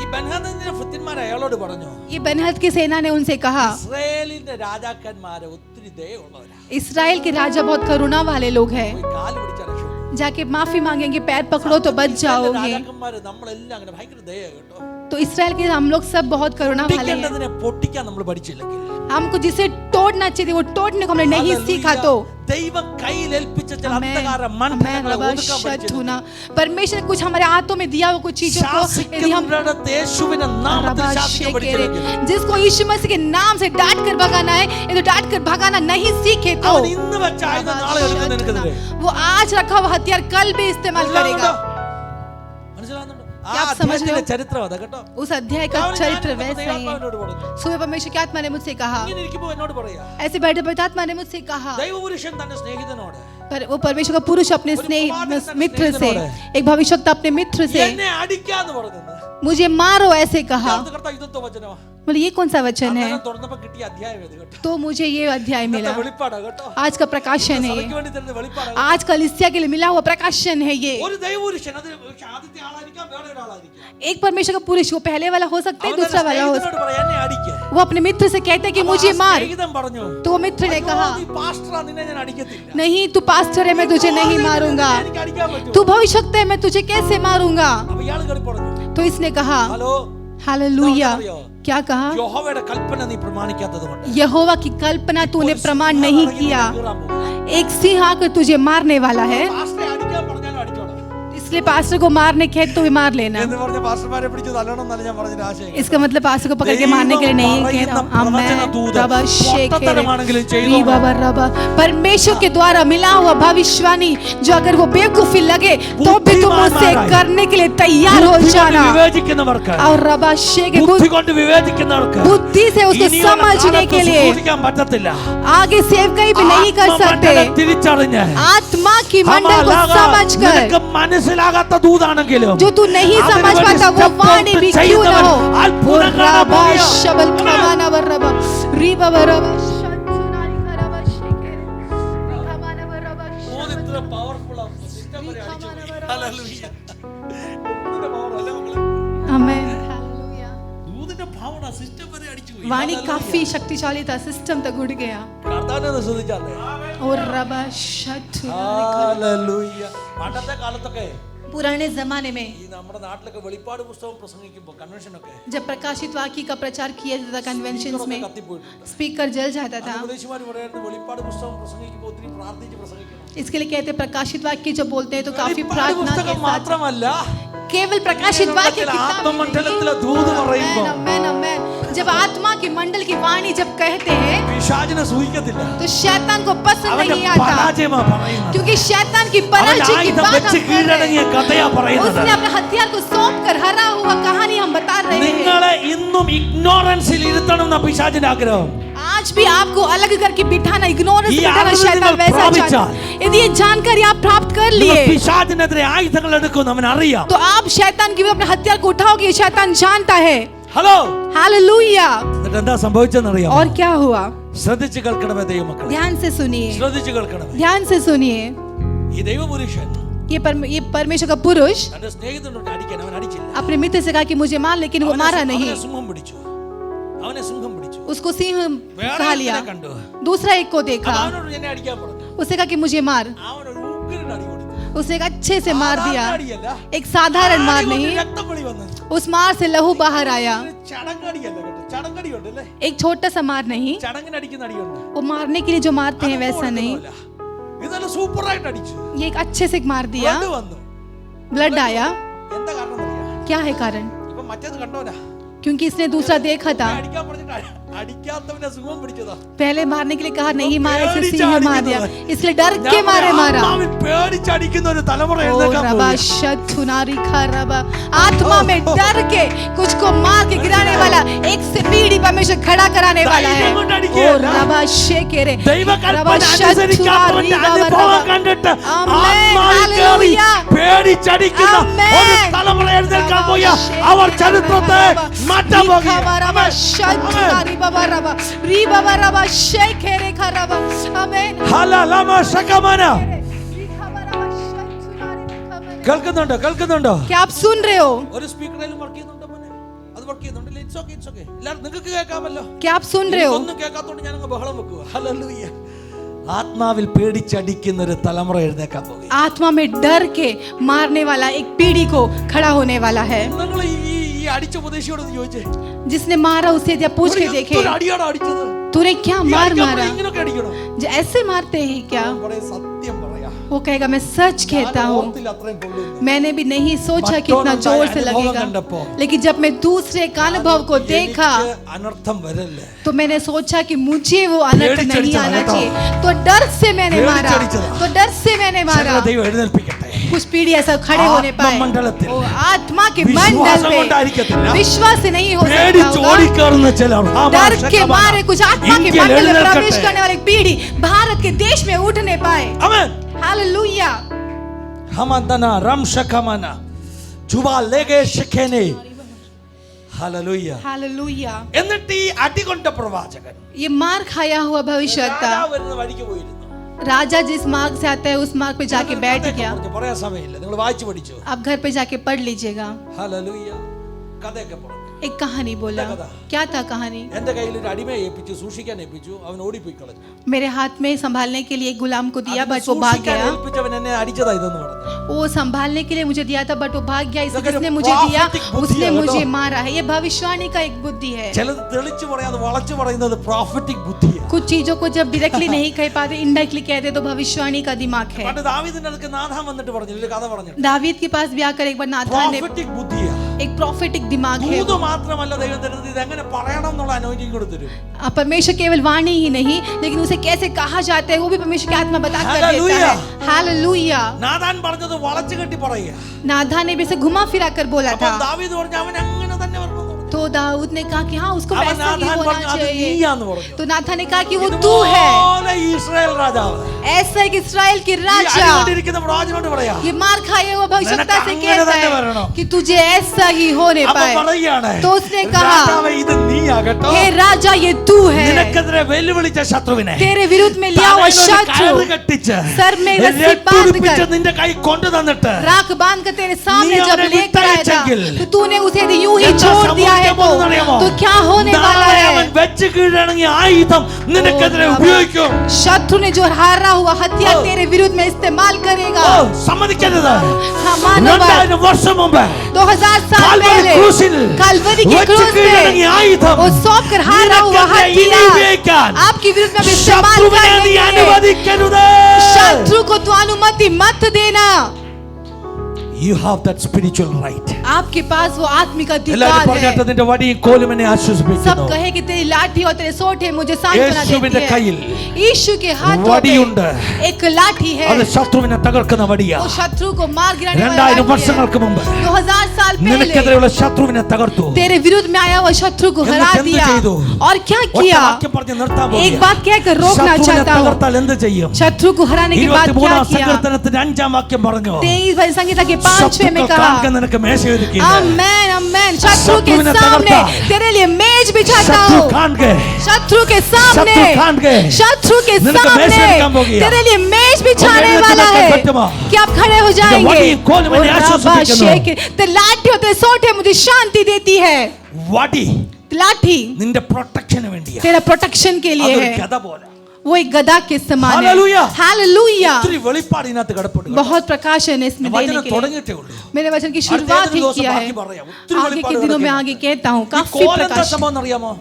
ഈ ബെൻഹദദിന്റെ ഭൃത്യന്മാർ അയാളോട് പറഞ്ഞു, ये बनहद की सेना ने उनसे कहा, ഇസ്രായേലിന്റെ രാജാക്കന്മാരെ ഒത്തിരി ദയയുള്ളവരാ, इसराइल के राजा बहुत करुणा वाले लोग हैं, പോയി കാല് പിടിച്ചാൽ രക്ഷപ്പെടും. जाके माफी मांगेंगे, पैर पकड़ो तो बच जाओगे। രാജാക്കന്മാര് നമ്മളെല്ലാം അങ്ങനെ ഭയങ്കര ദയ കേട്ടോ. तो इसराइल के हम लोग सब बहुत करुणा वाले हैं। പൊട്ടിക്കേണ്ടതിനെ പൊട്ടിക്കാൻ നമ്മൾ പഠിച്ചില്ലെങ്കിൽ, हमको जिसे तोड़ना चाहिए वो तोड़ने को हमने नहीं सीखा तो ദൈവം കയ്യിൽ ഏൽപ്പിച്ച ചില आमीन, അന്ധകാര आमीन, മണ്ഡലങ്ങളെ ഒതുക്കാൻ रबाशत പഠിച്ചില്ല. होना। परमेश्वर ने कुछ हमारे हाथों में दिया हुआ कुछ चीजों को यदि हम ശാസിക്കുന്നിടത്ത് യേശുവിന്റെ നാമത്തിൽ ശാസിക്കാൻ പഠിച്ചില്ലെങ്കിൽ, जिसको यीशु मसीह के नाम से डांट कर भगाना है, ये तो डांट कर भगाना नहीं सीखे तो അവൻ ഇന്ന് വെച്ച ആയുധം നാളെ എടുക്കും നിനക്കെതിരെ. वो आज रखा हुआ हथियार कल भी इस्तेमाल करेगा। മനസ്സിലാകുന്നുണ്ടോ? ആ क्या आप समझ रहे हो? അധ്യായത്തിന്റെ ചരിത്രം അതാ കേട്ടോ. उस अध्याय का രാവിലെ चरित्र ഞാൻ वैसा ही है। ദൈവാത്മാവിനോട് പറഞ്ഞു, सुबह परमेश्वर की आत्मा ने मुझसे कहा, ഇങ്ങനെ ഇരിക്കുമ്പോ എന്നോട് പറയാ, ऐसे बैठे बैठे आत्मा ने मुझसे कहा, ദൈവപുരുഷൻ തന്റെ സ്നേഹിതനോട് पर वो परमेश्वर का पुरुष अपने मित्र से, एक भविष्यवक्ता अपने मित्र से, എന്നെ അടിക്കാന്ന് പറഞ്ഞത്. मुझे मारो ऐसे कहा। അത് കർത്താവ് ഇതെന്തോ വചനമാ? बोले ये कौन सा वचन है? അന്നേരം തുറന്നപ്പോ കിട്ടിയ അധ്യായം ഇത് കേട്ടോ. तो मुझे ये अध्याय मिला, ഇന്നത്തെ വെളിപ്പാടാ കേട്ടോ. आज का प्रकाशन है സഭയ്ക്ക് ये, വേണ്ടി തരുന്ന വെളിപ്പാടാ. आज का लिस्या के लिए मिला हुआ प्रकाशन है ये। ഒരു ദൈവപുരുഷൻ, അത് ആദ്യത്തെ ആളായിരിക്കാം, വേറെ ഒരാളായിരിക്കാം. एक परमेश्वर का पुरुष, वो पहले वाला हो सकता है, അവൻ दूसरा वाला हो सकता സ്നേഹിതനോട് പറയാ, എന്നെ അടിക്ക്. है। वो अपने मित्र से कहते हैं कि അപ്പൊ मुझे ആ मार, സ്നേഹിതൻ പറഞ്ഞു, तो वो मित्र ने कहा, നീ പാസ്റ്ററാ, നിന്നെ ഞാൻ അടിക്കത്തില്ല. नहीं तू पास्टर है, मैं तुझे नहीं मारूंगा, എനിക്ക് അടിക്കാൻ പറ്റുമോ? तू भविष्यवक्ता है, मैं तुझे कैसे मारूंगा? അപ്പൊ ഇയാൾ കയറി പറഞ്ഞു, तो इसने कहा, ഹലോ, हालेलुया। क्या कहा? യഹോവയുടെ കൽപ്പന നീ പ്രമാണിക്കാത്തതുകൊണ്ട് यहोवा की कल्पना तूने प्रमाण नहीं किया, एक सिंह आकर तुझे मारने वाला है, പാസ്റ്ററെ അടിക്കാൻ പറഞ്ഞാലും അടിച്ചോളാം इसलिए पास्टर को मारने के तो भी मार लेना। എന്ന് പറഞ്ഞ പാസ്റ്റർമാരെ പിടിച്ച് തല്ലണം എന്നല്ല ഞാൻ പറഞ്ഞ ആശയം. इसका मतलब पास्टर को पकड़ के मारने के लिए नहीं कह रहा हूं। परमेश्वर के द्वारा मिला हुआ भविष्यवाणी जो अगर वो बेवकूफी लगे तो भी तुम उससे करने के लिए तैयार हो जाना। വിവേചിക്കുന്നവർക്ക്, और रबाशे के ബുദ്ധി കൊണ്ട് വിവേചിക്കുന്നവർക്ക് बुद्धि से उसको समझने के लिए സൂക്ഷിക്കാൻ പറ്റത്തില്ല. आगे सेवकाई भी नहीं कर सकते। ആത്മമണ്ഡലം തിരിച്ചറിഞ്ഞ് आत्मा की मंडल को समझकर നിനക്ക് മനസ്സിലാകാത്ത ദൂതാണെങ്കിലും जो तू नहीं समझ पाता वो वाणी भी क्यों ना हो। അത്ഭുതം കാണാൻ പോകുക. शबल खमाना वरबा रीबा वरबा शंचुनारी खरबा शेके खमाना वरबा മൂന്ന് ഇത്ര powerful ആ system വരെ അടിച്ചു പോയി. Hallelujah. ദൂതിന്റെ power അല്ലേ മക്കളെ? Amen hallelujah. ദൂതിന്റെ power ആ system വരെ അടിച്ചു പോയി. वाणी काफी शक्तिशाली था, सिस्टम तक उड़ गया। കർത്താവിനെ ഒന്ന് സ്തുതിച്ചാലേ. और रबा शंचुनारी Hallelujah. പണ്ടത്തെ കാലത്തൊക്കെ पुराने जमाने में ഈ നമ്മുടെ നാട്ടിലൊക്കെ വെളിപ്പാട് പുസ്തകം പ്രസംഗിക്കുമ്പോൾ കൺവെൻഷൻ ഒക്കെ जब प्रकाशित वाक्य का प्रचार किया जाता था कन्वेंशंस में, കത്തിപ്പോയിട്ടുണ്ട്. स्पीकर जल जाता था। ഉപദേശിമാർ പറയുന്നത് വെളിപ്പാട് പുസ്തകം പ്രസംഗിക്കുമ്പോൾ ഒത്തിരി പ്രാർത്ഥിച്ച് പ്രസംഗിക്കണം. इसके लिए कहते हैं प्रकाशित वाक्य जो बोलते हैं तो काफी വെളിപ്പാട് प्रार्थना के പുസ്തകം साथ, മാത്രമല്ല, केवल प्रकाशित वाक्य की ആത്മമണ്ഡലത്തിലെ ദൂത് പറയുമ്പോൾ आमेन आमेन। जब आत्मा की मंडल की वाणी जब कहते हैं പിശാചിനെ സൂഹിക്കത്തില്ല. तो शैतान को पसंद അവന്റെ नहीं आता, പരാജയമാ പറയുന്നത്. क्योंकि शैतान की അവൻ पराजय की ആയുധം बात വെച്ച് हम कर रहे കീഴടങ്ങിയ हैं। കഥയാ പറയുന്നത്. उसने अपने हथियार को सौंप कर हरा हुआ कहानी हम बता रहे हैं। നിങ്ങളെ ഇന്നും ഇഗ്നോറൻസിൽ ഇരുത്തണം എന്ന പിശാചിന്റെ ആഗ്രഹം. आज भी आपको अलग करके बिठाना, इग्नोरेंस ये बिठाना आदमी शैतान ने वैसा प्राप्त चाहता है। यदि ये जानकारी आप प्राप्त कर നിങ്ങൾ लिए പിശാചിനെതിരെ ആയുധങ്ങൾ എടുക്കും അവൻ അറിയാം. तो आप शैतान की अपने हथियार को उठाओगे, ये शैतान जानता है। Hello, hallelujah. എന്നിട്ട് എന്താ സംഭവിച്ചെന്നറിയാം? और क्या हुआ? ശ്രദ്ധിച്ചു കേൾക്കണമേ ദൈവമക്കളെ, ध्यान से सुनिए, ശ്രദ്ധിച്ചു കേൾക്കണമേ. ध्यान से सुनिए। ഈ ദൈവപുരുഷൻ ये परमेश्वर का पुरुष തന്റെ സ്നേഹിതനോട് അടിക്കാൻ അവൻ അടിച്ചില്ല. अपने मित्र से कहा कि मुझे मार, लेकिन वो मारा नहीं। അവനെ സിംഹം പിടിച്ചു. അവനെ സിംഹം പിടിച്ചു. उसको सिंह വേറെ खा लिया। ഒരുത്തനെ കണ്ടു. दूसरा एक को देखा, അവനോട് എന്നെ അടിക്കാൻ പറഞ്ഞു. उसने कहा कि मुझे मार। അവനൊരു ഉഗ്രൻ അടി കൊടുത്തു. उसने एक अच्छे से मार दिया, സാധാരണ അടിയല്ല. एक साधारण मार അടി കൊണ്ട് नहीं। രക്തം വെളി വന്നു. उस मार से लहू बाहर आया। ചടങ്ങടിയല്ല കേട്ടോ, ചടങ്ങടിയുണ്ട് അല്ലേ? एक छोटा सा मार नहीं, ചടങ്ങിന് അടിക്കുന്ന അടിയുണ്ട്. वो मारने के लिए जो मारते हैं वैसा नहीं। ഇതല്ല സൂപ്പറായിട്ട് അടിച്ചു. ये एक अच्छे से मार दिया, ബ്ലഡ് വന്നു. ब्लड आया। എന്താ കാരണം അറിയാം? क्या है कारण? ഇപ്പൊ മറ്റേത് കണ്ടോരാ, क्योंकि इसने दूसरा देखा था, അടിക്കാൻ പറഞ്ഞിട്ട് അടിക്കാത്തവനെ സുഖം പിടിച്ചതാ. पहले मारने के लिए कहा नहीं मारे, इसे सीधे मार दिया, इसलिए डर के मारे मारा। ആത്മാവിൽ പേടിച്ചടിക്കുന്ന ഒരു തലമുറ ओ എഴുന്നേൽക്കാൻ रबा പോവുകയാ. शतुनारी खा रबा, आत्मा में डर के कुछ को मार के गिराने वाला एक से पीढ़ी परमेश्वर खड़ा कराने वाला है। ധൈര്യം കൊണ്ട് ओ അടിക്കുകയല്ല. रबा शेकेरे ദൈവകൽപ്പന അനുസരിക്കാത്തവന്റെ അനുഭവം കണ്ടിട്ട് ആമേൻ, ആത്മാവിൽ കയറി ഹല്ലേലൂയ. പേടിച്ചടിക്കുന്ന ആമേൻ. ഒരു തലമുറ എഴുന്നേൽക്കാൻ പോയ അവർ ചരിത്രത്തെ മാറ്റാൻ പോകുകയാണ്. ഹല്ലേലൂയ. ശകമന. കേൾക്കുന്നുണ്ടോ? കേൾക്കുന്നുണ്ടോ? क्या आप सुन रहे हो? ഒരു സ്പീക്കറിലും വർക്ക് ചെയ്യുന്നുണ്ടോ മോനെ? അത് വർക്ക് ചെയ്യുന്നുണ്ട്. It's okay, it's okay. എല്ലാവരും നിങ്ങൾക്ക് കേൾക്കാമല്ലോ. क्या आप सुन रहे हो? ഒന്നും കേൾക്കാത്തോണ്ട് ഞാൻ അങ്ങ് ബഹളം വെക്കുക. ഹല്ലേലൂയ. ആത്മാവിൽ പേടിച്ചടിക്കുന്ന ഒരു തലമുറ എഴുന്നേൽക്കാൻ പോകുക. आत्मा में डर के मारने वाला एक पीढ़ी को खड़ा होने वाला है। നിങ്ങൾ ഈ അടിച്ച ഉപദേശിയോട് ചോദിച്ചേ, जिसने मारा उसे यदि पूछ के देखे, അടിയാണോ അടിച്ചത്? तूने क्या मार मारा? ഇങ്ങനൊക്കെ അടിക്കണോ? जो ऐसे मारते हैं क्या? ഇവിടെ സത്യം പറയാ. वो कहेगा मैं सच कहता हूँ, അത്രയും കൊള്ളുന്നു. मैंने भी नहीं सोचा कि इतना जोर से लगेगा, लेकिन जब मैं दूसरे का अनुभव को देखा അനർത്ഥം വരല്ലേ. तो मैंने सोचा कि मुझे वो अनर्थ नहीं आना चाहिए, तो डर से मैंने मारा, तो डर से मैंने मारा। ദൈവം എഴുന്നേൽപ്പിക്കട്ടെ. कुछ पीढ़ी ऐसा खड़े होने पाए, ആത്മമണ്ഡലത്തിൽ वो आत्मा के വിശ്വാസം मंडल കൊണ്ടായിരിക്കത്തില്ല. में विश्वास से नहीं हो सकता പേടിച്ച് होगा। ഓടിക്കയറുന്ന ചിലർ डर के मारे कुछ आत्मा के ഇന്ത്യയിൽ मंडल में प्रवेश എഴുന്നേൽക്കട്ടെ. करने वाली पीढ़ी भारत के देश में उठने पाए। ആമേൻ. हालेलुया। ഹമദന റംശകമന ജുബാലേഗെ ശഖേനെ. ഹല്ലേലൂയ. हालेलुया। എന്നിട്ട് ഈ അടികൊണ്ട പ്രവാചകൻ ये मार खाया हुआ भविष्यवक्ता രാജാവ് വരുന്ന വഴിക്ക് പോയിരുന്നു. राजा जिस मार्ग से आता है उस मार्ग पे जाके बैठ गया। പറയാൻ സമയമില്ല, നിങ്ങൾ വായിച്ചു പഠിച്ചു. आप घर पे जाके पढ़ लीजिएगा। ഹല്ലേലൂയ. കഥയൊക്കെ പറഞ്ഞു. एक कहानी बोला। क्या कथा? क्या था कहानी? എന്റെ കയ്യിൽ ഒരു അടിമയെ ഏൽപ്പിച്ചു, സൂക്ഷിക്കാൻ ഏൽപ്പിച്ചു. അവൻ ഓടിപ്പോയി കളഞ്ഞു. मेरे हाथ में संभालने के लिए एक गुलाम को दिया, बट वो भाग സൂക്ഷിക്കാൻ गया। ഏൽപ്പിച്ചവൻ എന്നെ അടിച്ചതാ ഇതെന്ന് പറഞ്ഞു. वो संभालने के लिए मुझे दिया था, बट वो भाग गया। इसलिए अगर जिसने मुझे दिया prophetic बुद्धि उसने है, मुझे बताओ। मारा है। ये भविष्यवाणी का एक बुद्धि है। ചിലത് തെളിച്ചു പറയാതെ വളച്ചു പറയുന്നത് പ്രോഫറ്റിക് ബുദ്ധിയാണ്. कुछ चीजों को जब डायरेक्टली नहीं कह पाते, इनडायरेक्टली कहते, तो भविष्यवाणी का दिमाग है। പണ്ട് ദാവീദിന്റെ അടുത്ത് നാഥാൻ വന്നിട്ട് പറഞ്ഞു, ഒരു കഥ പറഞ്ഞു. दावीद के पास भी आकर एक बार नाथान ने, പ്രോഫറ്റിക് ബുദ്ധിയാ. एक प्रोफेटिक दिमाग है। ദൂത് മാത്രമല്ല ദൈവം തരുന്നത്, ഇത് എങ്ങനെ പറയണം എന്നുള്ള അനോയിന്റിങ് കൊടുത്തിരും. परमेश्वर केवल वाणी ही नहीं, लेकिन उसे कैसे कहा जाता है वो भी परमेश्वर की आत्मा बता कर देता हालेलुया। है। हालेलुया। നാഥാൻ പറഞ്ഞത് വളച്ചു കെട്ടി പറയുക. नाथान ने भी इसे घुमा फिरा कर बोला അപ്പോൾ था, ദാവീദ് പറഞ്ഞു അവൻ അങ്ങനെ തന്നെ പറഞ്ഞു. तो दाऊद ने कहा कि हाँ उसको അവൻ वैसा ही നാഥാൻ होना പറഞ്ഞു അത് चाहिए। നീയാന്ന് പറഞ്ഞു. तो नाथान ने कहा कि वो तू है, ഇതുപോലെ ഇസ്രായേൽ രാജാവ് ऐसा एक इस्राएल की ഈ राजा। അടികൊണ്ടിരിക്കുന്ന പ്രവാചകനോട് പറയാ, ये मार खाए हुआ भविष्यवक्ता से നിനക്ക് कहता അങ്ങനെ തന്നെ വരണം. है कि तुझे ऐसा ही होने അപ്പൊ पाए। പറയുകയാണ്, तो उसने कहा, രാജാവേ ഇത് നീയാകട്ടോ. हे राजा ये तू है, നിനക്കെതിരെ വെല്ലുവിളിച്ച ശത്രുവിനെ तेरे विरुद्ध में लिया हुआ തലയിൽ ഒരു शत्रु കയറ് കെട്ടിച്ച് सर में रस्सी രട്ടുടുപ്പിച്ച് बांधकर, നിന്റെ കൈ കൊണ്ടു തന്നിട്ട് राख बांध कर तेरे सामने नहीं जब उन्हें लेकर आया था, विटाएंगे। तो तूने उसे यदि यूं ही എന്താ छोड़ दिया है സംഭവിക്കാൻ പോകുന്നതെന്നറിയാമോ? तो क्या होने वाला നാളെ है? അവൻ വെച്ച് കീഴടങ്ങിയ ആയുധം നിനക്കെതിരെ ഉപയോഗിക്കും. शत्रु ने जो हारा हुआ हथियार तेरे विरुद्ध में इस्तेमाल करेगा। ഓ, സമ്മതിക്കരുത്. हाँ, मानव 2000 വർഷം മുമ്പ് 2000 साल കാൽവരി पहले ക്രൂശിൽ कालवरी के വെച്ച് क्रूस കീഴടങ്ങിയ में ആയുധം वो सौंप कर हारा हुआ നിനക്കെതിരെ ഇനി हथियार ഉപയോഗിക്കാൻ आपके विरुद्ध में अब इस्तेमाल ശത്രുവിനെ करने നീ के लिए അനുവദിക്കരുത്. शत्रु को तो अनुमति मत देना। You have that spiritual right. आपके पास वो आत्मिक എല്ലാവരും अधिकार പറഞ്ഞിട്ട് है। നിന്റെ വടിയും കോലും എന്നെ सब ആശ്വസിപ്പിക്കുന്നു. कहे कि तेरी लाठी और तेरे सोटे मुझे सांत्वना യേശുവിന്റെ देती കയ്യിൽ है। यीशु के हाथों വടിയുണ്ട്. में एक लाठी है, അത് ശത്രുവിനെ തകർക്കുന്ന വടിയാ. वो शत्रु को मार गिराने वाला 2000 लाठी വർഷങ്ങൾക്ക് है। മുമ്പ് 2000 साल पहले നിനക്കെതിരെയുള്ള ശത്രുവിനെ തകർത്തു. तेरे विरुद्ध में आया हुआ शत्रु को എന്നിട്ട് हरा എന്ത് दिया। ചെയ്തു? और क्या ഒറ്റ किया? വാക്യം പറഞ്ഞ് നിർത്താൻ एक പോകുകയാ. बात कहकर रोकना ശത്രുവിനെ चाहता हूँ। തകർത്താൽ എന്ത് ചെയ്യും? शत्रु को हराने के बाद क्या 23 किया? സങ്കീർത്തനത്തിന്റെ 5 വാക്യം പറഞ്ഞു, 23 संगीता के 5वें में ശത്രുക്കൾ कहा, കാണുക നിനക്ക് മേശ ഒരുക്കിയില്ല. आमेन आमेन। शत्रु के शत्रुविനെ सामने तगड़ता। तेरे लिए मेज बिछाता ശത്രു हूँ। കാണുക शत्रु के सामने, शत्रु खान के, शत्रु के निनके मेज सामने में काम हो गया। तेरे लिए मेज बिछाने और वाला मेरे है लिए तो कि आप खड़े हो जाएंगे। वडी कोल में और आश्वासन रब्बा देकर शेख, ते लाठी और ते सोटे मुझे शांति देती है। വടി लाठी നിന്റെ പ്രൊട്ടക്ഷന് വേണ്ടിയാ. तेरा प्रोटेक्शन के लिए അതൊരു है। ഗദ പോലെ. वो एक गदा के समान है। हालेलुया। हालेलुया। ഒത്തിരി വെളിപ്പാട് ഇതിനകത്ത് കിടപ്പുണ്ട്. बहुत प्रकाश है इसमें देने വചനം के लिए। തുടങ്ങിയിട്ടേ ഉള്ളൂ. मेरे वचन की അടുത്ത शुरुआत ही ദിവസം किया है। ബാക്കി പറയാം. ഒത്തിരി आगे के വെളിപ്പാട് दिनों में കിടക്കുന്നു. आगे कहता हूँ ഈ काफी കോലെന്താ प्रकाश। സംഭവം അറിയാമോ?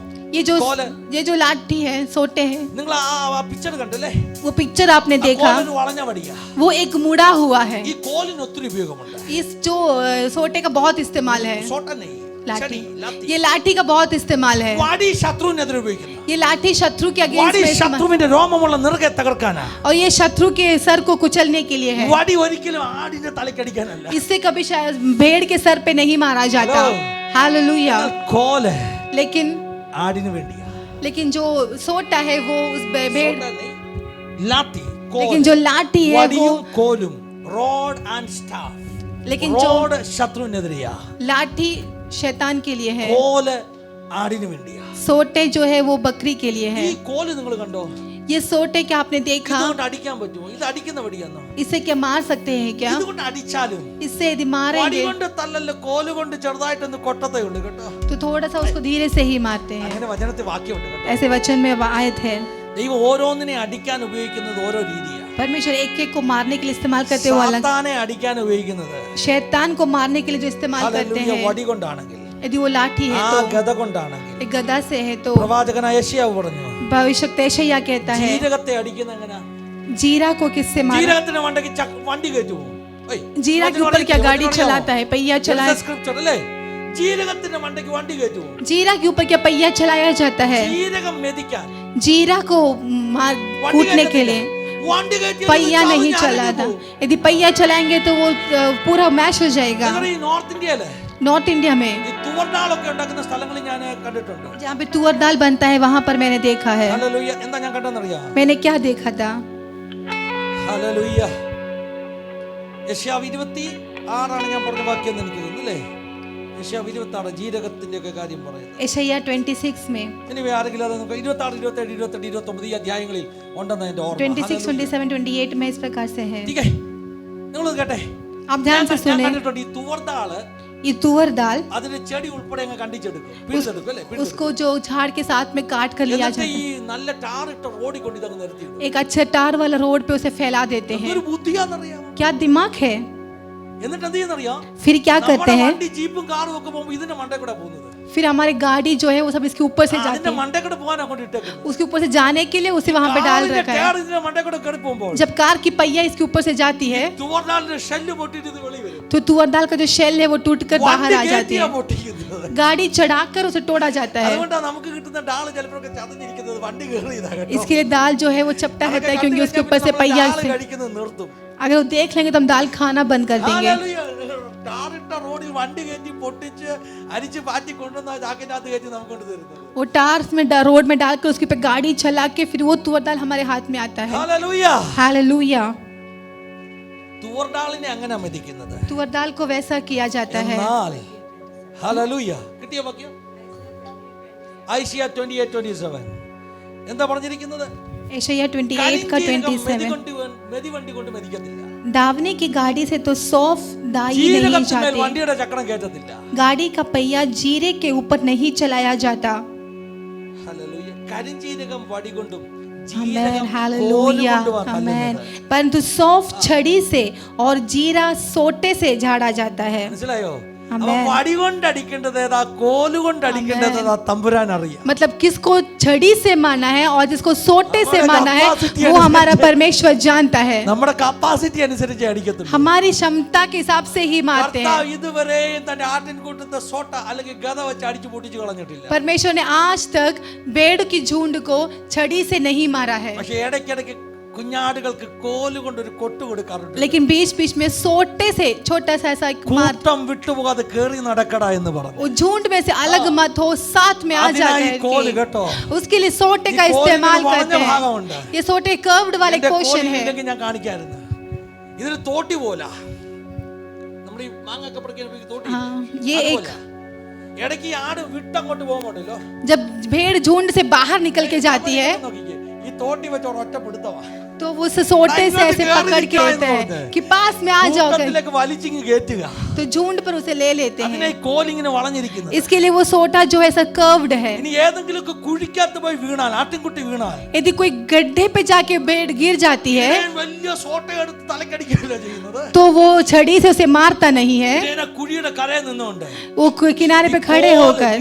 കോല്. ये जो लाठी है, सोटे हैं, നിങ്ങൾ ആ പിക്ചർ കണ്ടല്ലേ? वो पिक्चर आपने ആ देखा, കോലൊരു വളഞ്ഞ വടിയാ. वो एक मुड़ा हुआ है। ഈ കോലിന് ഒത്തിരി ഉപയോഗമുണ്ട്. इस जो सोटे का बहुत इस्तेमाल है। സോട്ട നെയ് लाठी, लाठी। ये लाठी का बहुत इस्तेमाल है। വടി ശത്രുവിനെതിരെ ഉപയോഗിക്കുന്നു. ये लाठी शत्रु के വടി अगेंस्ट में इस्तेमाल, ശത്രുവിന്റെ രോമമുള്ള നിറകെ തകർക്കാനാ. और ये शत्रु के सर को कुचलने के लिए है। വടി ഒരിക്കലും ആടിന്റെ തലക്കടിക്കാനല്ല. इससे कभी शायद भेड़ के सर पे नहीं मारा जाता। हालेलुया। കോല് लेकिन ആടിന് വേണ്ടിയാ. जो सोटा है वो उस भेड़, ലാത്തി, लेकिन जो लाठी है वो, വടിയും കോലും, റോഡ് ആൻഡ് സ്റ്റാഫ്. लेकिन जो റോഡ് ശത്രുവിനെതിരെയാ, लाठी शैतान के लिए है, കോല് ആടിന് വേണ്ടിയാ. सोटे जो है वो बकरी के लिए है। ഈ കോല് നിങ്ങൾ കണ്ടോ? ये सोटे क्या आपने देखा? ഇതുകൊണ്ട് അടിക്കാൻ പറ്റുമോ? ഇത് അടിക്കുന്ന വടിയാണോ? इससे क्या मार सकते हैं क्या? ഇതുകൊണ്ട് അടിച്ചാലും इससे यदि വടി मारेंगे കൊണ്ട് തല്ലല്ല, കോല് കൊണ്ട് ചെറുതായിട്ടൊന്ന് കൊട്ടത്തേ ഉള്ളൂ കേട്ടോ. तो थोड़ा सा उसको धीरे से ही मारते हैं। അങ്ങനെ വചനത്തിൽ വാക്യമുണ്ട് കേട്ടോ. ऐसे वचन में आयत है। ദൈവം ഓരോന്നിനെ അടിക്കാൻ ഉപയോഗിക്കുന്നത് ഓരോ രീതിയാണ്. परमेश्वर एक एक को मारने के लिए इस्तेमाल करते हो अलग। സാത്താനെ അടിക്കാൻ ഉപയോഗിക്കുന്നത് शैतान को मारने के लिए जो इस्तेमाल करते ഹല്ലേലൂയ हैं, വടി കൊണ്ടാണെങ്കിൽ, यदि वो लाठी है ആ तो, ഗദ കൊണ്ടാണെങ്കിൽ, एक गदा से है तो, പ്രവാചകനായ യെശയ്യാവ് പറഞ്ഞു भविष्यवक्ता यशायाह कहता है ജീരകത്തെ അടിക്കുന്ന എങ്ങനാ? जीरा को किससे मारा? ജീരകത്തിന്റെ മണ്ടയ്ക്ക് വണ്ടി കയറ്റുമോ? जीरा के ऊपर क्या गाड़ी चलाता है? पहिया चलाया। സ്ക്രിപ്ചർ അല്ലേ? ജീരകത്തിന്റെ മണ്ടയ്ക്ക് വണ്ടി കയറ്റുമോ? जीरा के ऊपर क्या पहिया चलाया जाता है? ജീരകം മെതിക്കാൻ जीरा को कूटने के लिए വണ്ടി കയറ്റി पहिया नहीं चलाता। यदि पहिया चलाएंगे तो वो पूरा मैश हो जाएगा। ഈ നോർത്ത് ഇന്ത്യയിലെ नॉर्थ इंडिया में ഈ തുവർദാളൊക്കെ ഉണ്ടാക്കുന്ന സ്ഥലങ്ങളിൽ ഞാൻ കണ്ടിട്ടുണ്ട്. जहाँ पे तुअर दाल बनता है वहां पर मैंने देखा है। ഹല്ലേലൂയ. എന്താ ഞാൻ കണ്ടെന്നറിയാം? मैंने क्या देखा था? ഹല്ലേലൂയ. യെശയ്യാവ് 26 ഞാൻ പറഞ്ഞ വാക്യം എന്ന് എനിക്ക് തോന്നുന്നു അല്ലേ? യെശയ്യാവ് 26 ജീരകത്തിന്റെ ഒക്കെ കാര്യം പറയുന്നത്. यशायाह 26 में, ഇനി ആരെങ്കിലും അത് നമുക്ക് 26, 27, 28, 29 ഈ അധ്യായങ്ങളിൽ ഉണ്ടെന്ന് എന്റെ ഓർമ്മ. 26, 27, 28 में इस प्रकार से है। ठीक है, നിങ്ങളത് കേട്ടെ. आप ध्यान से ഞാൻ सुने। കണ്ടിട്ടുണ്ട് ഈ തുവർദാള് ये तुअर दाल, അതിന്റെ ചെടി ഉൾപ്പെടെ അങ്ങ് കണ്ടിച്ചെടുക്കും, പിടിച്ചെടുക്കും അല്ലേ? उसको जो झाड़ के साथ में काट कर लिया എന്നിട്ട് जाता ഈ है, നല്ല ടാറിട്ട റോഡിൽ കൊണ്ട് ഇതങ്ങ് നിർത്തിയിടും. एक अच्छा टार वाला रोड पे उसे फैला देते हैं। ഒരു ബുദ്ധിയാണെന്നറിയാമോ? क्या दिमाग है? എന്നിട്ട് എന്ത് ചെയ്യുന്നറിയാം? फिर क्या करते हैं? വണ്ടി ജീപ്പും കാറും ഒക്കെ പോകുമ്പോൾ ഇതിന്റെ മണ്ടേ കൂടെ പോകുന്നത്. फिर हमारी गाड़ी जो है वो सब इसके ऊपर से जाती അതിന്റെ है। മണ്ടേ കൂടെ പോകാനാ കൊണ്ട് ഇട്ടേക്കുന്നത്. उसके ऊपर से जाने के लिए उसे वहां पे डाल കാറിന്റെ रखा है। ടയർ ഇതിന്റെ മണ്ടേ കൂടെ കയറി പോകുമ്പോൾ जब कार की पहिया इसके ऊपर से जाती है തുവർദാളിന്റെ ഷെല്ല് പൊട്ടിയിട്ട് ഇത് വെളിയിൽ വരും. तो तुअर दाल का जो शेल है वो टूट कर बाहर വണ്ടി आ जाती കയറ്റിയാ है। പൊട്ടിക്കുന്നത്. गाड़ी चढ़ाकर उसे तोड़ा जाता है। അതുകൊണ്ടാണ് നമുക്ക് കിട്ടുന്ന ഡാള് ചിലപ്പോഴൊക്കെ ചതഞ്ഞിരിക്കുന്നത് വണ്ടി കയറിയതാ കേട്ടോ. इसके लिए दाल जो है वो चपटा रहता है क्योंकि उसके ऊपर से पहिया ഡാള് से, കഴിക്കുന്നത് നിർത്തും. अगर वो देख लेंगे तो हम दाल खाना बंद कर देंगे। ഹല്ലേലൂയ. ടാറിട്ട റോഡിൽ വണ്ടി കയറ്റി പൊട്ടിച്ച് അരിച്ച് പാറ്റി കൊണ്ടുവന്ന ചാക്കിനകത്ത് കയറ്റി നമുക്ക് കൊണ്ട് തരുന്നത്. वो टार्स में रोड में डालकर उसके पे गाड़ी चला के फिर वो तुअर दाल हमारे हाथ में आता है। ഹല്ലേലൂയ. हालेलुया। തുവർദാളിനെ അങ്ങനെ മെതിക്കുന്നത്. तुअर दाल को वैसा किया जाता है। എന്നാൽ ഹല്ലേലൂയ കിട്ടിയ വാക്യം ഐശയ്യാ 28:27 എന്താ പറഞ്ഞിരിക്കുന്നത്? यशायाह 28 का 27, മെതിവണ്ടി കൊണ്ട് മെതിക്കത്തില്ല. दावने की गाड़ी से तो सौफ दाई नहीं ജീരകത്തിന്മേൽ जाते, വണ്ടിയുടെ ചക്രം കയറ്റത്തില്ല. गाड़ी का पहिया जीरे के ऊपर नहीं चलाया जाता। ഹല്ലേലൂയ. കരിഞ്ജീരകം വടി കൊണ്ടും आमेन, ജീരകം കോല് हालेलुया, കൊണ്ടുമാണ് आमेन। തല്ലുന്നത്. परंतु सौफ छड़ी से और जीरा सोटे से झाड़ा जाता है। മനസ്സിലായോ? ആമേൻ. അപ്പൊ വടി കൊണ്ട് അടിക്കേണ്ടത് ഏതാ, കോല് കൊണ്ട് അടിക്കേണ്ടത് ഏതാ തമ്പുരാൻ അറിയാം. मतलब किसको छड़ी से माना है और जिसको सोटे से हमारा माना है capacity वो अनुसार हमारा है। परमेश्वर जानता है। നമ്മുടെ കപ്പാസിറ്റി അനുസരിച്ച് അടിക്കത്തുള്ളൂ. हमारी क्षमता के हिसाब से ही मारते हैं। കർത്താവ് ഇതുവരെയും തന്റെ ആട്ടിൻകൂട്ടത്തെ സോട്ട അല്ലെങ്കിൽ ഗദ വെച്ച് അടിച്ചു പൊട്ടിച്ചു കളഞ്ഞിട്ടില്ല. परमेश्वर ने आज तक भेड़ की झुंड को छड़ी से नहीं मारा है, പക്ഷെ ഇടയ്ക്കിടയ്ക്ക് കുഞ്ഞാടുകൾക്ക് കോല് കൊണ്ട് ഒരു കൊട്ട് കൊടുക്കാറുണ്ട്. लेकिन बीच बीच में सोटे से छोटा सा ऐसा एक मार, കൂട്ടം വിട്ടുപോകാതെ കേറി നടക്കടാ എന്ന് പറഞ്ഞു. वो झुंड में से अलग मत हो, साथ में आ അതിനായി जाए കോല് കേട്ടോ. उसके लिए सोटे ഈ का കോലിന് इस्तेमाल വളഞ്ഞ करते ഭാഗമുണ്ട്. हैं। ये सोटे कर्व्ड वाले എന്റെ पोर्शन है। കോലില്ലെങ്കിൽ ഞാൻ കാണിക്കായിരുന്നു. ഇതൊരു തോട്ടി പോലാ. നമ്മുടെ ഈ മാങ്ങൊക്കെ പറിക്കാൻ ഉപയോഗിക്കുന്ന തോട്ടി. हाँ, ये एक, ഇടയ്ക്ക് ഈ ആട് വിട്ടങ്ങോട്ട് പോകുമ്പോണ്ടല്ലോ, जब भेड़ झुंड से बाहर निकल के जाती है നോക്കിക്കേ, ഈ തോട്ടി വെച്ച് ഒരൊറ്റ പിടുത്തവാ. तो वो उस सोटे से ऐसे पकड़ के लेते हैं कि पास में आ जाओ, കൂട്ടത്തിലേക്ക് വലിച്ചിങ്ങ് കയറ്റുക. तो झुंड पर उसे ले लेते അതിനെ हैं। ഈ കോലിങ്ങനെ വളഞ്ഞിരിക്കുന്നത്. इसके लिए वो सोटा जो है ऐसा कर्व्ड है। ഇനി ഏതെങ്കിലുമൊക്കെ കുഴിക്കകത്ത് പോയി വീണാൽ, ആട്ടിൻകുട്ടി വീണാൽ, यदि कोई गड्ढे पे जाके भेड़ गिर जाती है ഇതിനെ വലിയ സോട്ട എടുത്ത് തലക്കടിക്കുകയല്ല ചെയ്യുന്നത്. तो वो छड़ी से उसे मारता नहीं है, ഇതിനെ കുഴിയുടെ കരയിൽ നിന്നുകൊണ്ട് वो किनारे पे खड़े होकर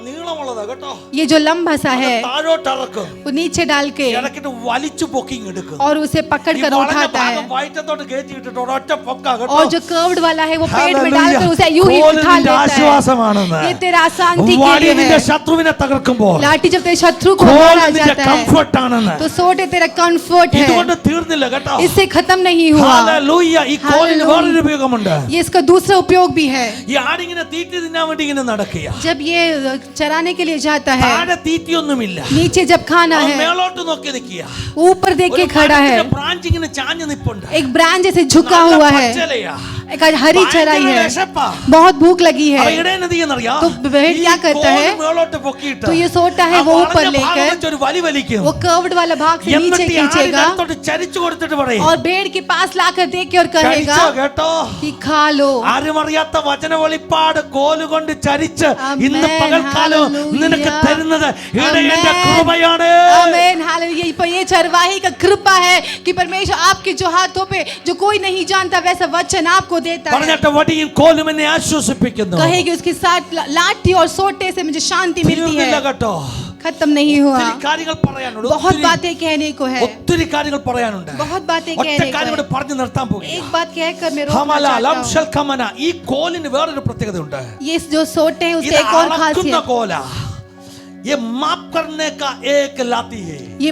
നീള നീളമുള്ളതാ കേട്ടോ. ये जो लंबा सा है താഴോട്ട് ഇറക്കും, वो नीचे डाल के ഇറക്കിട്ട് വലിച്ചു പൊക്കി എടുക്കും. और उसे पकड़ कर उठाता है വയറ്റത്തോട്ട് കയറ്റി ഇട്ടിട്ട് ഒരൊറ്റ പൊക്ക കേട്ടോ. और जो कर्व्ड वाला है वो पेट में डालकर उसे यूं ही उठा लेता है. ആശ്വാസമാണെന്ന്. ये तेरा शांति के लिए നിന്റെ है. ശത്രുവിനെ തകർക്കുമ്പോൾ लाठी जब तेरे शत्रु को मारा जाता है കംഫർട്ട് ആണെന്ന്. तो सोटे तेरा कंफर्ट है. ഇതുകൊണ്ട് തീർന്നില്ല കേട്ടോ. इससे खत्म नहीं हुआ. ഹല്ലേലൂയ. ഈ കോലിന് വേറൊരു ഉപയോഗമുണ്ട്. ये इसका दूसरा उपयोग भी है. ഈ ആടിങ്ങനെ തീറ്റി തിന്നാൻ വേണ്ടി ഇങ്ങനെ നടക്കുക. जब ये चराने के लिए जाता है താഴെ തീറ്റിയൊന്നുമില്ല. नीचे जब खाना है മേലോട്ട് നോക്കി നിൽക്കുക. ऊपर देख के खड़ा है. ബ്രാഞ്ച് ഇങ്ങനെ ചാഞ്ഞു നിൽപ്പുണ്ട്. एक ब्रांच जैसे झुका हुआ है. एक हरी चराई है. बहुत भूख लगी है. तो भेड़ क्या करता है? तो ये सोटा है वो ऊपर लेकर वो कर्व्ड वाला भाग से नीचे खींचेगा और भेड़ के पास लाकर देख के और कहेगा कि खा लो. ആരുമറിയാത്ത വചന വെളിപ്പാട് കോലുകൊണ്ട് ചരിച്ച് ഇന്ന് പകൽക്കാലം നിനക്ക് തരുന്നത് ഇടയന്റെ കൃപയാണ്. आमीन हालेलुया. पर ये चरवाही का कृपा है कि परमेश्वर आपके जो हाथों पे जो कोई नहीं जानता वैसा वचन आपको देता है. പറഞ്ഞിട്ട് വടിയും കോലും എന്നെ ആശ്വസിപ്പിക്കുന്നു. कहेगी उसके साथ लाठी और सोटे से मुझे शांति मिलती है. കേട്ടോ. खत्म नहीं हुआ. കാര്യങ്ങൾ പറയാനുണ്ട്. बहुत बातें कहने को है. ഒത്തിരി കാര്യങ്ങൾ പറയാനുണ്ട്. बहुत बातें कहने को है. പറഞ്ഞു നിർത്താൻ പോകുന്നു. एक बात कहकर मैं रोकना चाहता हूं. ഈ കോലിന് വേറൊരു പ്രത്യേകതയുണ്ട്. ये जो सोटे है उसका एक और खासियत. കോല ये माप करने का एक लाती है. ये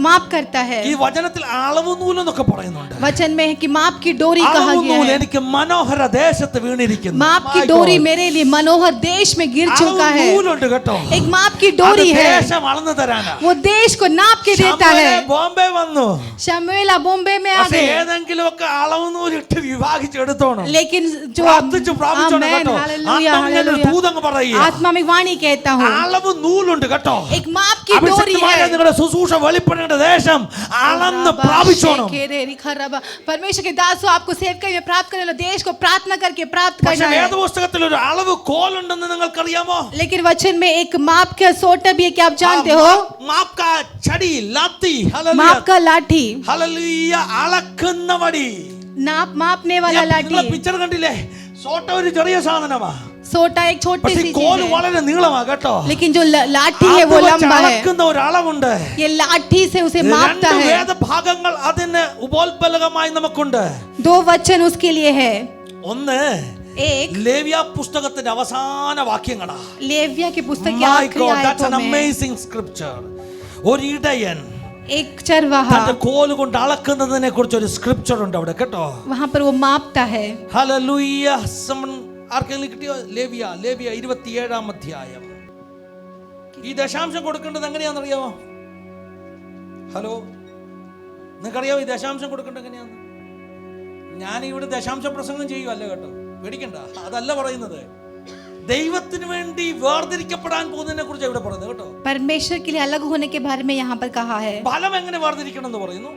माप करता है. ഈ വചനത്തിൽ അളവ് നൂൽ എന്നൊക്കെ പറയുന്നുണ്ട്. वचन में है कि माप की डोरी कहा गया है. എനിക്ക് മനോഹര ദേശത്ത് വീണിരിക്കുന്നു. माप की डोरी मेरे लिए मनोहर देश में गिर चुका है. നൂലുണ്ട് കേട്ടോ. एक माप की डोरी है. ദേശം അളന്നു തരാനാ. वो देश को नाप के देता है. ബോംബെ വന്നു. शमूएल बॉम्बे में आ गए. ഏതെങ്കിലും ഒക്കെ അളവ് നൂൽ ഇട്ട് വിഭാഗിച്ചെടുത്തോണം. लेकिन जो आत्मा में वाणी कहता हूँ അളവ് നൂലുണ്ട് കേട്ടോ. एक माप की डोरी है. നിങ്ങളുടെ ശുശ്രൂഷ വെളിപ്പെടേണ്ട ദേശം അളന്ന് പ്രാപിച്ചോണം. परमेश्वर के दासों आपको सेवकाई में प्राप्त करने वाला देश को प्रार्थना करके प्राप्त करना है. വേദപുസ്തകത്തിൽ ഒരു അളവ് കോലുണ്ടെന്ന് നിങ്ങൾക്കറിയാമോ? लेकिन वचन में एक माप का सोटा भी है. क्या आप जानते हो? माप का छड़ी लाती. माप का लाठी. ഹല്ലേലൂയ. അളക്കുന്ന വടി. मापने वाला लाठी. പിക്ചർ കണ്ടില്ലേ? സോട്ട ഒരു ചെറിയ സാധനമാ. सोटा एक छोटी सी चीज है. लेकिन जो लाठी है वो लंबा है. ये लाठी से उसे मापता है. दो वचन उसके लिए है. एक ലേവ്യ പുസ്തകത്തിന്റെ അവസാന വാക്യങ്ങളാ. लेविया की पुस्तक की आखिरी आयतों में amazing scripture. ഒരു ഇടയൻ एक चरवाहा തന്റെ കോൽ കൊണ്ട് അളക്കുന്നതിനെ കുറിച്ച് ഒരു സ്ക്രിപ്ചർ ഉണ്ട് അവിടെ കേട്ടോ. वहां पर वो मापता है. ഹല്ലേലൂയ. ആർക്കെങ്കിലും കിട്ടിയോ? ലേവ്യ 27-ാം അധ്യായം. ഈ ദശാംശം കൊടുക്കേണ്ടത് എങ്ങനെയാണെന്ന് അറിയാമോ? ഹലോ, നിങ്ങൾക്കറിയാമോ ഈ ദശാംശം കൊടുക്കേണ്ടത് എങ്ങനെയാന്ന്? ഞാൻ ഇവിടെ ദശാംശ പ്രസംഗം ചെയ്യുമല്ല കേട്ടോ, പേടിക്കണ്ട. അതല്ല പറയുന്നത്. ദൈവത്തിന് വേണ്ടി വേർതിരിക്കപ്പെടാൻ പോകുന്നതിനെ കുറിച്ച് ഇവിടെ പറയുന്നത് കേട്ടോ. परमेश्वर के लिए अलग होने के बारे में यहाँ पर कहा है. ഫലം എങ്ങനെ വേർതിരിക്കണം എന്ന് പറയുന്നു.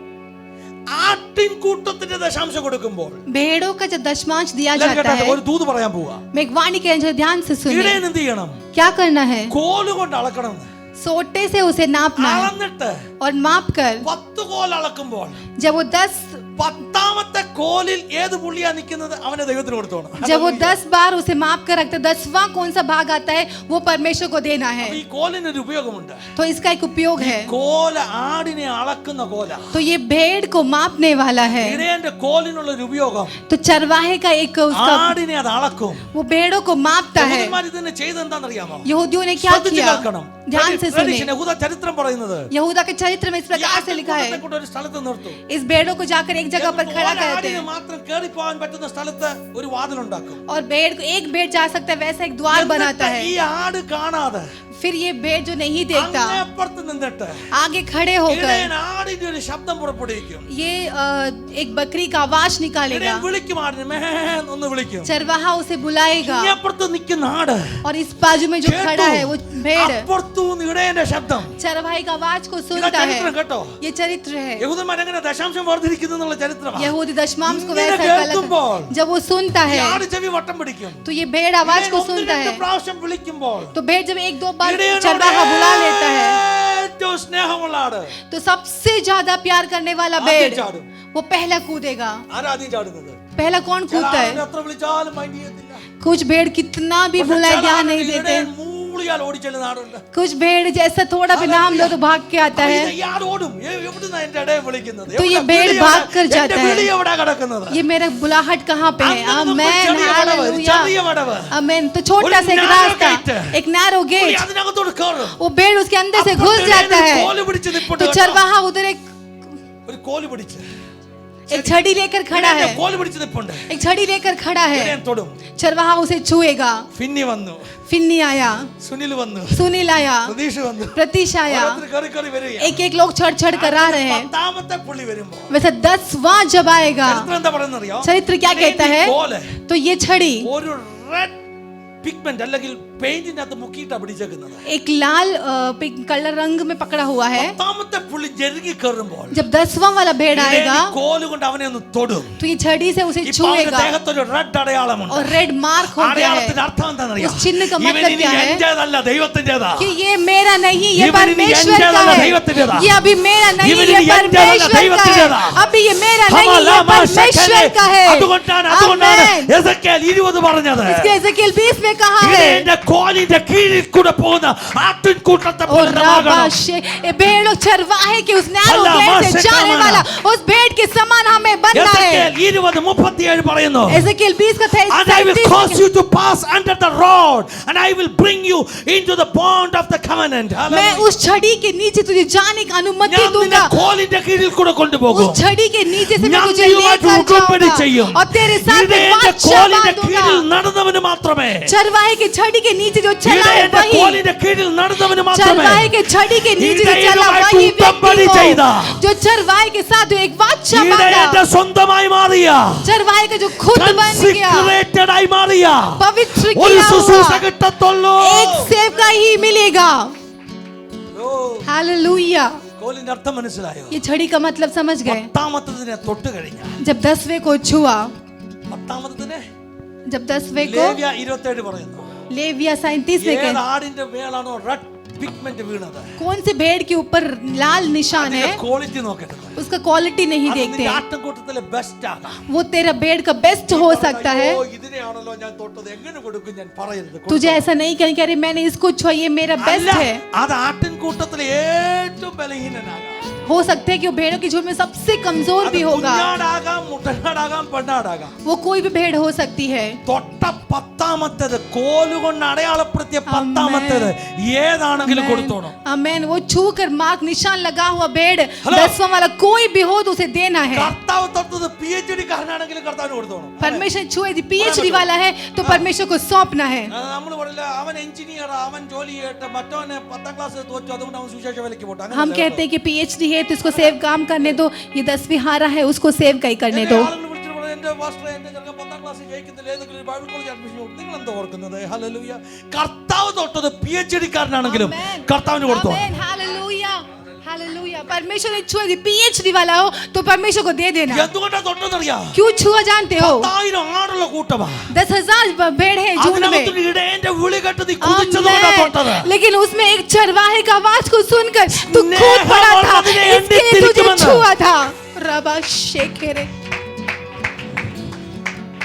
ആട്ടിൻകൂട്ടത്തിന്റെ ദശാംശം കൊടുക്കുമ്പോൾ भेड़ों का जो दशमांश दिया जाता है. ഒരു ദൂത് പറയാൻ പോവാ. मैं एक वाणी कहना ध्यान से सुनिए. ഇടയൻ എന്ത് ചെയ്യണം? क्या करना है? കോല് കൊണ്ട് അളക്കണം. सोटे से उसे नापना है और माप कर 10 കോൽ അളക്കുമ്പോൾ जब वो 10 10ാമത്തെ കോലിൽ ഏത് പുള്ളിയാ നിൽക്കുന്നത് അവനെ ദൈവത്തിന് കൊടുത്തോണം. जब वो 10 बार उसे माप कर रखते 10वां कौन सा भाग आता है वो परमेश्वर को देना है. ഈ കോലിന് ഒരു ഉപയോഗമുണ്ട്. तो इसका एक उपयोग है. കോല ആടിനെ അളക്കുന്ന കോല. तो ये भेड़ को मापने वाला है. ഇടയന്റെ കോലിനുള്ള ഒരു ഉപയോഗം. तो ചरवाहे का एक उसका ആടിനെ അത് അളക്കും. वो भेड़ों को मापता है. യഹൂദന്മാർ ഇതിനെ ചെയ്തെന്താണെന്ന് അറിയാമോ? यहूदियों ने क्या किया? ध्यान से सुनिए. യഹൂദ ചരിത്രം പറയുന്നത് यहूदा के चरित्र में इस प्रकार से लिखा है. ഒരു സ്ഥലത്ത് നിർത്തും. इस भेड़ों को जाकर एक जगह पर खड़ा करते हैं മാത്രം കേറി പോകാൻ പറ്റുന്ന സ്ഥലത്ത് ഒരു വാതിൽ ഉണ്ടാക്കും. और भेड़ को एक भेड़ जा सकता है वैसा एक द्वार बनाता है. ഈ ആട് കാണാതെ फिर ये भेड़ जो नहीं देखता आगे खड़े होकर ये एक बकरी का आवाज निकालेगा. चरवाहा उसे बुलाएगा और इस बाजू में जो खड़ा है वो भेड़ चरवाहे का आवाज को सुनता है. ये चरित्र है. यहूदी दशमांश को वैसा जब वो सुनता है तो ये भेड़ आवाज को सुनता है. तो भेड़ जब 1-2 बार चरवाहा बुला लेता है तो सबसे ज्यादा प्यार करने वाला भेड़ वो पहला कूदेगा. पहला कौन कूदता है? कुछ भेड़ कितना भी बुलाए ध्यान नहीं देते. ഊളിയാൽ ഓടിച്ചെല്ലുന്ന ആടുണ്ട്. कुछ भेड़ जैसा थोड़ा भी नाम लो तो भाग के आता है. ഇയാൾ ഓടും. എവിടുന്നാ എന്റെ ഇടയെ വിളിക്കുന്നത്? तो ये भेड़ भाग कर जाता है. എവിടെ കിടക്കുന്നത്? ये मेरा बुलाहट कहाँ पे है? आमेन, हालेलुया, आमेन. तो छोटा सा एक रास्ता, एक नैरो गेट, അതിനകത്തോട് കയറും. वो भेड़ उसके अंदर से घुस जाता है. കോല് പിടിച്ച് നിൽപ്പുണ്ട്. तो चरवाहा उधर ഒരു കോല് പിടിച്ച് एक छड़ी लेकर खड़ा है. കോല് പിടിച്ച് നിൽപ്പുണ്ട്. एक छड़ी लेकर खड़ा है. തൊടും. चरवाहा उसे छुएगा. ഫിന്നി വന്നു. फिन्नी आया. സുനിൽ വന്നു. सुनील आया. പ്രതീഷ് വന്നു. प्रतीश आया. കറി വരിക. एक एक लोग चढ़ चढ़ कर आ रहे हैं. പത്താമത്തെ പുള്ളി വരുമ്പോൾ वैसे 10वां जब आएगा, എന്താ പറയുന്നറിയോ? चरित्र क्या कहता है? तो ये छड़ी ഒരു റെഡ് പിഗ്മെന്റ് അല്ലെങ്കിൽ പെയിന്റിനകത്ത് മുക്കിയിട്ടാ പിടിച്ചേക്കുന്നത്. एक लाल कलर रंग में पकड़ा हुआ है. പത്താമത്തെ പുള്ളി ജെറുകി കയറുമ്പോൾ जब 10वां वाला भेड़ आएगा, കോല് കൊണ്ട് അവനെ ഒന്ന് തൊടും. तो ये छड़ी से उसे छुएगा ദേഹത്തൊരു റെഡ് അടയാളമുണ്ട്. और रेड मार्क हो गया है. അടയാളത്തിന്റെ അർത്ഥം എന്താണെന്നറിയോ? उस चिन्ह का मतलब क्या है? എന്റേതല്ല, ദൈവത്തിന്റേതാ. कि ये मेरा नहीं, ये परमेश्वर का है. ये अभी मेरा नहीं, ये परमेश्वर का है. अभी ये मेरा नहीं, ये परमेश्वर का है. അതുകൊണ്ടാണ് എസെക്കിയേൽ 20 പറഞ്ഞത്. इसके एजेकिएल 20 में कहा है, എന്റെ കോലിന്റെ കീഴിൽ കൂടെ പോകുന്ന ആട്ടിൻകൂട്ടത്തെ പോലെ भेड़ और चरवाहे के उस नैरो गेट से जाने वाला उस भेड़ के समान हमें बनना है. एसेकिएल 20:37 പറയുന്നു. एजेकिएल 20 का 37. And I will cause you to pass under the rod and I will bring you into the bond of the covenant. मैं उस छड़ी के नीचे तुझे जाने की अनुमति दूंगा. കോലിന്റെ കീഴിൽ കൂടെ കൊണ്ടുപോകും. उस छड़ी के नीचे से मैं तुझे लेकर जाऊंगा और तेरे साथ में वाचा बांधूंगा. നടന്നവന് മാത്രമേ, चरवाहे के छड़ी के नीचे जो चला है वही, കോലിന്റെ കീഴിൽ നടന്നവന് മാത്രമേ, चरवाहे के छड़ी के नीचे जो चला वही व्यक्ति को, जो चरवाहे के साथ जो एक वाचा बांधा, സ്വന്തമായി മാറിയ, चरवाहे का जो खुद बन गया, ആയി മാറിയ, पवित्र ഒരു किया ശുശ്രൂഷ हुआ കിട്ടത്തുള്ളൂ. एक सेवका ही मिलेगा. हालेलुया. കോലിന്റെ അർത്ഥം മനസ്സിലായോ? ये छड़ी का मतलब समझ गए? പത്താമത്തതിനെ തൊട്ട് കഴിഞ്ഞ, जब 10वें को छुआ, പത്താമത്തതിനെ जब 10वें को, ലേവ്യ 27 പറയുന്നു. लेविया 37 में कहता है, ആടിന്റെ മേലാണോ റെഡ് പിഗ്മെന്റ് വീണത്? कौन से भेड़ के ऊपर लाल निशान है, ക്വാളിറ്റി നോക്കരുത്. उसका क्वालिटी नहीं देखते. ആട്ടിൻകൂട്ടത്തിലെ ബെസ്റ്റ് ആകാം. वो तेरा भेड़ का बेस्ट हो सकता है. ഇതിനെയാണല്ലോ ഞാൻ തൊട്ടത്, എങ്ങനെ കൊടുക്കും ഞാൻ പറയരുത്. तुझे ऐसा नहीं कहना कि अरे मैंने इसको छुआ, ये मेरा बेस्ट है. അത് ആട്ടിൻകൂട്ടത്തിലെ ഏറ്റവും ബലഹീനനാകാം. हो सकता है कि वो भेड़ों की झुंड में सबसे कमजोर भी होगा. കുഞ്ഞാടാകാം, മുട്ടനാടാകാം, പെണ്ണാടാകാം. वो कोई भी भेड़ हो सकती है. തൊട്ട പത്താമത്തേത്, കോലുകൊണ്ട് അടയാളപ്പെടുത്തിയ പത്താമത്തേത് ഏതാണെങ്കിലും കൊടുത്തോണം. आमेन. वो छू कर मार्क निशान लगा हुआ भेड़ 10वां वाला कोई भी हो तो उसे देना है. കർത്താവ് തൊട്ടത് PhD കാരനാണെങ്കിലും കർത്താവിന് കൊടുത്തോണം. परमेश्वर छुए यदि PhD वाला है तो परमेश्वर को सौंपना है. നമ്മൾ പറയില്ല അവൻ എഞ്ചിനീയർ, അവൻ ജോലി ചെയ്യട്ടെ, മറ്റവനെ 10ാം ക്ലാസ് തോറ്റു അതുകൊണ്ട് അവൻ സുവിശേഷ വേലയ്ക്ക് പോട്ടെ. हम कहते हैं कि PhD है तो इसको सेव काम करने दो, ये 10वीं हारा है उसको सेव कहीं करने दो. കർത്താവ് തൊട്ടത് PhD കാരനാണെങ്കിലും കർത്താവിന് കൊടുത്തോ. हालेलुया. परमेश्वर ने छुआ यदि PhD वाला हो तो परमेश्वर को दे देना. എന്തുകൊണ്ടാണ് തൊട്ടതെന്നറിയാ? क्यों छुआ जानते हो? 10,000 ആടുള്ള കൂട്ടമാ. 10,000 भेड़ है झुंड में. ഇടയന്റെ വിളി കേട്ട് നീ കുതിച്ചതുകൊണ്ടാണ് തൊട്ടത്. लेकिन उसमें एक चरवाहे का आवाज को सुनकर तू कूद पड़ा था, इसलिए तुझे छुआ था. रबा शेखेरे.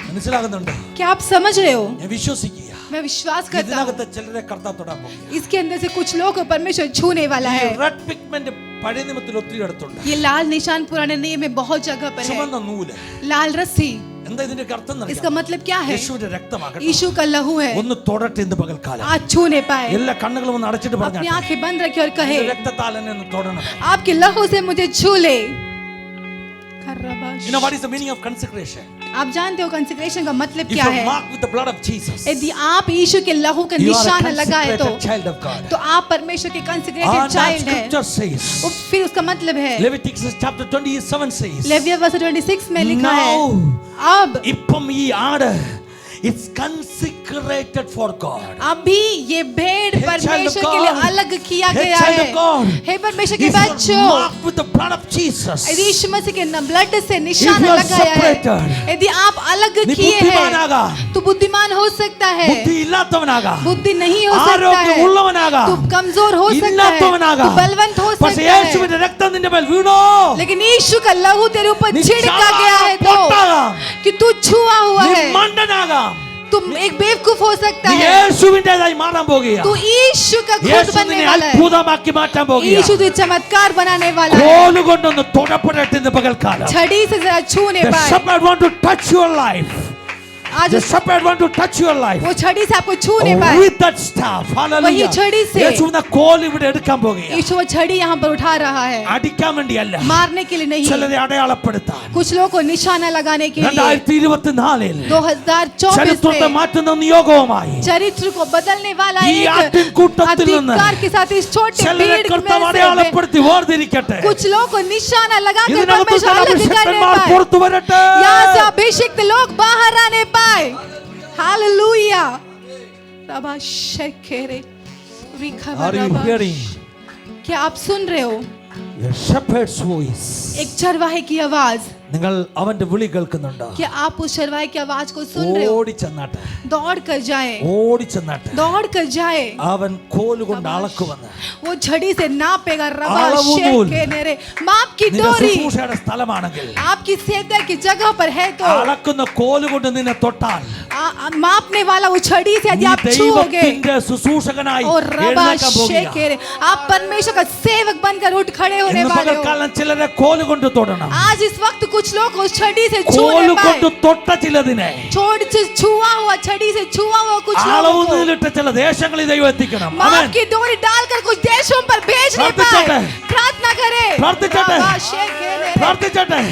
മനസ്സിലാകുന്നുണ്ടോ? क्या आप समझ रहे हो? ഞാൻ വിശ്വസിക്കുക. मैं विश्वास करता हूँ ഇതിനകത്ത് ചിലരെ കർത്താവ് തൊടാൻ പോകും. इसके अंदर से कुछ लोग को परमेश्वर छूने वाला है. റെഡ് പിഗ്മെന്റ് പഴയ നിയമത്തിൽ ഒത്തിരി അടുത്തുണ്ട്. ये लाल निशान पुराने नियम में बहुत जगह पर है. ചുവന്ന നൂല്, लाल रस्सी. എന്താ ഇതിന്റെ അർത്ഥം? इसका मतलब क्या है? യേശുവിന്റെ രക്തമാകട്ടെ, यीशु का लहू है. ഒന്ന് തൊടട്ടെ ഇന്ന് പകൽക്കാലം. आज छूने पाए. എല്ലാ കണ്ണുകളും ഒന്ന് അടച്ചിട്ട് अपनी പറഞ്ഞാട്ടെ, आंखें बंद रखे और कहे, രക്തത്താൽ എന്നെ ഒന്ന് തൊടണം. आपके लहू से मुझे छू ले. You know what is the meaning of consecration? आप जानते हो कंसेक्रेशन का मतलब If क्या you are है? marked with the blood of Jesus, यदि आप यीशु के लहू का you are a निशान लगाए consecrated child of God. तो आप परमेश्वर के कंसेक्रेटेड And that चाइल्ड है. scripture says, और फिर उसका मतलब है Leviticus chapter 27 says, लेविया वर्ष 26 में लिखा है, now अब ഇപ്പം ഈ ആട് it's consecrated for God. अभी ये भेड़ Hey, परमेश्वर child of के लिए God. अलग किया Hey, गया child है. of God. हे परमेश्वर के If you are बच्चों, marked with the blood of Jesus, यीशु मसीह के ब्लड से निशान If you are लगाया है, separated, यदि आप अलग നീ किए हैं ബുദ്ധിമാനാകാം, तो बुद्धिमान हो सकता है. ബുദ്ധി ഇല്ലാത്തവനാകാം, बुद्धि नहीं हो सकता है, ആരോഗ്യമുള്ളവനാകാം, तू कमजोर हो सकता है, तू ഇല്ലാത്തവനാകാം. बलवंत हो പക്ഷേ सकता है, യേശുവിന്റെ രക്തം നിന്റെ മേൽ വീണോ, लेकिन यीशु का लहू तेरे ऊपर നീ छिड़का गया है तो പൊട്ടാകാം, कि तू छुआ हुआ നീ है, മണ്ടനാകാം, तुम एक बेवकूफ हो सकता है, യേശുവിന്റേതായി മാറാൻ പോകുകയാ. तू यीशु का खुद യേശു बनने നിന്നെ वाला है, അത്ഭുതമാക്കി മാറ്റാൻ പോകുകയാ. यीशु तुझे चमत्कार बनाने वाला है. കോലുകൊണ്ടൊന്ന് തൊടപ്പെടട്ടെ ഇന്ന് പകൽക്കാലം. छड़ी से जरा छूने The पाए. shepherd want to touch your life. आज The shepherd want to touch your life. वो छड़ी से आपको छूने पाए. With that staff. Hallelujah. वही छड़ी से യേശു ഇന്ന് കോൽ ഇവിടെ എടുക്കാൻ പോകുകയാ. यीशु वो छड़ी यहाँ पर उठा रहा है, അടിക്കാൻ വേണ്ടിയല്ല, मारने के लिए नहीं, ചിലരെ അടയാളപ്പെടുത്താൻ. कुछ लोगों को निशाना लगाने के लिए. 2024 2024 ചരിത്രത്തെ में മാറ്റുന്ന നിയോഗവുമായി चरित्र को बदलने वाला ഈ एक ആട്ടിൻകൂട്ടത്തിൽ നിന്ന് अधिकार के साथ इस छोटे ചിലരെ भीड़ കർത്താവ് में से അടയാളപ്പെടുത്തി വേർതിരിക്കട്ടെ. कुछ लोगों को निशाना लगाकर ഇതിനകത്ത് परमेश्वर अलग करने അഭിഷിക്തന്മാർ पाए. പുറത്തു വരട്ടെ. यहाँ से अभिषिक्त लोग बाहर आने पाए. Hallelujah. Rava शेकेरे रिखबा Are you rava. hearing क्या आप सुन रहे हो? a shepherd's voice? एक चरवाहे की आवाज. നിങ്ങൾ അവന്റെ വിളി കേൾക്കുന്നുണ്ടോ? क्या आप उस चरवाहे की आवाज को सुन रहे हो? ഓടിച്ചെന്നാട്ടെ, दौड़ कर जाए, ഓടിച്ചെന്നാട്ടെ. दौड़ कर जाए. അവൻ കോലുകൊണ്ട് അളക്കുവന്ന്. वो छड़ी से नापेगा. रबा अळवुनूल. शेकेरे. माप की നിന്റെ डोरी ശുശ്രൂഷയുടെ സ്ഥലമാണെങ്കിൽ आपकी सेवक की जगह पर है तो അളക്കുന്ന കോലുകൊണ്ട് നിന്നെ തൊട്ടാൽ मापने वाला वो छड़ी से यदि നീ आप छूओगे ദൈവത്തിന്റെ ശുശ്രൂഷകനായി और रबा എഴുന്നേൽക്കാൻ പോകുകയാ. शेकेरे आप परमेश्वर का सेवक बनकर उठ खड़े होने ഇന്ന് वाले हो. പകൽക്കാലം ചിലരെ കോലുകൊണ്ട് തൊടണം. आज इस वक्त कुछ लोग उस छड़ी से छूने കോലുകൊണ്ട് पाए. തൊട്ട ചിലതിനെ छोड़ से छुआ हुआ, छड़ी से छुआ हुआ कुछ लोगों को അളവുന്നിലിട്ട ചില ദേശങ്ങളിൽ ദൈവം എത്തിക്കണം. माप ആമേൻ. की डोरी डालकर कुछ देशों पर भेजने प्रार्थിച്ചോട്ടെ. पाए. प्रार्थना करे. പ്രാർത്ഥിച്ചോട്ടെ. रबा शेकेरे. പ്രാർത്ഥിച്ചോട്ടെ.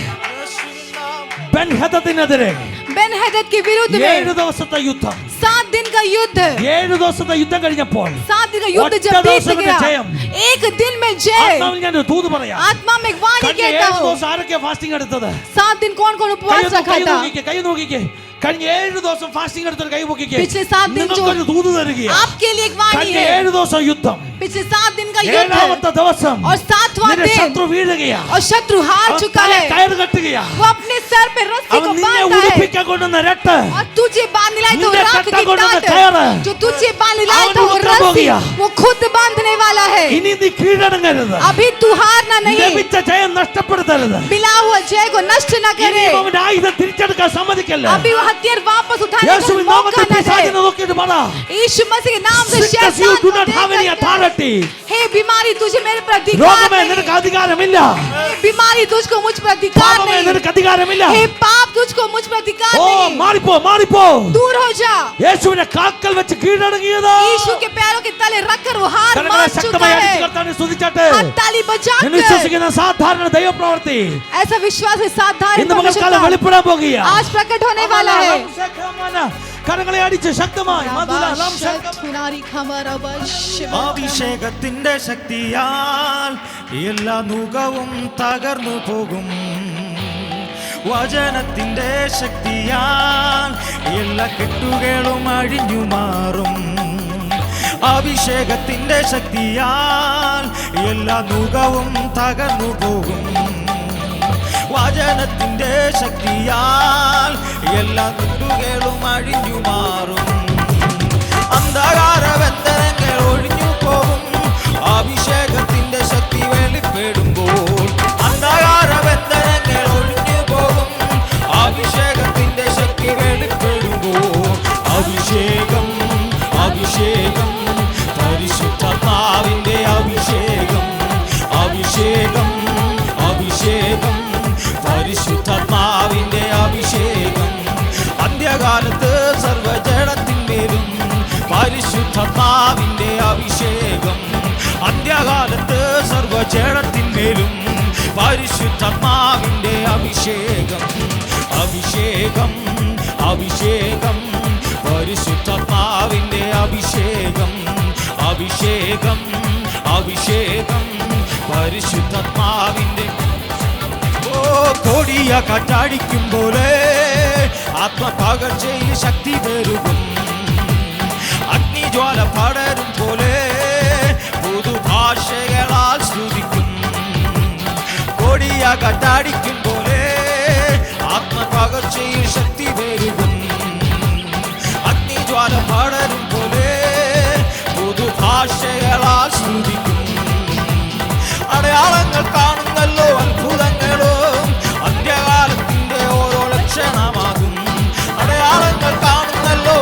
ബെൻ ഹദദിനെതിരെ बेन हदद के विरुद्ध 7 में ദിവസത്തെ യുദ്ധം, 7 दिन का युद्ध, 7 ദിവസത്തെ യുദ്ധം കഴിഞ്ഞപ്പോൾ 7 दिन का युद्ध ഒറ്റ जब बीत ദിവസം കൊണ്ട് गया, ജയം. एक दिन में जय. ആത്മാവിൽ ഞാൻ ഒരു ദൂത് പറയാം. आत्मा में एक वाणी കഴിഞ്ഞ कहता 7 हूँ. ദിവസം ആരൊക്കെ ഫാസ്റ്റിംഗ് എടുത്തത്? 7 दिन कौन कौन उपवास रखा था? കൈ നോക്കിക്കേ. കഴിഞ്ഞ 7 ദിവസം ഫാസ്റ്റിംഗ് എടുത്തൊരു കൈ പൊക്കിക്കേ. पिछले 7 दिन जो നിങ്ങൾക്കൊരു ദൂത് തരികയാ. आपके लिए एक वाणी കഴിഞ്ഞ है. 7 ദിവസം യുദ്ധം, पिछले 7 दिन का युद्ध है. ഏഴാമത്തെ ദിവസം और 7वां നിന്റെ दिन ശത്രു വീഴുകയാ. और शत्रु हार അവൻ चुका തലയിൽ है. കയറ് കെട്ടുകയാ. वो अपने सर पे रस्सी അവൻ को നിന്നെ बांधा है ഉടുപ്പിക്കാൻ കൊണ്ടുവന്ന രട്ട് और तुझे बांध लाई तो നിന്റെ राख की കെട്ടകൊണ്ടുവന്ന टाट കയറ് जो तुझे बांध लाई അവൻ तो वो ഉടുക്കാൻ रस्सी പോകുകയാ. वो खुद बांधने वाला है. ഇനി നീ കീഴടങ്ങരുത്. अभी तू हारना नहीं, ലഭിച്ച ജയം നഷ്ടപ്പെടുത്തരുത്. मिला हुआ जय को नष्ट न करे. ഇനിയും അവന്റെ ആയുധം തിരിച്ചെടുക്കാൻ സമ്മതിക്കല്ല. अभी वो हथियार वापस उठाने का യേശുവിൻ मौका നാമത്തിൽ न दे. പിശാചിനെ നോക്കിയിട്ട് പറ, यीशु मसीह के नाम से Sickness, you शैतान do को not have any देकर authority. हे बीमारी तुझे मेरे पर अधिकार രോഗമേ नहीं. നിനക്ക് അധികാരമില്ല. हे बीमारी तुझको मुझ पर अधिकार പാപമേ नहीं. നിനക്ക് അധികാരമില്ല. हे पाप तुझको मुझ पर अधिकार ഓ नहीं. മാറിപ്പോ മാറിപ്പോ. दूर हो जा. യേശുവിനെ കാൽക്കൽ വെച്ച് കീഴടങ്ങിയത്. यीशु के पैरों के तले रखकर वो हार കരങ്ങളെ मान चुका ശക്തമായി है. അടിച്ച് കർത്താവിനെ സ്തുതിച്ചാട്ടെ. हाथ ताली എന്ന് बजाकर വിശ്വസിക്കുന്ന സാധാരണ ദൈവപ്രവൃത്തി ऐसा विश्वास है साधारण ഇന്ന് പകൽക്കാലം വെളിപ്പെടാൻ പോകുകയാ. आज प्रकट होने वाला है. കരങ്ങളെ അടിച്ച് ശക്തമായി അഭിഷേകത്തിന്റെ ശക്തിയാൽ എല്ലാ നുകവും തകർന്നു പോകും. വചനത്തിന്റെ ശക്തിയാൽ എല്ലാ കെട്ടുകളും അഴിഞ്ഞു മാറും. അഭിഷേകത്തിന്റെ ശക്തിയാൽ എല്ലാ നുകവും തകർന്നു പോകും. വചനത്തിന്റെ ശക്തിയാൽ എല്ലാ കെട്ടുകളും അഴിഞ്ഞു മാറും. അന്ധകാര ബന്ധനങ്ങൾ ഒഴിഞ്ഞു പോകും. അഭിഷേകത്തിന്റെ ശക്തി വെളിപ്പെടുമ്പോൾ അന്ധകാര ബന്ധനങ്ങൾ ഒഴിഞ്ഞു പോകും. അഭിഷേകത്തിന്റെ ശക്തി വെളിപ്പെടുമ്പോൾ അഭിഷേകം അഭിഷേകം പരിശുദ്ധാത്മാവിന്റെ അഭിഷേകം അഭിഷേകം അഭിഷേകം പരിശുദ്ധാത്മാവിന്റെ അഭിഷേകം അന്ത്യകാലത്ത് സർവ്വജഡത്തിന്മേലും പരിശുദ്ധാത്മാവിന്റെ അഭിഷേകം അന്ത്യകാലത്ത് സർവ്വജഡത്തിന്മേലും പരിശുദ്ധാത്മാവിന്റെ അഭിഷേകം അഭിഷേകം അഭിഷേകം പരിശുദ്ധാത്മാവിന്റെ അഭിഷേകം അഭിഷേകം അഭിഷേകം പരിശുദ്ധാത്മാവിന്റെ കൊടിയ കാറ്റടിക്കും പോലെ ആത്മപകർച്ചയിൽ ശക്തി പെരുകും. അഗ്നിജ്വാല പടരും പോലെ പുതുഭാഷകളാൽ സ്തുതിക്കും. കൊടിയ കാറ്റടിക്കും പോലെ ആത്മപകർച്ചയിൽ ശക്തി പെരുകും. അഗ്നിജ്വാല പടരും പോലെ പുതുഭാഷകളാൽ സ്തുതിക്കും. അടയാളങ്ങൾ കാണുന്നല്ലോ അത്ഭുതങ്ങളും അന്ത്യകാലത്തിന്റെ ഓരോ ലക്ഷണമാകും. അടയാളങ്ങൾ കാണുന്നല്ലോ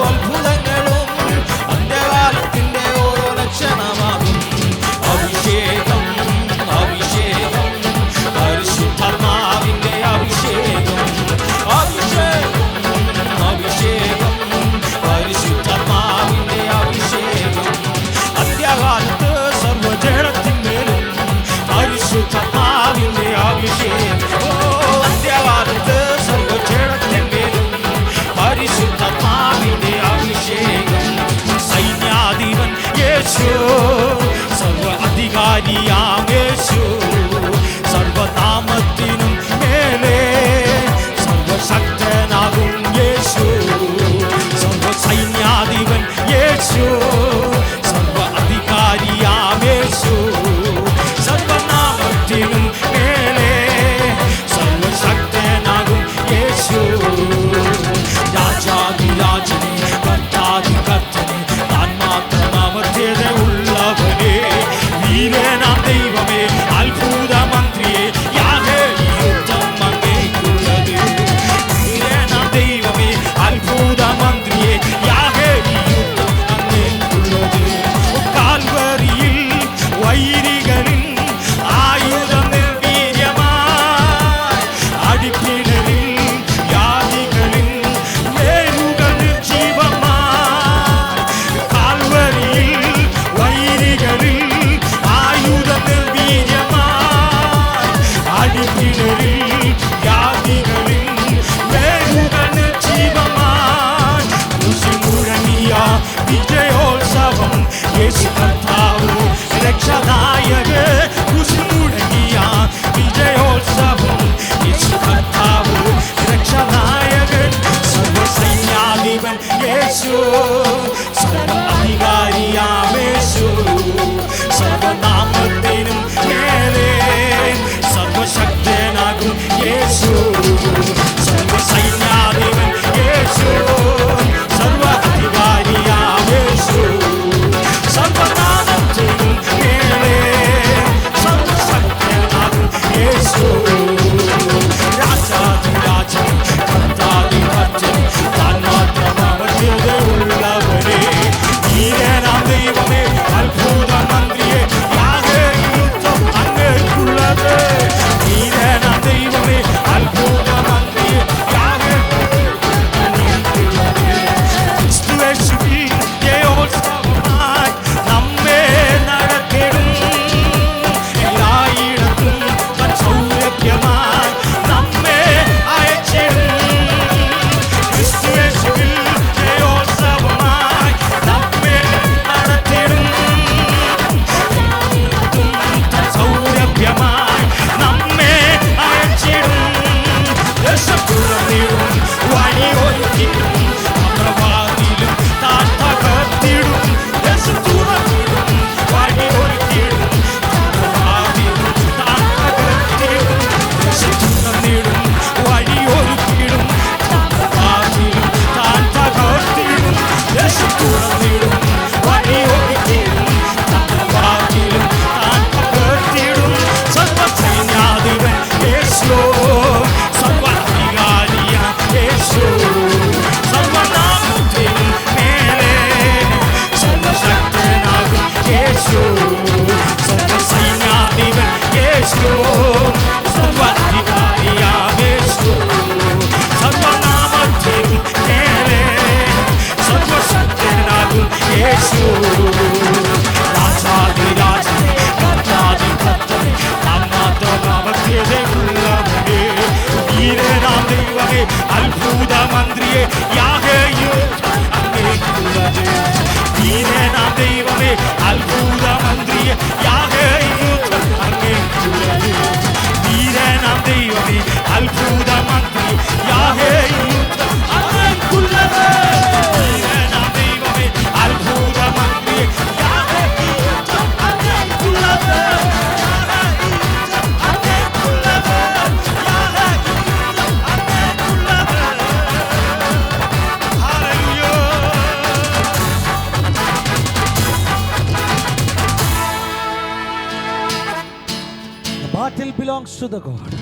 Battle belongs to the God.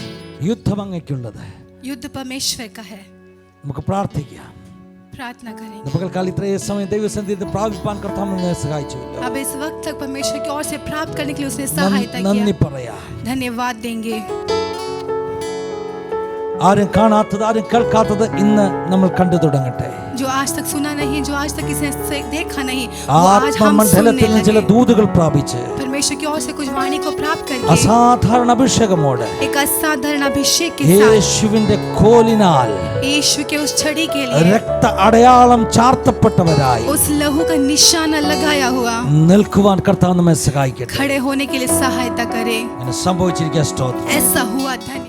യുദ്ധം അങ്ങേക്കുള്ളത്. युद्ध परमेश्वर का है. നമുക്ക് പ്രാർത്ഥിക്കാം. प्रार्थना करेंगे. പകൽക്കാലം ഇത്രയും സമയം ദൈവസന്നിധിയിൽ പ്രാപിപ്പാൻ കർത്താവ് നമ്മെ സഹായിച്ചുവല്ലോ. अब इस वक्त तक परमेश्वर की ओर से प्राप्त करने के लिए उसने सहायता നന്ദി किया. പറയാം. धन्यवाद देंगे. ആരും കാണാത്തത് ആരും കേൾക്കാത്തത് ഇന്ന് നമ്മൾ കണ്ടു തുടങ്ങട്ടെ. जो आज तक सुना नहीं, जो आज तक किसी ने देखा नहीं, वो आज हम सुनने ആത്മമണ്ഡലത്തിൽ നിന്ന് ചില लगे. ദൂതുകൾ പ്രാപിച്ച് परमेश्वर की ओर से कुछ वाणी को प्राप्त करके അസാധാരണ അഭിഷേകമോടെ एक असाधारण अभिषेक के साथ യേശുവിന്റെ കോലിനാൽ यीशु के उस छड़ी के लिए രക്ത അടയാളം ചാർത്തപ്പെട്ടവരായി उस लहू का निशाना लगाया हुआ നിൽക്കുവാൻ കർത്താവ് നമ്മെ സഹായിക്കട്ടെ. खड़े होने के लिए सहायता करे. അങ്ങനെ സംഭവിച്ചിരിക്കുക. സ്തോത്രം. ऐसा हुआ. धन्य